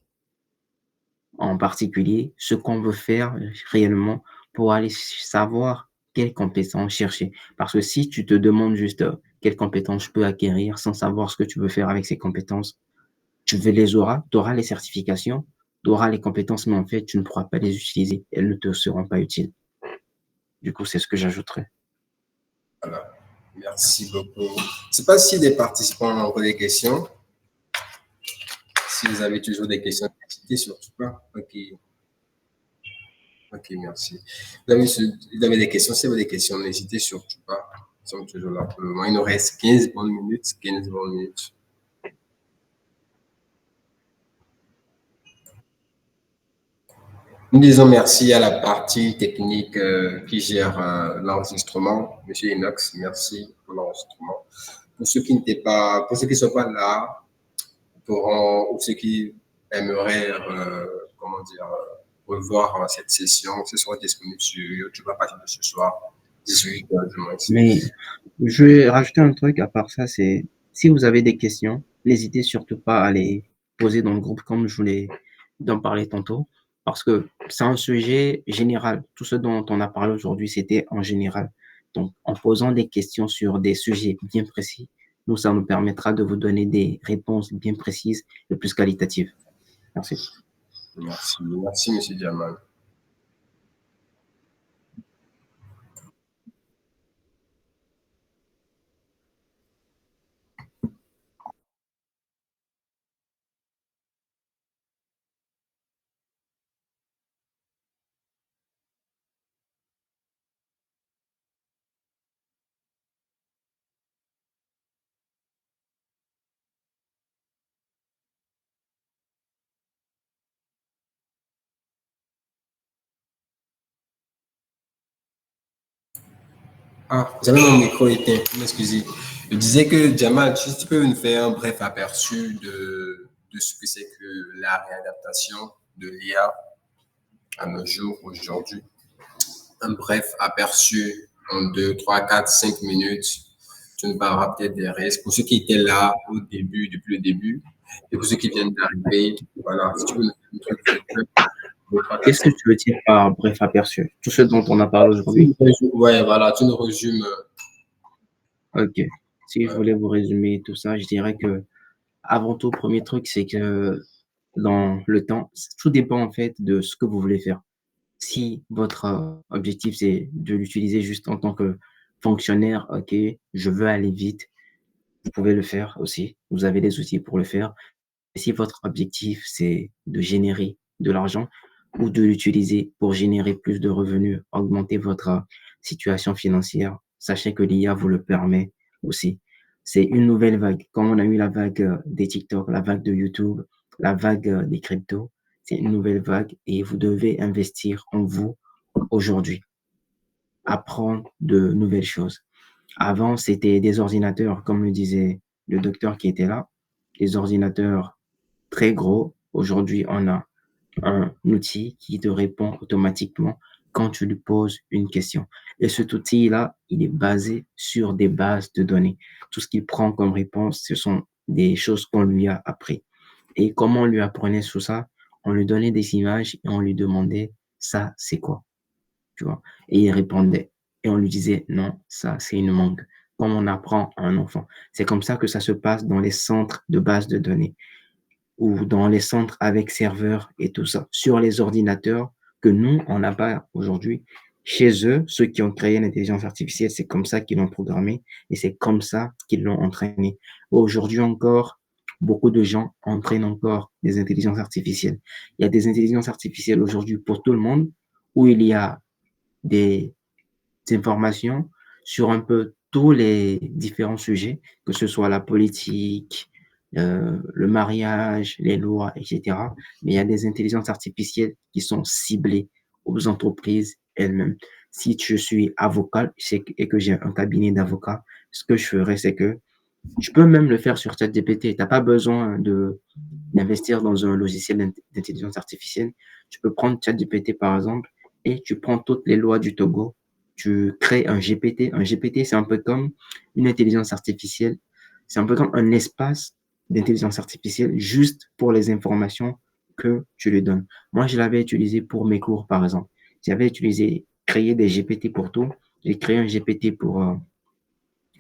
en particulier ce qu'on veut faire réellement pour aller savoir quelles compétences chercher. Parce que si tu te demandes juste quelles compétences je peux acquérir sans savoir ce que tu veux faire avec ces compétences, tu les auras, tu auras les certifications, tu auras les compétences, mais en fait, tu ne pourras pas les utiliser. Elles ne te seront pas utiles. Du coup, c'est ce que j'ajouterais. Voilà. Merci beaucoup. Je ne sais pas si des participants ont encore des questions. Si vous avez toujours des questions, n'hésitez surtout pas. Ok. Ok, merci. Vous avez des questions, si vous avez des questions, n'hésitez surtout pas. Nous sommes toujours là pour le moment. Il nous reste 15 bonnes minutes. 15 bonnes minutes. Nous disons merci à la partie technique qui gère l'enregistrement. Monsieur Inox, merci pour l'enregistrement. Pour ceux qui n'étaient pas, pour ceux qui ne sont pas là, ou ceux qui aimeraient, comment dire, revoir cette session, ce sera disponible sur YouTube à partir de ce soir, 18h du moins. Mais je vais rajouter un truc à part ça, c'est si vous avez des questions, n'hésitez surtout pas à les poser dans le groupe comme je voulais d'en parler tantôt, parce que c'est un sujet général. Tout ce dont on a parlé aujourd'hui, c'était en général. Donc, en posant des questions sur des sujets bien précis, nous, ça nous permettra de vous donner des réponses bien précises et plus qualitatives. Merci. Merci, merci, Monsieur Diamal. Ah, j'avais mon micro éteint, m'excusez. Je disais que Jamal, si tu peux nous faire un bref aperçu de ce que c'est que la réadaptation de l'IA à nos jours, aujourd'hui. Un bref aperçu en 2, 3, 4, 5 minutes. Tu nous parleras peut-être des risques. Pour ceux qui étaient là au début, depuis le début, et pour ceux qui viennent d'arriver, voilà, si tu veux nous faire un truc, Qu'est-ce que tu veux dire par bref aperçu? Tout ce dont on a parlé aujourd'hui. ouais, voilà, tu nous résumes. Ok. Si je voulais vous résumer tout ça, je dirais que avant tout, premier truc, c'est que dans le temps, tout dépend en fait de ce que vous voulez faire. Si votre objectif, c'est de l'utiliser juste en tant que fonctionnaire, ok, je veux aller vite, vous pouvez le faire aussi. Vous avez des outils pour le faire. Et si votre objectif, c'est de générer de l'argent ou de l'utiliser pour générer plus de revenus, augmenter votre situation financière, sachez que l'IA vous le permet aussi. C'est une nouvelle vague. Comme on a eu la vague des TikTok, la vague de YouTube, la vague des cryptos, c'est une nouvelle vague et vous devez investir en vous aujourd'hui, apprendre de nouvelles choses. Avant, c'était des ordinateurs, comme le disait le docteur qui était là, des ordinateurs très gros. Aujourd'hui, on a un outil qui te répond automatiquement quand tu lui poses une question. Et cet outil-là, il est basé sur des bases de données. Tout ce qu'il prend comme réponse, ce sont des choses qu'on lui a appris. Et comment on lui apprenait tout ça? On lui donnait des images et on lui demandait, ça, c'est quoi? Tu vois? Et il répondait. Et on lui disait, non, ça, c'est une mangue. Comme on apprend à un enfant. C'est comme ça que ça se passe dans les centres de base de données ou dans les centres avec serveurs et tout ça, sur les ordinateurs que nous, on n'a pas aujourd'hui. Chez eux, ceux qui ont créé l'intelligence artificielle, c'est comme ça qu'ils l'ont programmé et c'est comme ça qu'ils l'ont entraîné. Aujourd'hui encore, beaucoup de gens entraînent encore des intelligences artificielles. Il y a des intelligences artificielles aujourd'hui pour tout le monde où il y a des informations sur un peu tous les différents sujets, que ce soit la politique, le mariage, les lois, etc. Mais il y a des intelligences artificielles qui sont ciblées aux entreprises elles-mêmes. Si je suis avocat et que j'ai un cabinet d'avocats, ce que je ferais, c'est que je peux même le faire sur ChatGPT. Tu n'as pas besoin d'investir dans un logiciel d'intelligence artificielle. Tu peux prendre ChatGPT, par exemple, et tu prends toutes les lois du Togo. Tu crées un GPT. Un GPT, c'est un peu comme une intelligence artificielle. C'est un peu comme un espace d'intelligence artificielle juste pour les informations que tu lui donnes. Moi, je l'avais utilisé pour mes cours, par exemple. J'avais utilisé, créé des GPT pour tout. J'ai créé un GPT pour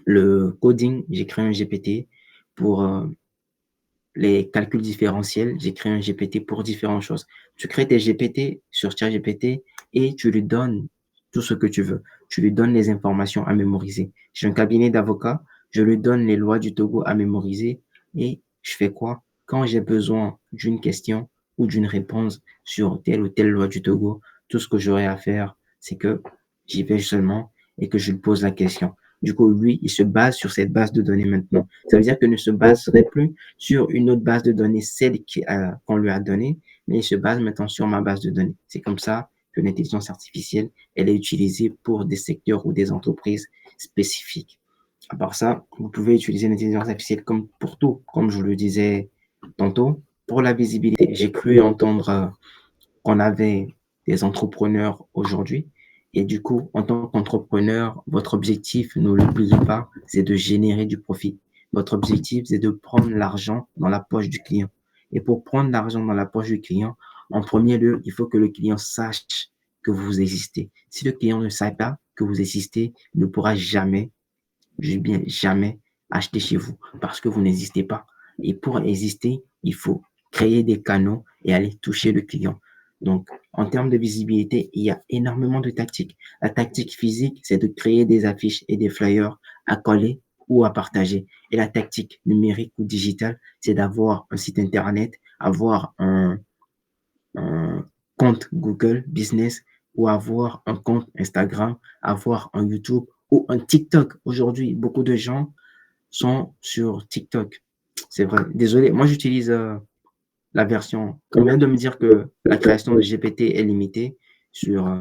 le coding, j'ai créé un GPT pour les calculs différentiels, j'ai créé un GPT pour différentes choses. Tu crées des GPT sur ChatGPT et tu lui donnes tout ce que tu veux. Tu lui donnes les informations à mémoriser. J'ai un cabinet d'avocats, je lui donne les lois du Togo à mémoriser et je fais quoi? Quand j'ai besoin d'une question ou d'une réponse sur telle ou telle loi du Togo, tout ce que j'aurai à faire, c'est que j'y vais seulement et que je lui pose la question. Du coup, lui, il se base sur cette base de données maintenant. Ça veut dire qu'il ne se baserait plus sur une autre base de données, celle qu'on lui a donnée, mais il se base maintenant sur ma base de données. C'est comme ça que l'intelligence artificielle, elle est utilisée pour des secteurs ou des entreprises spécifiques. À part ça, vous pouvez utiliser l'intelligence artificielle comme pour tout, comme je le disais tantôt. Pour la visibilité, j'ai cru entendre qu'on avait des entrepreneurs aujourd'hui. Et du coup, en tant qu'entrepreneur, votre objectif, ne l'oubliez pas, c'est de générer du profit. Votre objectif, c'est de prendre l'argent dans la poche du client. Et pour prendre l'argent dans la poche du client, en premier lieu, il faut que le client sache que vous existez. Si le client ne sait pas que vous existez, il ne pourra jamais, je dis bien jamais, acheter chez vous parce que vous n'existez pas. Et pour exister, il faut créer des canaux et aller toucher le client. Donc, en termes de visibilité, il y a énormément de tactiques. La tactique physique, c'est de créer des affiches et des flyers à coller ou à partager. Et la tactique numérique ou digitale, c'est d'avoir un site Internet, avoir un compte Google Business ou avoir un compte Instagram, avoir un YouTube ou un TikTok. Aujourd'hui, beaucoup de gens sont sur TikTok. C'est vrai. Désolé, moi j'utilise la version. On vient de me dire que la création de GPT est limitée sur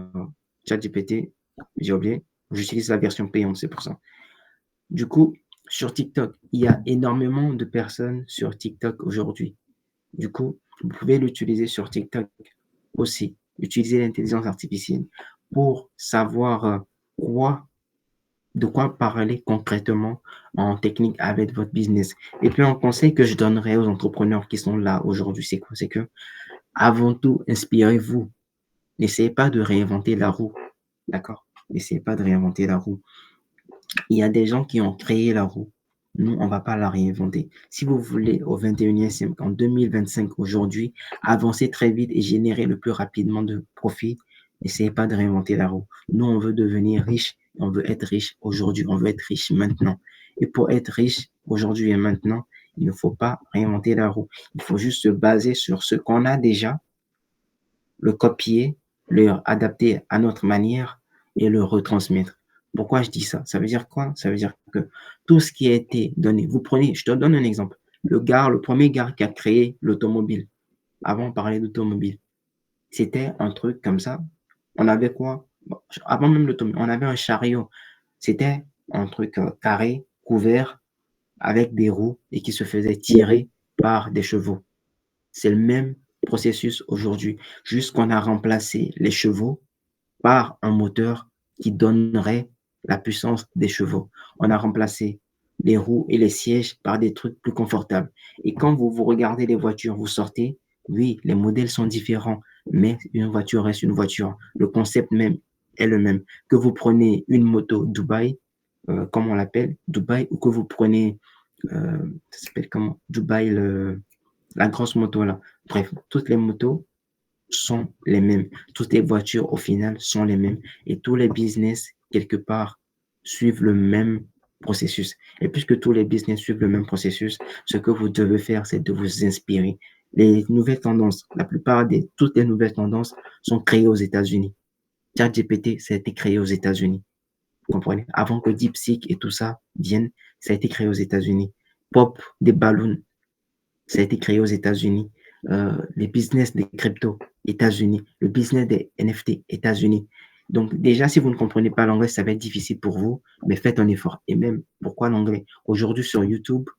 ChatGPT. J'ai oublié. J'utilise la version payante, c'est pour ça. Du coup, sur TikTok, il y a énormément de personnes sur TikTok aujourd'hui. Du coup, vous pouvez l'utiliser sur TikTok aussi. Utiliser l'intelligence artificielle pour savoir de quoi parler concrètement en technique avec votre business. Et puis, un conseil que je donnerais aux entrepreneurs qui sont là aujourd'hui, c'est quoi? C'est que, avant tout, inspirez-vous. N'essayez pas de réinventer la roue. D'accord? N'essayez pas de réinventer la roue. Il y a des gens qui ont créé la roue. Nous, on ne va pas la réinventer. Si vous voulez, au 21e siècle, en 2025, aujourd'hui, avancer très vite et générer le plus rapidement de profit, n'essayez pas de réinventer la roue. Nous, on veut devenir riche. On veut être riche aujourd'hui. On veut être riche maintenant. Et pour être riche aujourd'hui et maintenant, il ne faut pas réinventer la roue. Il faut juste se baser sur ce qu'on a déjà, le copier, le adapter à notre manière et le retransmettre. Pourquoi je dis ça? Ça veut dire quoi? Ça veut dire que tout ce qui a été donné, vous prenez, je te donne un exemple. Le premier gars qui a créé l'automobile, avant on parlait d'automobile, c'était un truc comme ça. On avait quoi? Bon, avant même l'automobile, on avait un chariot. C'était un truc carré, couvert, avec des roues et qui se faisait tirer par des chevaux. C'est le même processus aujourd'hui, juste qu'on a remplacé les chevaux par un moteur qui donnerait la puissance des chevaux. On a remplacé les roues et les sièges par des trucs plus confortables. Et quand vous regardez les voitures, vous sortez, oui, les modèles sont différents, mais une voiture reste une voiture. Le concept même est le même. Que vous prenez une moto Dubaï, comme on l'appelle, Dubaï, ou que vous prenez, ça s'appelle comment? Dubaï, la grosse moto là. Bref, toutes les motos sont les mêmes. Toutes les voitures, au final, sont les mêmes. Et tous les business, quelque part, suivent le même processus. Et puisque tous les business suivent le même processus, ce que vous devez faire, c'est de vous inspirer. Les nouvelles tendances, toutes les nouvelles tendances sont créées aux États-Unis. ChatGPT, ça a été créé aux États-Unis. Vous comprenez? Avant que DeepSeek et tout ça viennent, ça a été créé aux États-Unis. Pop, des ballons, ça a été créé aux États-Unis. Les business des crypto, États-Unis. Le business des NFT, États-Unis. Donc, déjà, si vous ne comprenez pas l'anglais, ça va être difficile pour vous, mais faites un effort. Et même, pourquoi l'anglais? Aujourd'hui, sur YouTube,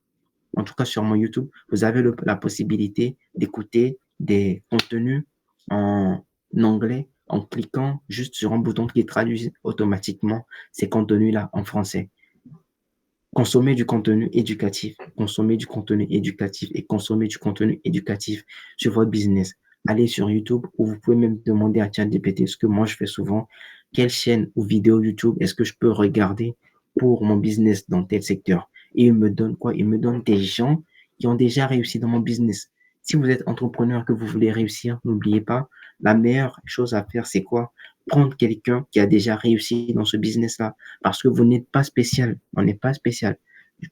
en tout cas sur mon YouTube, vous avez la possibilité d'écouter des contenus en anglais en cliquant juste sur un bouton qui traduit automatiquement ces contenus-là en français. Consommer du contenu éducatif, consommer du contenu éducatif et consommer du contenu éducatif sur votre business. Allez sur YouTube ou vous pouvez même demander à ChatGPT, ce que moi je fais souvent, quelle chaîne ou vidéo YouTube est-ce que je peux regarder pour mon business dans tel secteur. Et il me donne quoi? Il me donne des gens qui ont déjà réussi dans mon business. Si vous êtes entrepreneur que vous voulez réussir, n'oubliez pas, la meilleure chose à faire, c'est quoi? Prendre quelqu'un qui a déjà réussi dans ce business-là. Parce que vous n'êtes pas spécial. On n'est pas spécial.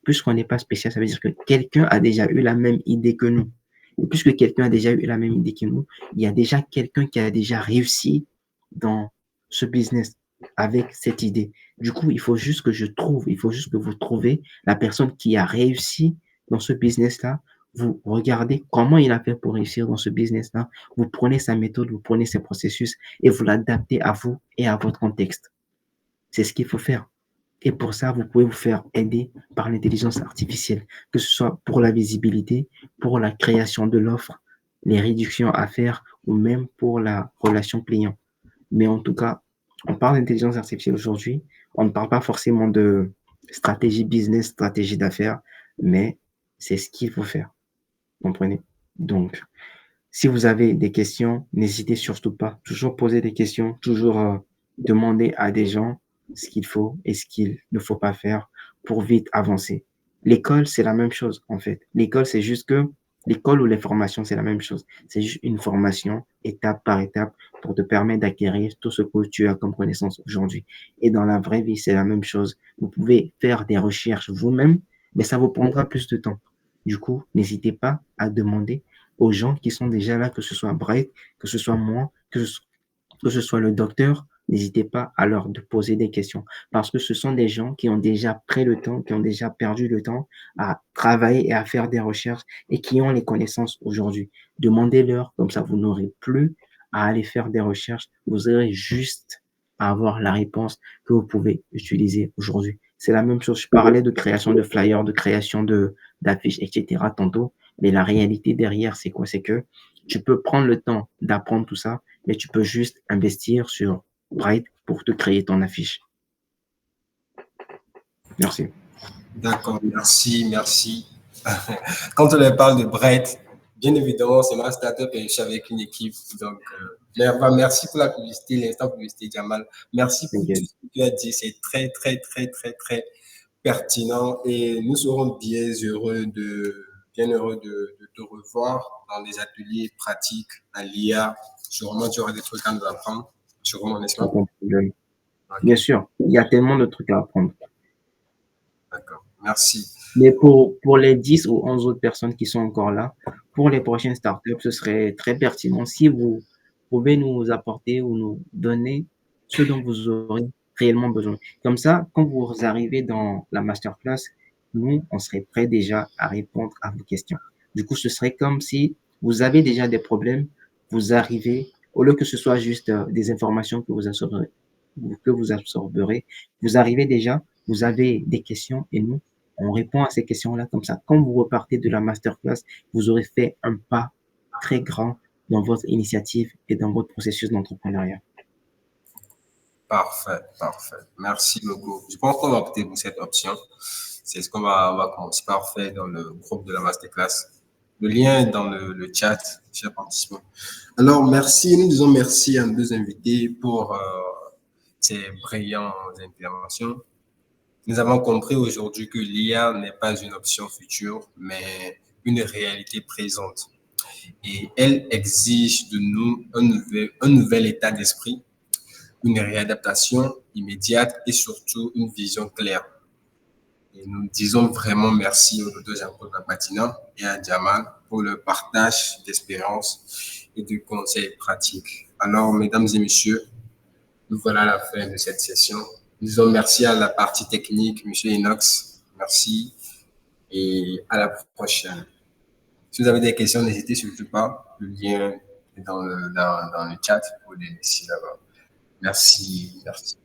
Puisqu'on n'est pas spécial, ça veut dire que quelqu'un a déjà eu la même idée que nous. Et puisque quelqu'un a déjà eu la même idée que nous, il y a déjà quelqu'un qui a déjà réussi dans ce business. avec cette idée. Du coup, il faut juste que vous trouvez la personne qui a réussi dans ce business-là. Vous regardez comment il a fait pour réussir dans ce business-là. Vous prenez sa méthode, vous prenez ses processus et vous l'adaptez à vous et à votre contexte. C'est ce qu'il faut faire. Et pour ça, vous pouvez vous faire aider par l'intelligence artificielle, que ce soit pour la visibilité, pour la création de l'offre, les réductions à faire ou même pour la relation client. Mais en tout cas, on parle d'intelligence artificielle aujourd'hui. On ne parle pas forcément de stratégie business, stratégie d'affaires, mais c'est ce qu'il faut faire. Vous comprenez? Donc, si vous avez des questions, n'hésitez surtout pas. Toujours poser des questions, toujours demander à des gens ce qu'il faut et ce qu'il ne faut pas faire pour vite avancer. L'école, c'est la même chose en fait. L'école, c'est juste que l'école ou les formations, c'est la même chose. C'est juste une formation étape par étape pour te permettre d'acquérir tout ce que tu as comme connaissance aujourd'hui. Et dans la vraie vie, c'est la même chose. Vous pouvez faire des recherches vous-même, mais ça vous prendra plus de temps. Du coup, n'hésitez pas à demander aux gens qui sont déjà là, que ce soit Bright, que ce soit moi, que ce soit le docteur, n'hésitez pas à leur de poser des questions parce que ce sont des gens qui ont déjà pris le temps, qui ont déjà perdu le temps à travailler et à faire des recherches et qui ont les connaissances aujourd'hui. Demandez-leur, comme ça vous n'aurez plus à aller faire des recherches, vous aurez juste à avoir la réponse que vous pouvez utiliser aujourd'hui. C'est la même chose. Je parlais de création de flyers, de création d'affiches, etc. tantôt. Mais la réalité derrière, c'est quoi? C'est que tu peux prendre le temps d'apprendre tout ça, mais tu peux juste investir sur Bright pour te créer ton affiche. Merci. D'accord, merci, merci. Quand on parle de Bright, bien évidemment, c'est ma startup et je suis avec une équipe. Donc, merci pour la publicité, l'instant publicité, Jamal. Merci pour tout ce que tu as dit. C'est très, très, très, très, très pertinent et nous serons bien heureux de te revoir dans des ateliers pratiques à l'IA. Sûrement, tu auras des trucs à nous apprendre. Sûrement, n'est-ce pas? Aucun problème. Ok, Bien sûr, il y a tellement de trucs à apprendre. d'accord. Merci. Mais pour les 10 ou 11 autres personnes qui sont encore là, pour les prochaines startups, ce serait très pertinent si vous pouvez nous apporter ou nous donner ce dont vous aurez réellement besoin. Comme ça, quand vous arrivez dans la masterclass, nous, on serait prêts déjà à répondre à vos questions. Du coup, ce serait comme si vous avez déjà des problèmes, vous arrivez, au lieu que ce soit juste des informations que vous absorberez, vous arrivez déjà, vous avez des questions et nous, on répond à ces questions-là comme ça. Quand vous repartez de la masterclass, vous aurez fait un pas très grand dans votre initiative et dans votre processus d'entrepreneuriat. Parfait, parfait. Merci beaucoup. Je pense qu'on va opter pour cette option. C'est ce on va commencer par faire dans le groupe de la masterclass. Le lien est dans le chat, chers participants. Alors, merci. Nous disons merci à nos deux invités pour ces brillantes interventions. Nous avons compris aujourd'hui que l'IA n'est pas une option future, mais une réalité présente. Et elle exige de nous un nouvel état d'esprit, une réadaptation immédiate et surtout une vision claire. Et nous disons vraiment merci au Dr Jean-Paul Papatina et à Jamal pour le partage d'expériences et de conseils pratiques. Alors, mesdames et messieurs, nous voilà à la fin de cette session. Nous disons merci à la partie technique, monsieur Inox. Merci et à la prochaine. Si vous avez des questions, n'hésitez surtout pas. Le lien est dans le chat pour les laisser là-bas. Merci, merci.